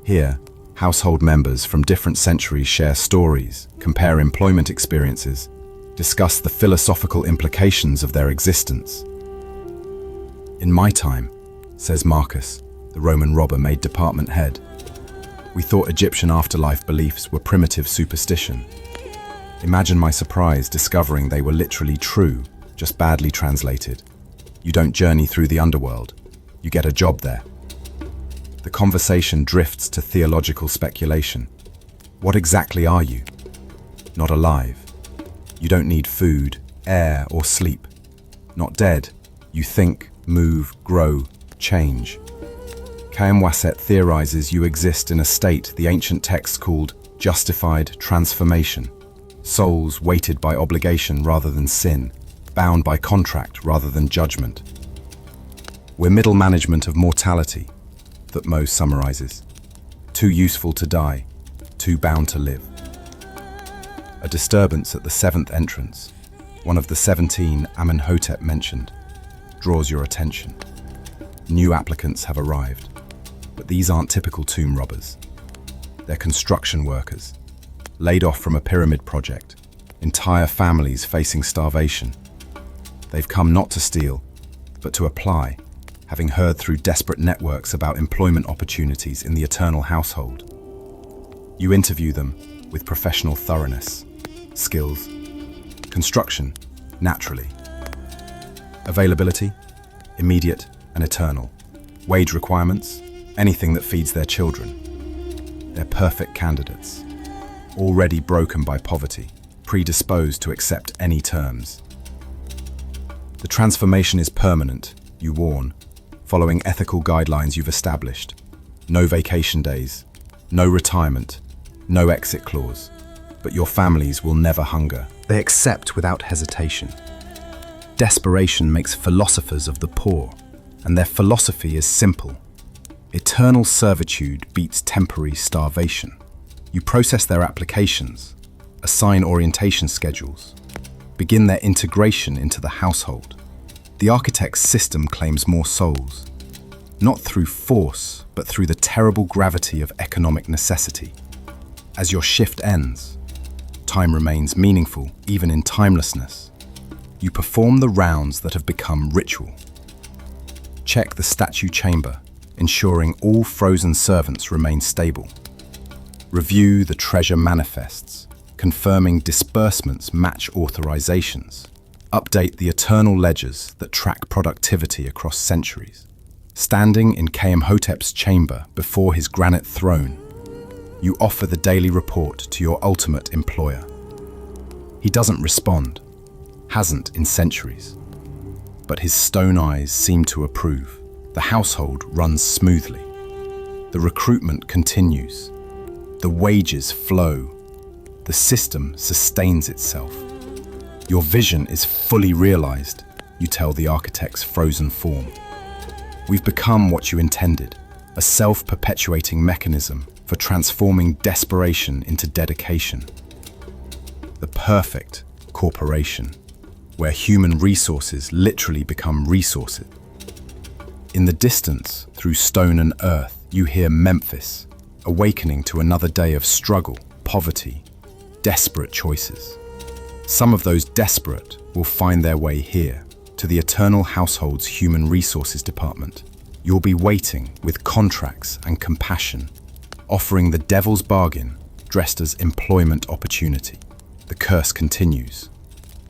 Here, household members from different centuries share stories, compare employment experiences, discuss the philosophical implications of their existence. In my time, says Marcus, the Roman robber made department head, we thought Egyptian afterlife beliefs were primitive superstition. Imagine my surprise discovering they were literally true, just badly translated. You don't journey through the underworld, you get a job there. The conversation drifts to theological speculation. What exactly are you? Not alive. You don't need food, air, or sleep. Not dead. You think, move, grow, change. Kayem theorizes you exist in a state the ancient texts called justified transformation. Souls weighted by obligation rather than sin, bound by contract rather than judgment. We're middle management of mortality, Thutmose summarizes. Too useful to die, too bound to live. A disturbance at the 7th entrance, one of the 17 Amenhotep mentioned, draws your attention. New applicants have arrived, but these aren't typical tomb robbers. They're construction workers, laid off from a pyramid project, entire families facing starvation. They've come not to steal, but to apply, having heard through desperate networks about employment opportunities in the eternal household. You interview them with professional thoroughness, skills, construction, naturally. Availability, immediate and eternal. Wage requirements, anything that feeds their children. They're perfect candidates, already broken by poverty, predisposed to accept any terms. The transformation is permanent, you warn, following ethical guidelines you've established. No vacation days, no retirement, no exit clause. But your families will never hunger. They accept without hesitation. Desperation makes philosophers of the poor, and their philosophy is simple. Eternal servitude beats temporary starvation. You process their applications, assign orientation schedules, begin their integration into the household. The architect's system claims more souls, not through force, but through the terrible gravity of economic necessity. As your shift ends, time remains meaningful, even in timelessness. You perform the rounds that have become ritual. Check the statue chamber, ensuring all frozen servants remain stable. Review the treasure manifests, confirming disbursements match authorizations. Update the eternal ledgers that track productivity across centuries. Standing in Kayem-hotep's chamber before his granite throne, you offer the daily report to your ultimate employer. He doesn't respond, hasn't in centuries, but his stone eyes seem to approve. The household runs smoothly. The recruitment continues. The wages flow. The system sustains itself. Your vision is fully realized, you tell the architect's frozen form. We've become what you intended, a self-perpetuating mechanism for transforming desperation into dedication. The perfect corporation, where human resources literally become resources. In the distance, through stone and earth, you hear Memphis, awakening to another day of struggle, poverty, desperate choices. Some of those desperate will find their way here, to the Eternal Household's Human Resources Department. You'll be waiting with contracts and compassion, offering the devil's bargain dressed as employment opportunity. The curse continues,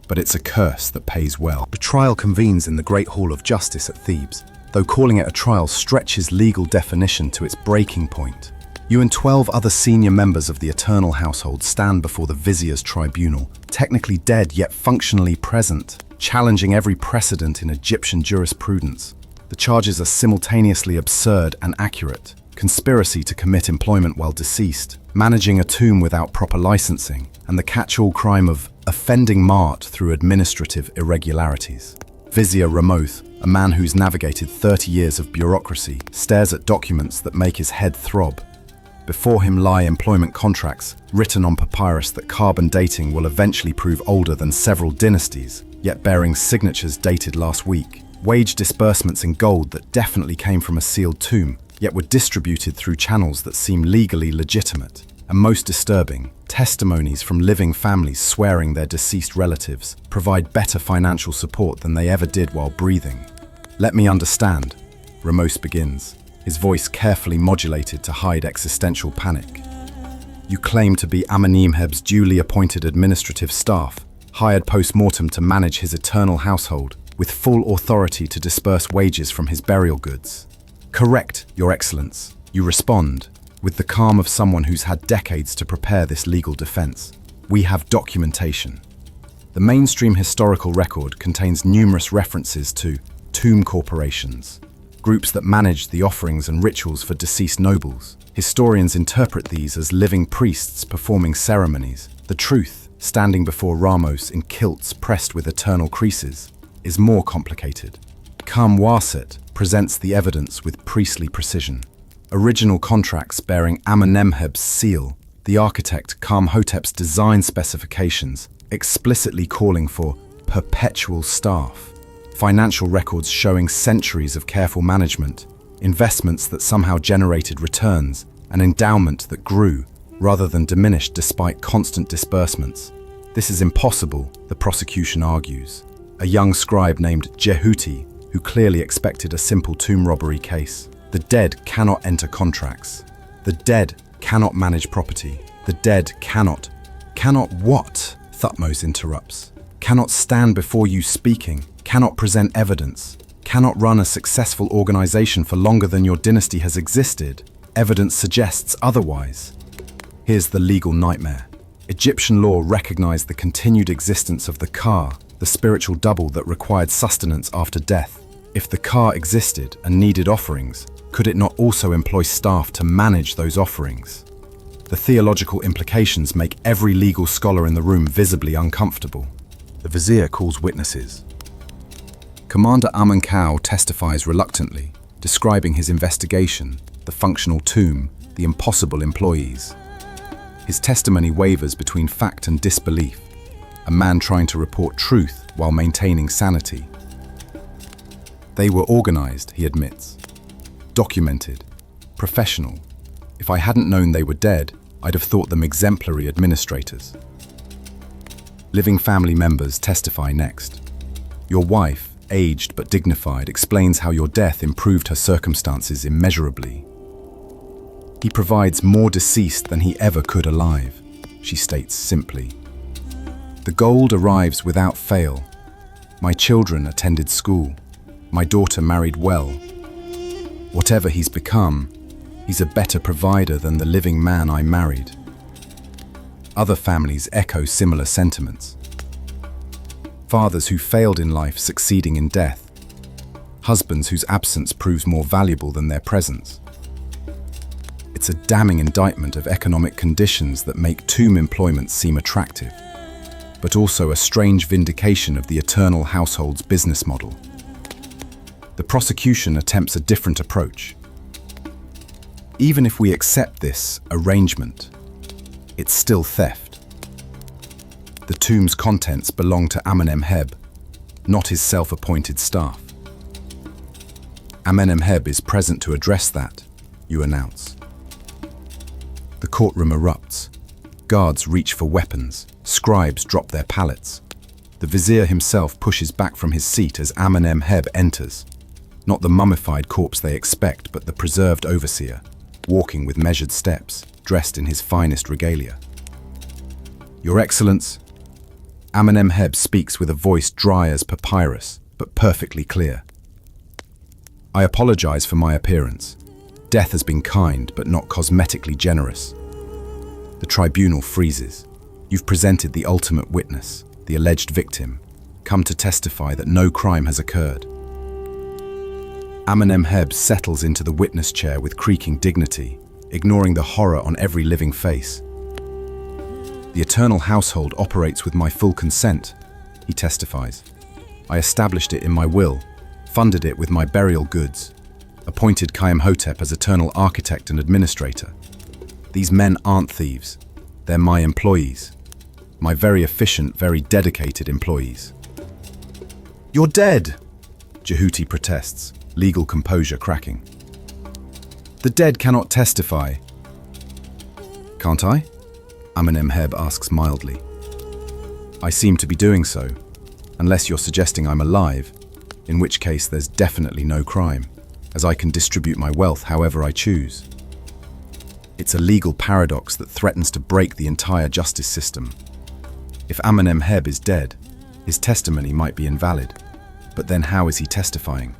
but it's a curse that pays well. The trial convenes in the Great Hall of Justice at Thebes, though calling it a trial stretches legal definition to its breaking point. You and 12 other senior members of the Eternal Household stand before the Vizier's tribunal, technically dead yet functionally present, challenging every precedent in Egyptian jurisprudence. The charges are simultaneously absurd and accurate: conspiracy to commit employment while deceased, managing a tomb without proper licensing, and the catch-all crime of offending Mart through administrative irregularities. Vizier Ramoth, a man who's navigated 30 years of bureaucracy, stares at documents that make his head throb. Before him lie employment contracts written on papyrus that carbon dating will eventually prove older than several dynasties, yet bearing signatures dated last week. Wage disbursements in gold that definitely came from a sealed tomb, yet were distributed through channels that seem legally legitimate. And most disturbing, testimonies from living families swearing their deceased relatives provide better financial support than they ever did while breathing. "Let me understand," Ramos begins, his voice carefully modulated to hide existential panic. "You claim to be Amenemheb's duly appointed administrative staff, hired post-mortem to manage his eternal household, with full authority to disperse wages from his burial goods." "Correct, Your Excellence," you respond, with the calm of someone who's had decades to prepare this legal defense. "We have documentation." The mainstream historical record contains numerous references to tomb corporations, groups that managed the offerings and rituals for deceased nobles. Historians interpret these as living priests performing ceremonies. The truth, standing before Ramos in kilts pressed with eternal creases, is more complicated. Kamwaset presents the evidence with priestly precision. Original contracts bearing Amenemheb's seal, the architect Kamhotep's design specifications, explicitly calling for perpetual staff. Financial records showing centuries of careful management, investments that somehow generated returns, an endowment that grew rather than diminished despite constant disbursements. This is impossible, the prosecution argues. A young scribe named Jehuti, who clearly expected a simple tomb robbery case. The dead cannot enter contracts. The dead cannot manage property. The dead cannot what? Thutmose interrupts. Cannot stand before you speaking, cannot present evidence, cannot run a successful organization for longer than your dynasty has existed. Evidence suggests otherwise. Here's the legal nightmare. Egyptian law recognized the continued existence of the Ka, the spiritual double that required sustenance after death. If the Ka existed and needed offerings, could it not also employ staff to manage those offerings? The theological implications make every legal scholar in the room visibly uncomfortable. The vizier calls witnesses. Commander Amonkau testifies reluctantly, describing his investigation, the functional tomb, the impossible employees. His testimony wavers between fact and disbelief, a man trying to report truth while maintaining sanity. They were organized, he admits, documented, professional. If I hadn't known they were dead, I'd have thought them exemplary administrators. Living family members testify next. Your wife, aged but dignified, explains how your death improved her circumstances immeasurably. He provides more deceased than he ever could alive, she states simply. The gold arrives without fail. My children attended school. My daughter married well. Whatever he's become, he's a better provider than the living man I married. Other families echo similar sentiments. Fathers who failed in life succeeding in death. Husbands whose absence proves more valuable than their presence. It's a damning indictment of economic conditions that make tomb employment seem attractive, but also a strange vindication of the eternal household's business model. The prosecution attempts a different approach. Even if we accept this arrangement, it's still theft. The tomb's contents belong to Amenemheb, not his self-appointed staff. Amenemheb is present to address that, you announce. The courtroom erupts. Guards reach for weapons. Scribes drop their pallets. The vizier himself pushes back from his seat as Amenemheb enters. Not the mummified corpse they expect, but the preserved overseer, walking with measured steps, dressed in his finest regalia. Your Excellence, Amenemheb speaks with a voice dry as papyrus, but perfectly clear. I apologize for my appearance. Death has been kind, but not cosmetically generous. The tribunal freezes. You've presented the ultimate witness, the alleged victim, come to testify that no crime has occurred. Amenemheb settles into the witness chair with creaking dignity, ignoring the horror on every living face. The eternal household operates with my full consent, he testifies. I established it in my will, funded it with my burial goods, appointed Kayamhotep as eternal architect and administrator. These men aren't thieves. They're my employees. My very efficient, very dedicated employees. You're dead, Jehuti protests, legal composure cracking. The dead cannot testify. Can't I? Amenemheb asks mildly. I seem to be doing so, unless you're suggesting I'm alive, in which case there's definitely no crime, as I can distribute my wealth however I choose. It's a legal paradox that threatens to break the entire justice system. If Amenemheb is dead, his testimony might be invalid, but then how is he testifying?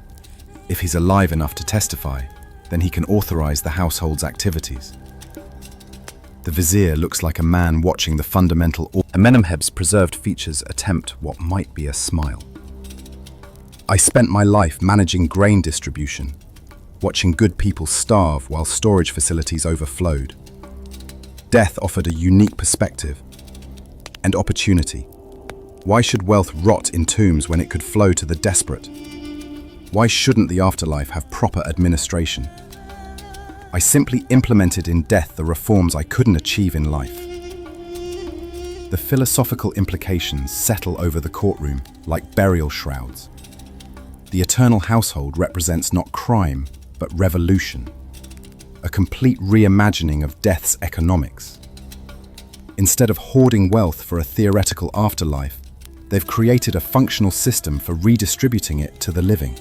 If he's alive enough to testify, then he can authorize the household's activities. The vizier looks like a man watching the fundamental. Amenemheb's preserved features attempt what might be a smile. I spent my life managing grain distribution, watching good people starve while storage facilities overflowed. Death offered a unique perspective and opportunity. Why should wealth rot in tombs when it could flow to the desperate? Why shouldn't the afterlife have proper administration? I simply implemented in death the reforms I couldn't achieve in life. The philosophical implications settle over the courtroom like burial shrouds. The eternal household represents not crime, but revolution. A complete reimagining of death's economics. Instead of hoarding wealth for a theoretical afterlife, they've created a functional system for redistributing it to the living.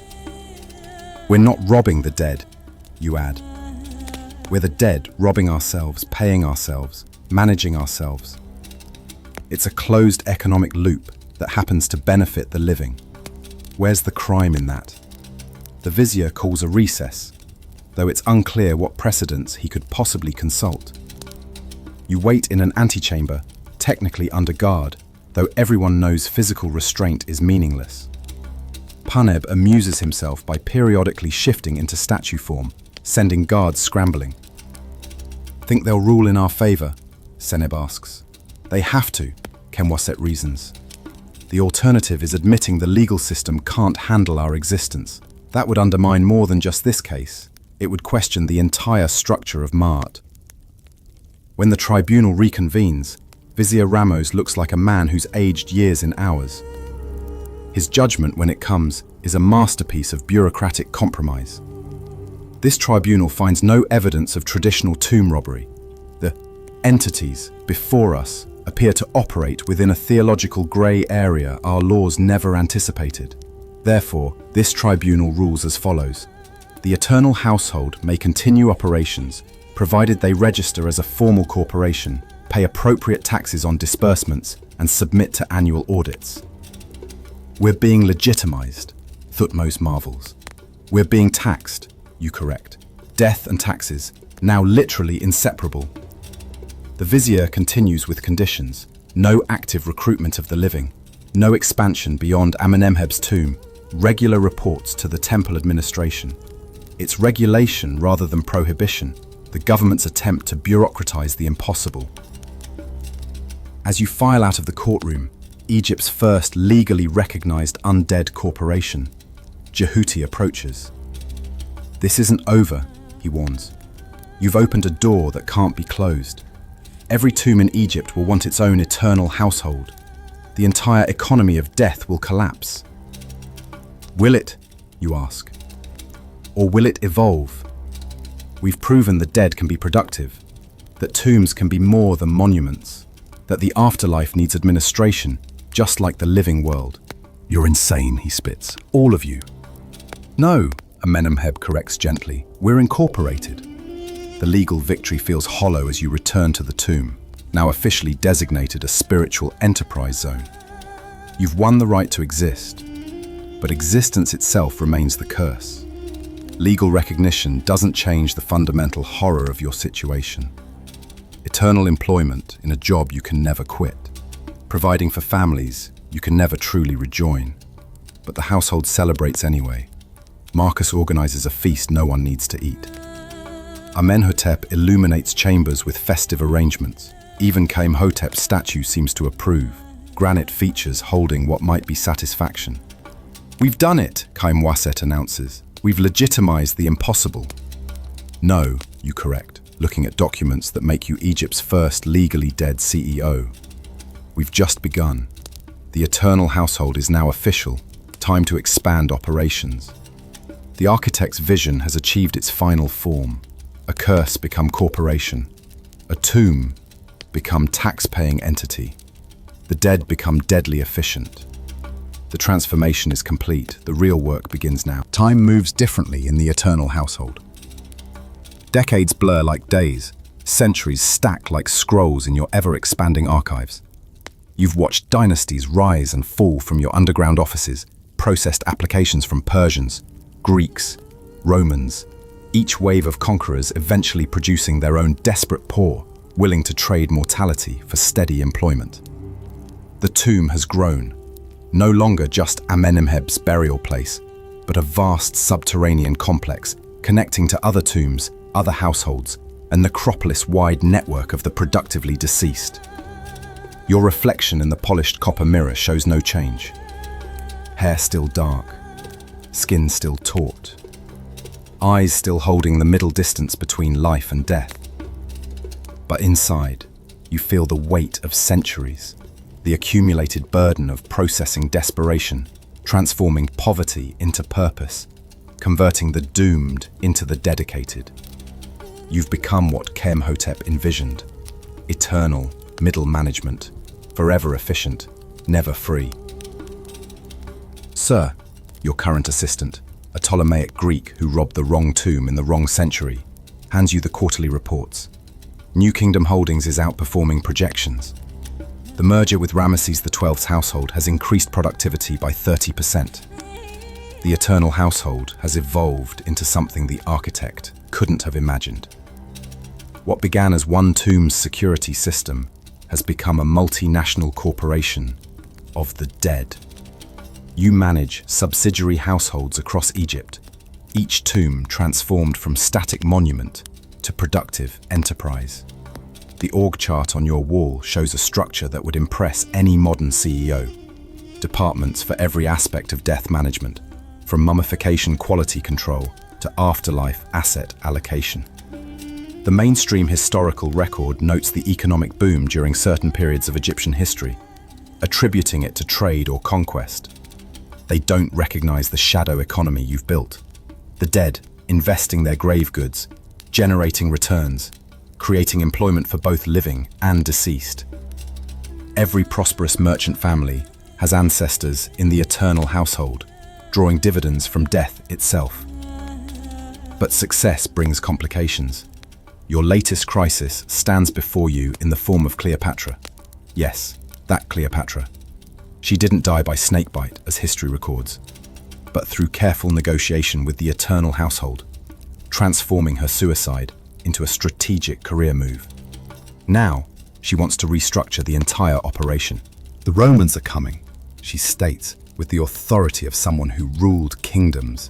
We're not robbing the dead, you add. We're the dead robbing ourselves, paying ourselves, managing ourselves. It's a closed economic loop that happens to benefit the living. Where's the crime in that? The vizier calls a recess, though it's unclear what precedents he could possibly consult. You wait in an antechamber, technically under guard, though everyone knows physical restraint is meaningless. Puneb amuses himself by periodically shifting into statue form, sending guards scrambling. Think they'll rule in our favor? Seneb asks. They have to, Kenwaset reasons. The alternative is admitting the legal system can't handle our existence. That would undermine more than just this case. It would question the entire structure of Ma'at. When the tribunal reconvenes, Vizier Ramos looks like a man who's aged years in hours. His judgment when it comes is a masterpiece of bureaucratic compromise. This tribunal finds no evidence of traditional tomb robbery. The entities before us appear to operate within a theological grey area our laws never anticipated. Therefore, this tribunal rules as follows. The eternal household may continue operations, provided they register as a formal corporation, pay appropriate taxes on disbursements, and submit to annual audits. We're being legitimized, Thutmose marvels. We're being taxed, you correct. Death and taxes, now literally inseparable. The vizier continues with conditions. No active recruitment of the living, no expansion beyond Amenemheb's tomb, regular reports to the temple administration. It's regulation rather than prohibition, the government's attempt to bureaucratize the impossible. As you file out of the courtroom, Egypt's first legally recognized undead corporation, Jehuti approaches. This isn't over, he warns. You've opened a door that can't be closed. Every tomb in Egypt will want its own eternal household. The entire economy of death will collapse. Will it, you ask? Or will it evolve? We've proven the dead can be productive, that tombs can be more than monuments, that the afterlife needs administration, just like the living world. You're insane, he spits. All of you. No, Amenemheb corrects gently. We're incorporated. The legal victory feels hollow as you return to the tomb, now officially designated a spiritual enterprise zone. You've won the right to exist, but existence itself remains the curse. Legal recognition doesn't change the fundamental horror of your situation. Eternal employment in a job you can never quit, providing for families you can never truly rejoin. But the household celebrates anyway. Marcus organizes a feast no one needs to eat. Amenhotep illuminates chambers with festive arrangements. Even K'Imhotep's statue seems to approve, granite features holding what might be satisfaction. "We've done it," K'Imhotep announces. "We've legitimized the impossible." "No," you correct, looking at documents that make you Egypt's first legally dead CEO. "We've just begun. The eternal household is now official. Time to expand operations." The architect's vision has achieved its final form. A curse become corporation. A tomb become tax-paying entity. The dead become deadly efficient. The transformation is complete. The real work begins now. Time moves differently in the eternal household. Decades blur like days, centuries stack like scrolls in your ever-expanding archives. You've watched dynasties rise and fall from your underground offices, processed applications from Persians, Greeks, Romans, each wave of conquerors eventually producing their own desperate poor, willing to trade mortality for steady employment. The tomb has grown, no longer just Amenemheb's burial place, but a vast subterranean complex connecting to other tombs, other households, a necropolis-wide network of the productively deceased. Your reflection in the polished copper mirror shows no change. Hair still dark, skin still taut, eyes still holding the middle distance between life and death. But inside, you feel the weight of centuries, the accumulated burden of processing desperation, transforming poverty into purpose, converting the doomed into the dedicated. You've become what K'Imhotep envisioned: eternal, middle management, forever efficient, never free. "Sir," your current assistant, a Ptolemaic Greek who robbed the wrong tomb in the wrong century, hands you the quarterly reports. New Kingdom Holdings is outperforming projections. The merger with Ramesses XII's household has increased productivity by 30%. The eternal household has evolved into something the architect couldn't have imagined. What began as one tomb's security system has become a multinational corporation of the dead. You manage subsidiary households across Egypt, each tomb transformed from static monument to productive enterprise. The org chart on your wall shows a structure that would impress any modern CEO. Departments for every aspect of death management, from mummification quality control to afterlife asset allocation. The mainstream historical record notes the economic boom during certain periods of Egyptian history, attributing it to trade or conquest. They don't recognize the shadow economy you've built. The dead investing their grave goods, generating returns, creating employment for both living and deceased. Every prosperous merchant family has ancestors in the eternal household, drawing dividends from death itself. But success brings complications. Your latest crisis stands before you in the form of Cleopatra. Yes, that Cleopatra. She didn't die by snakebite, as history records, but through careful negotiation with the eternal household, transforming her suicide into a strategic career move. Now, she wants to restructure the entire operation. The Romans are coming, she states, with the authority of someone who ruled kingdoms,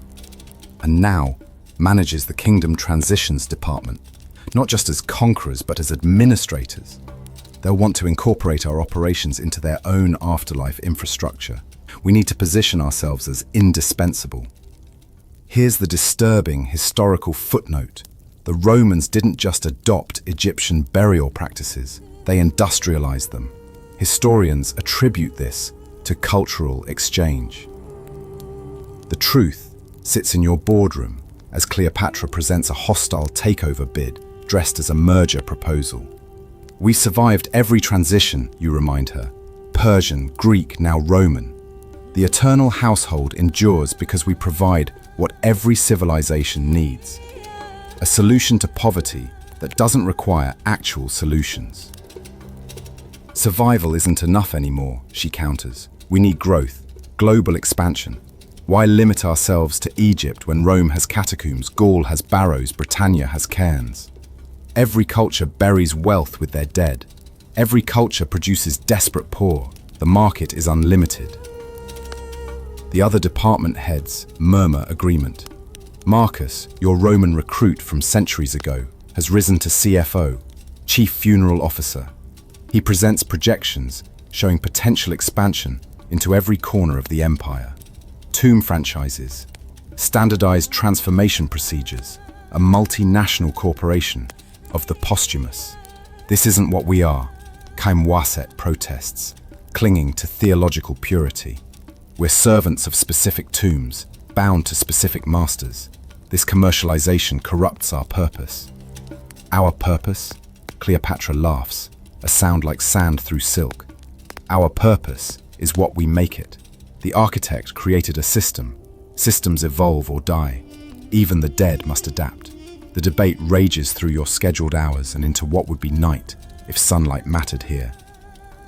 and now manages the kingdom transitions department, not just as conquerors, but as administrators. They'll want to incorporate our operations into their own afterlife infrastructure. We need to position ourselves as indispensable. Here's the disturbing historical footnote. The Romans didn't just adopt Egyptian burial practices, they industrialized them. Historians attribute this to cultural exchange. The truth sits in your boardroom as Cleopatra presents a hostile takeover bid dressed as a merger proposal. "We survived every transition," you remind her. "Persian, Greek, now Roman. The eternal household endures because we provide what every civilization needs. A solution to poverty that doesn't require actual solutions." "Survival isn't enough anymore," she counters. We need growth, global expansion. Why limit ourselves to Egypt when Rome has catacombs, Gaul has barrows, Britannia has cairns? Every culture buries wealth with their dead. Every culture produces desperate poor. The market is unlimited. The other department heads murmur agreement. Marcus, your Roman recruit from centuries ago, has risen to CFO, Chief Funeral Officer. He presents projections showing potential expansion into every corner of the empire. Tomb franchises, standardized transformation procedures, a multinational corporation of the posthumous. This isn't what we are, Kaimwaset protests, clinging to theological purity. We're servants of specific tombs, bound to specific masters. This commercialization corrupts our purpose. Our purpose? Cleopatra laughs, a sound like sand through silk. Our purpose is what we make it. The architect created a system. Systems evolve or die. Even the dead must adapt. The debate rages through your scheduled hours and into what would be night if sunlight mattered here.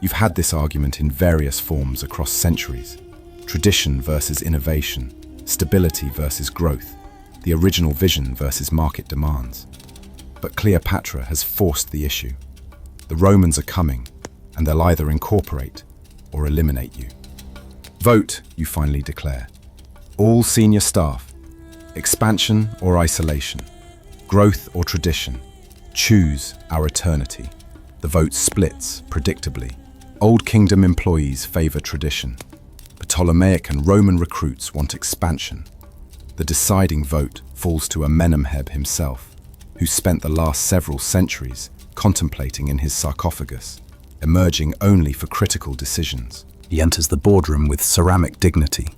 You've had this argument in various forms across centuries. Tradition versus innovation, stability versus growth, the original vision versus market demands. But Cleopatra has forced the issue. The Romans are coming, and they'll either incorporate or eliminate you. Vote, you finally declare. All senior staff, expansion or isolation, growth or tradition, choose our eternity. The vote splits, predictably. Old Kingdom employees favor tradition. Ptolemaic and Roman recruits want expansion. The deciding vote falls to Amenemheb himself, who spent the last several centuries contemplating in his sarcophagus, emerging only for critical decisions. He enters the boardroom with ceramic dignity,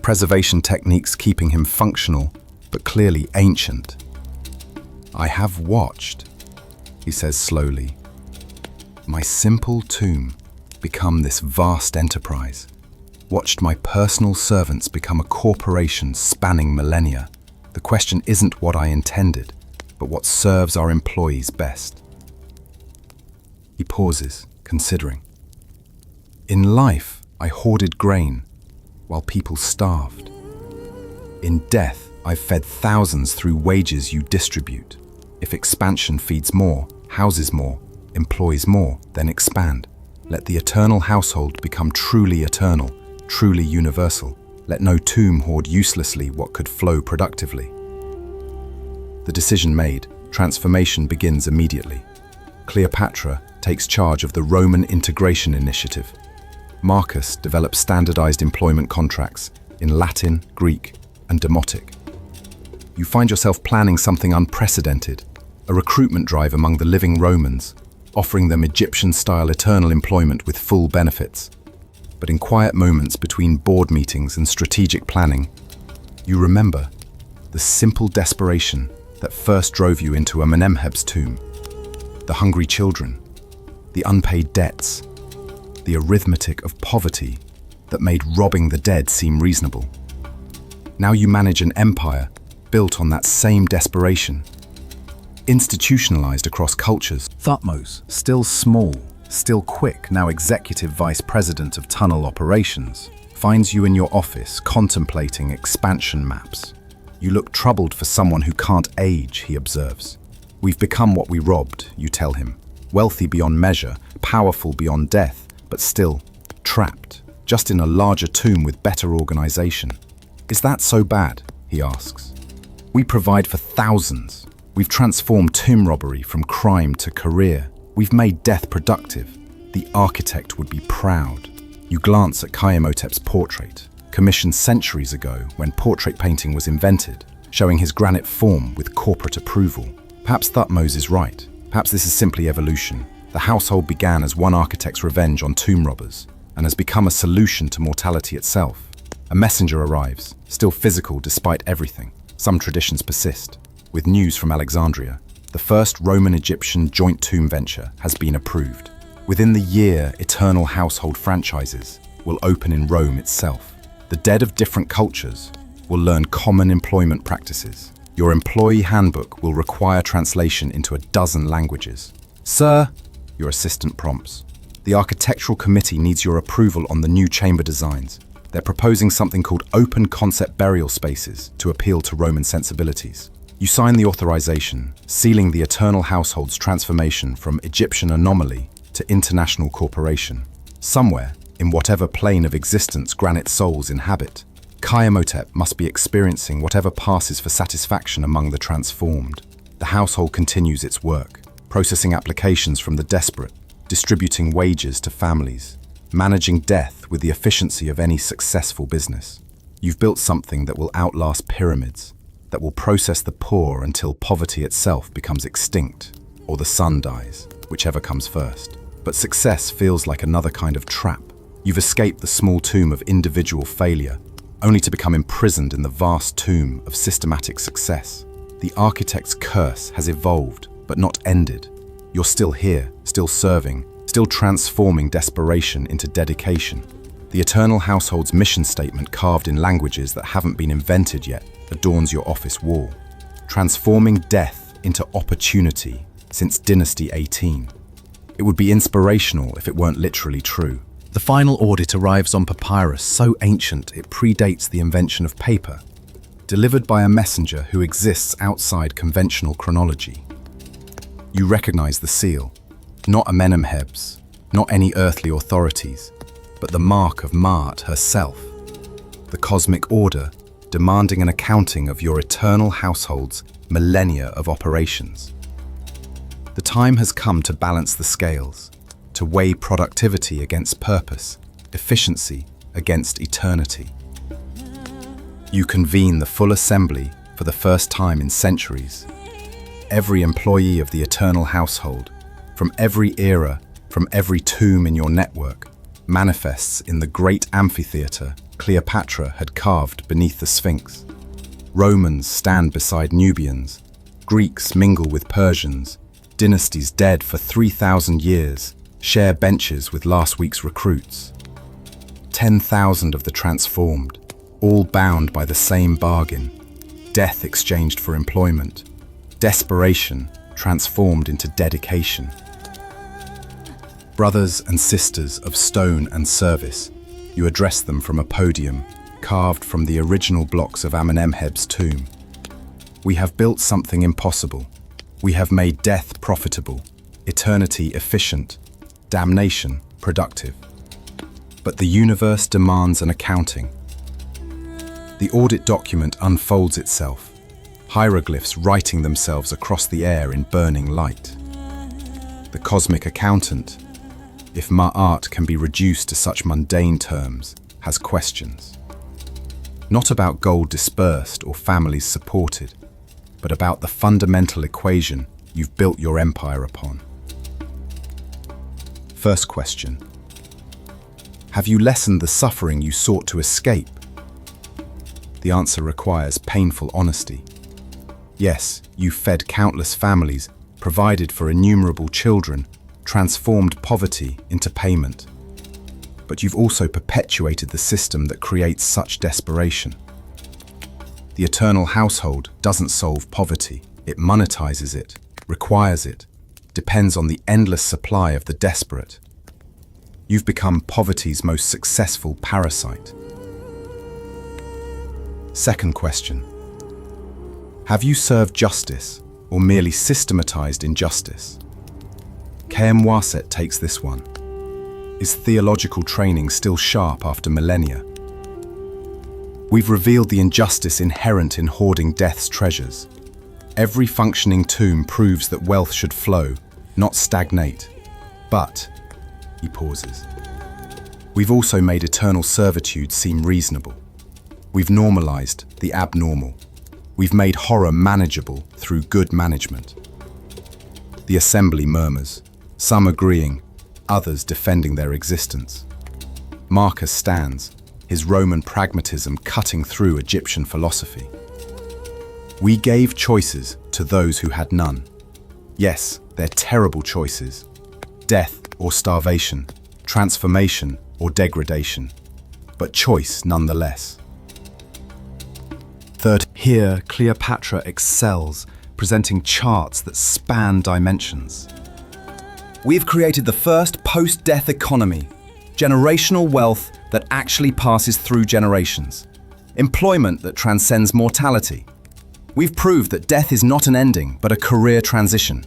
preservation techniques keeping him functional, but clearly ancient. I have watched, he says slowly, my simple tomb become this vast enterprise. Watched my personal servants become a corporation spanning millennia. The question isn't what I intended, but what serves our employees best. He pauses, considering. In life, I hoarded grain, while people starved. In death, I've fed thousands through wages you distribute. If expansion feeds more, houses more, employs more, then expand. Let the eternal household become truly eternal, truly universal. Let no tomb hoard uselessly what could flow productively. The decision made, transformation begins immediately. Cleopatra takes charge of the Roman Integration Initiative. Marcus develops standardized employment contracts in Latin, Greek, and Demotic. You find yourself planning something unprecedented, a recruitment drive among the living Romans, offering them Egyptian-style eternal employment with full benefits. But in quiet moments between board meetings and strategic planning, you remember the simple desperation that first drove you into Amenemheb's tomb. The hungry children, the unpaid debts, the arithmetic of poverty that made robbing the dead seem reasonable. Now you manage an empire built on that same desperation, institutionalized across cultures. Thutmose, still small, still quick, now executive vice president of tunnel operations, finds you in your office contemplating expansion maps. You look troubled for someone who can't age, he observes. We've become what we robbed, you tell him. Wealthy beyond measure, powerful beyond death, but still trapped, just in a larger tomb with better organization. Is that so bad? He asks. We provide for thousands. We've transformed tomb robbery from crime to career. We've made death productive. The architect would be proud. You glance at Khaimotep's portrait, commissioned centuries ago when portrait painting was invented, showing his granite form with corporate approval. Perhaps Thutmose is right. Perhaps this is simply evolution. The household began as one architect's revenge on tomb robbers and has become a solution to mortality itself. A messenger arrives, still physical despite everything. Some traditions persist. With news from Alexandria, the first Roman-Egyptian joint tomb venture has been approved. Within the year, eternal household franchises will open in Rome itself. The dead of different cultures will learn common employment practices. Your employee handbook will require translation into 12 languages. Sir, your assistant prompts. The architectural committee needs your approval on the new chamber designs. They're proposing something called open concept burial spaces to appeal to Roman sensibilities. You sign the authorization, sealing the eternal household's transformation from Egyptian anomaly to international corporation. Somewhere, in whatever plane of existence granite souls inhabit, Kayamotep must be experiencing whatever passes for satisfaction among the transformed. The household continues its work, processing applications from the desperate, distributing wages to families, managing death with the efficiency of any successful business. You've built something that will outlast pyramids, that will process the poor until poverty itself becomes extinct, or the sun dies, whichever comes first. But success feels like another kind of trap. You've escaped the small tomb of individual failure, only to become imprisoned in the vast tomb of systematic success. The architect's curse has evolved, but not ended. You're still here, still serving, still transforming desperation into dedication. The eternal household's mission statement, carved in languages that haven't been invented yet, adorns your office wall. Transforming death into opportunity since Dynasty 18. It would be inspirational if it weren't literally true. The final audit arrives on papyrus so ancient it predates the invention of paper, delivered by a messenger who exists outside conventional chronology. You recognize the seal, not Amenemhet's, not any earthly authorities, but the mark of Maat herself, the cosmic order demanding an accounting of your eternal household's millennia of operations. The time has come to balance the scales, to weigh productivity against purpose, efficiency against eternity. You convene the full assembly for the first time in centuries. Every employee of the eternal household, from every era, from every tomb in your network, manifests in the great amphitheater Cleopatra had carved beneath the Sphinx. Romans stand beside Nubians, Greeks mingle with Persians, dynasties dead for 3,000 years share benches with last week's recruits. 10,000 of the transformed, all bound by the same bargain, death exchanged for employment, desperation transformed into dedication. Brothers and sisters of stone and service, you address them from a podium carved from the original blocks of Amenemhet's tomb. We have built something impossible. We have made death profitable, eternity efficient, damnation productive. But the universe demands an accounting. The audit document unfolds itself, hieroglyphs writing themselves across the air in burning light. The cosmic accountant, if Ma'at can be reduced to such mundane terms, has questions. Not about gold dispersed or families supported, but about the fundamental equation you've built your empire upon. First question. Have you lessened the suffering you sought to escape? The answer requires painful honesty. Yes, you fed countless families, provided for innumerable children, transformed poverty into payment. But you've also perpetuated the system that creates such desperation. The eternal household doesn't solve poverty. It monetizes it, requires it, depends on the endless supply of the desperate. You've become poverty's most successful parasite. Second question. Have you served justice or merely systematized injustice? Waset takes this one. Is theological training still sharp after millennia? We've revealed the injustice inherent in hoarding death's treasures. Every functioning tomb proves that wealth should flow, not stagnate. But, he pauses, we've also made eternal servitude seem reasonable. We've normalized the abnormal. We've made horror manageable through good management. The assembly murmurs, some agreeing, others defending their existence. Marcus stands, his Roman pragmatism cutting through Egyptian philosophy. We gave choices to those who had none. Yes, they're terrible choices. Death or starvation, transformation or degradation, but choice nonetheless. Third, here Cleopatra excels, presenting charts that span dimensions. We've created the first post-death economy, generational wealth that actually passes through generations, employment that transcends mortality. We've proved that death is not an ending, but a career transition.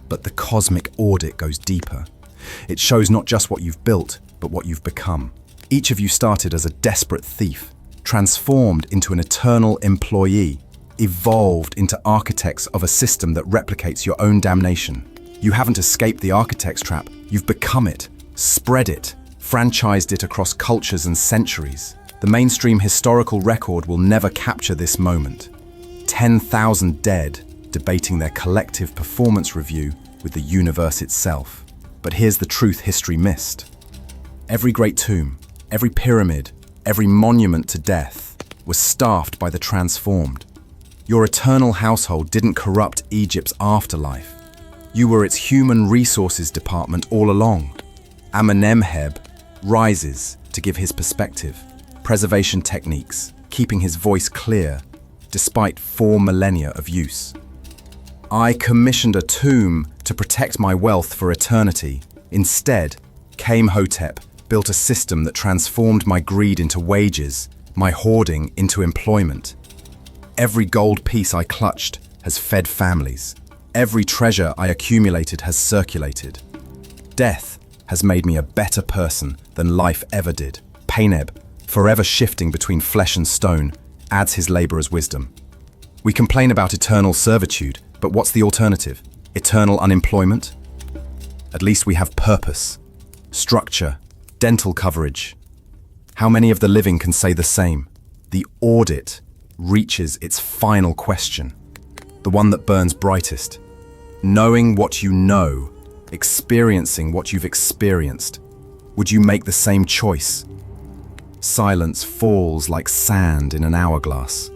But the cosmic audit goes deeper. It shows not just what you've built, but what you've become. Each of you started as a desperate thief, transformed into an eternal employee, evolved into architects of a system that replicates your own damnation. You haven't escaped the architect's trap, you've become it, spread it, franchised it across cultures and centuries. The mainstream historical record will never capture this moment. 10,000 dead, debating their collective performance review with the universe itself. But here's the truth history missed. Every great tomb, every pyramid, every monument to death was staffed by the transformed. Your eternal household didn't corrupt Egypt's afterlife. You were its human resources department all along. Amenemheb rises to give his perspective, preservation techniques, keeping his voice clear despite 4 millennia of use. I commissioned a tomb to protect my wealth for eternity. Instead, Hotep built a system that transformed my greed into wages, my hoarding into employment. Every gold piece I clutched has fed families. Every treasure I accumulated has circulated. Death has made me a better person than life ever did. Paineb, forever shifting between flesh and stone, adds his laborer's wisdom. We complain about eternal servitude, but what's the alternative? Eternal unemployment? At least we have purpose, structure, dental coverage. How many of the living can say the same? The audit reaches its final question, the one that burns brightest. Knowing what you know, experiencing what you've experienced, would you make the same choice? Silence falls like sand in an hourglass.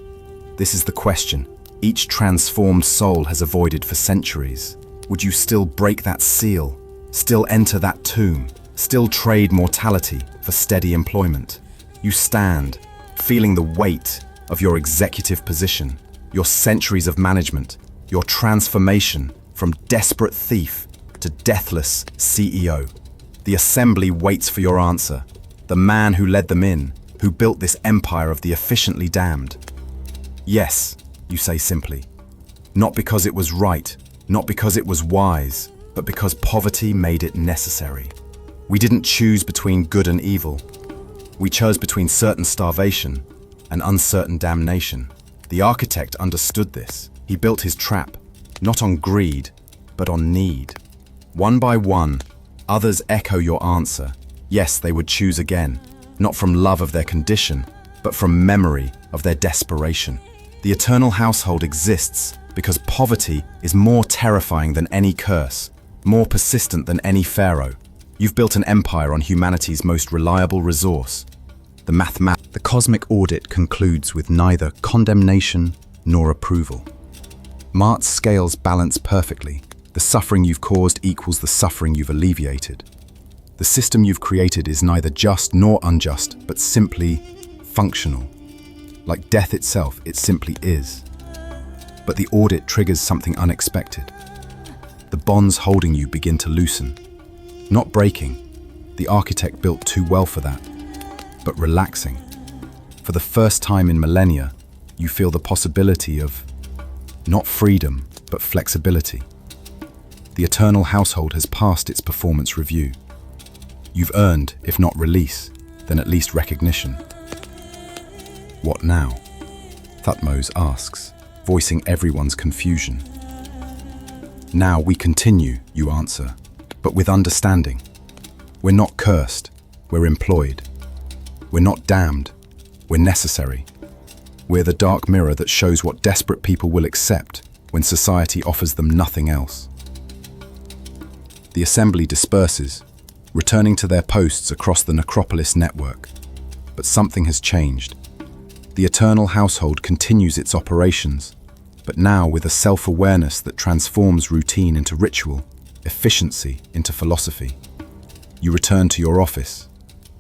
This is the question each transformed soul has avoided for centuries. Would you still break that seal, still enter that tomb, still trade mortality for steady employment? You stand, feeling the weight of your executive position, your centuries of management, your transformation from desperate thief to deathless CEO. The assembly waits for your answer. The man who led them in, who built this empire of the efficiently damned. Yes, you say simply. Not because it was right, not because it was wise, but because poverty made it necessary. We didn't choose between good and evil. We chose between certain starvation and uncertain damnation. The architect understood this. He built his trap, not on greed, but on need. One by one, others echo your answer. Yes, they would choose again, not from love of their condition, but from memory of their desperation. The eternal household exists because poverty is more terrifying than any curse, more persistent than any Pharaoh. You've built an empire on humanity's most reliable resource, the mathematics. The cosmic audit concludes with neither condemnation nor approval. Mart's scales balance perfectly. The suffering you've caused equals the suffering you've alleviated. The system you've created is neither just nor unjust, but simply functional. Like death itself, it simply is. But the audit triggers something unexpected. The bonds holding you begin to loosen. Not breaking, the architect built too well for that, but relaxing. For the first time in millennia, you feel the possibility of not freedom, but flexibility. The eternal household has passed its performance review. You've earned, if not release, then at least recognition. What now? Thutmose asks, voicing everyone's confusion. Now we continue, you answer, but with understanding. We're not cursed, we're employed. We're not damned, we're necessary. We're the dark mirror that shows what desperate people will accept when society offers them nothing else. The assembly disperses, returning to their posts across the necropolis network. But something has changed. The eternal household continues its operations, but now with a self-awareness that transforms routine into ritual, efficiency into philosophy. You return to your office,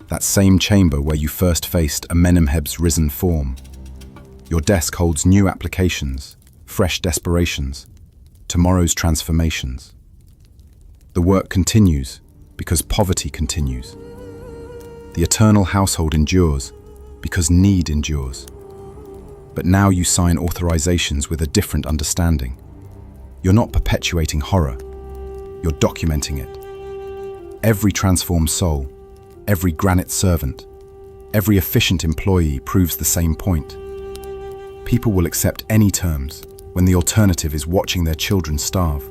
that same chamber where you first faced Amenemheb's risen form. Your desk holds new applications, fresh desperations, tomorrow's transformations. The work continues because poverty continues. The eternal household endures because need endures. But now you sign authorizations with a different understanding. You're not perpetuating horror, you're documenting it. Every transformed soul, every granite servant, every efficient employee proves the same point. People will accept any terms when the alternative is watching their children starve.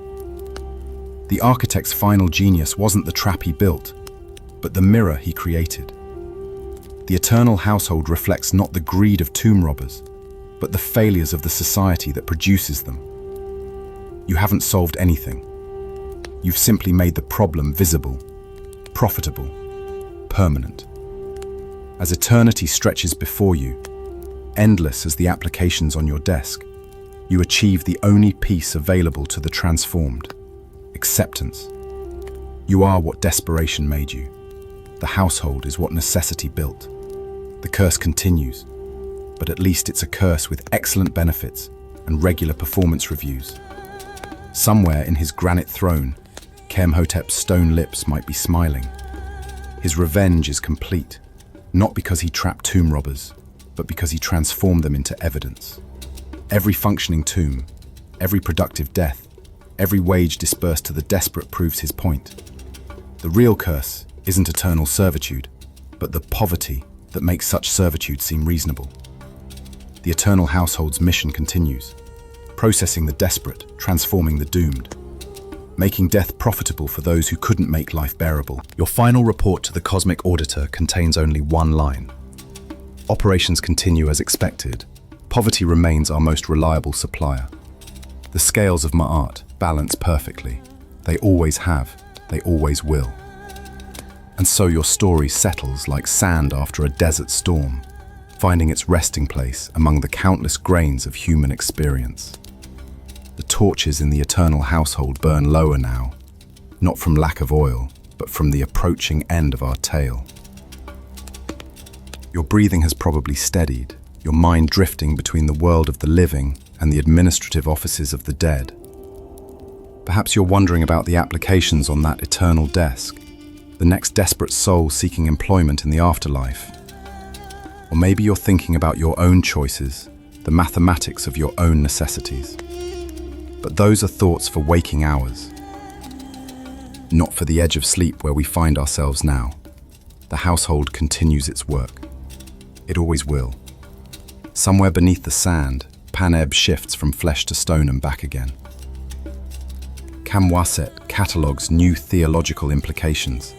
The architect's final genius wasn't the trap he built, but the mirror he created. The eternal household reflects not the greed of tomb robbers, but the failures of the society that produces them. You haven't solved anything. You've simply made the problem visible, profitable, permanent. As eternity stretches before you, endless as the applications on your desk, you achieve the only peace available to the transformed: acceptance. You are what desperation made you. The household is what necessity built. The curse continues, but at least it's a curse with excellent benefits and regular performance reviews. Somewhere in his granite throne, Kemhotep's stone lips might be smiling. His revenge is complete, not because he trapped tomb robbers, but because he transformed them into evidence. Every functioning tomb, every productive death, every wage dispersed to the desperate proves his point. The real curse isn't eternal servitude, but the poverty that makes such servitude seem reasonable. The eternal household's mission continues, processing the desperate, transforming the doomed, making death profitable for those who couldn't make life bearable. Your final report to the Cosmic Auditor contains only one line. Operations continue as expected. Poverty remains our most reliable supplier. The scales of Ma'at balance perfectly. They always have, they always will. And so your story settles like sand after a desert storm, finding its resting place among the countless grains of human experience. The torches in the eternal household burn lower now, not from lack of oil, but from the approaching end of our tale. Your breathing has probably steadied, your mind drifting between the world of the living and the administrative offices of the dead. Perhaps you're wondering about the applications on that eternal desk, the next desperate soul seeking employment in the afterlife. Or maybe you're thinking about your own choices, the mathematics of your own necessities. But those are thoughts for waking hours, not for the edge of sleep where we find ourselves now. The household continues its work. It always will. Somewhere beneath the sand, Paneb shifts from flesh to stone and back again. Kamwaset catalogues new theological implications.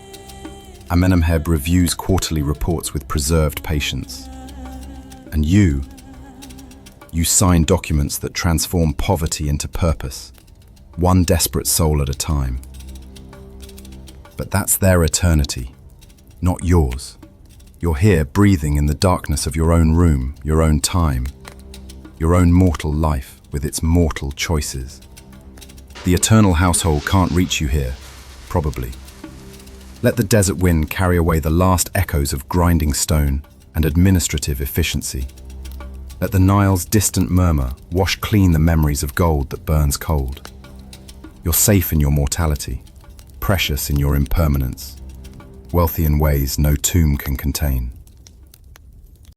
Amenemheb reviews quarterly reports with preserved patience. And you sign documents that transform poverty into purpose, one desperate soul at a time. But that's their eternity, not yours. You're here breathing in the darkness of your own room, your own time, your own mortal life with its mortal choices. The eternal household can't reach you here, probably. Let the desert wind carry away the last echoes of grinding stone and administrative efficiency. Let the Nile's distant murmur wash clean the memories of gold that burns cold. You're safe in your mortality, precious in your impermanence, wealthy in ways no tomb can contain.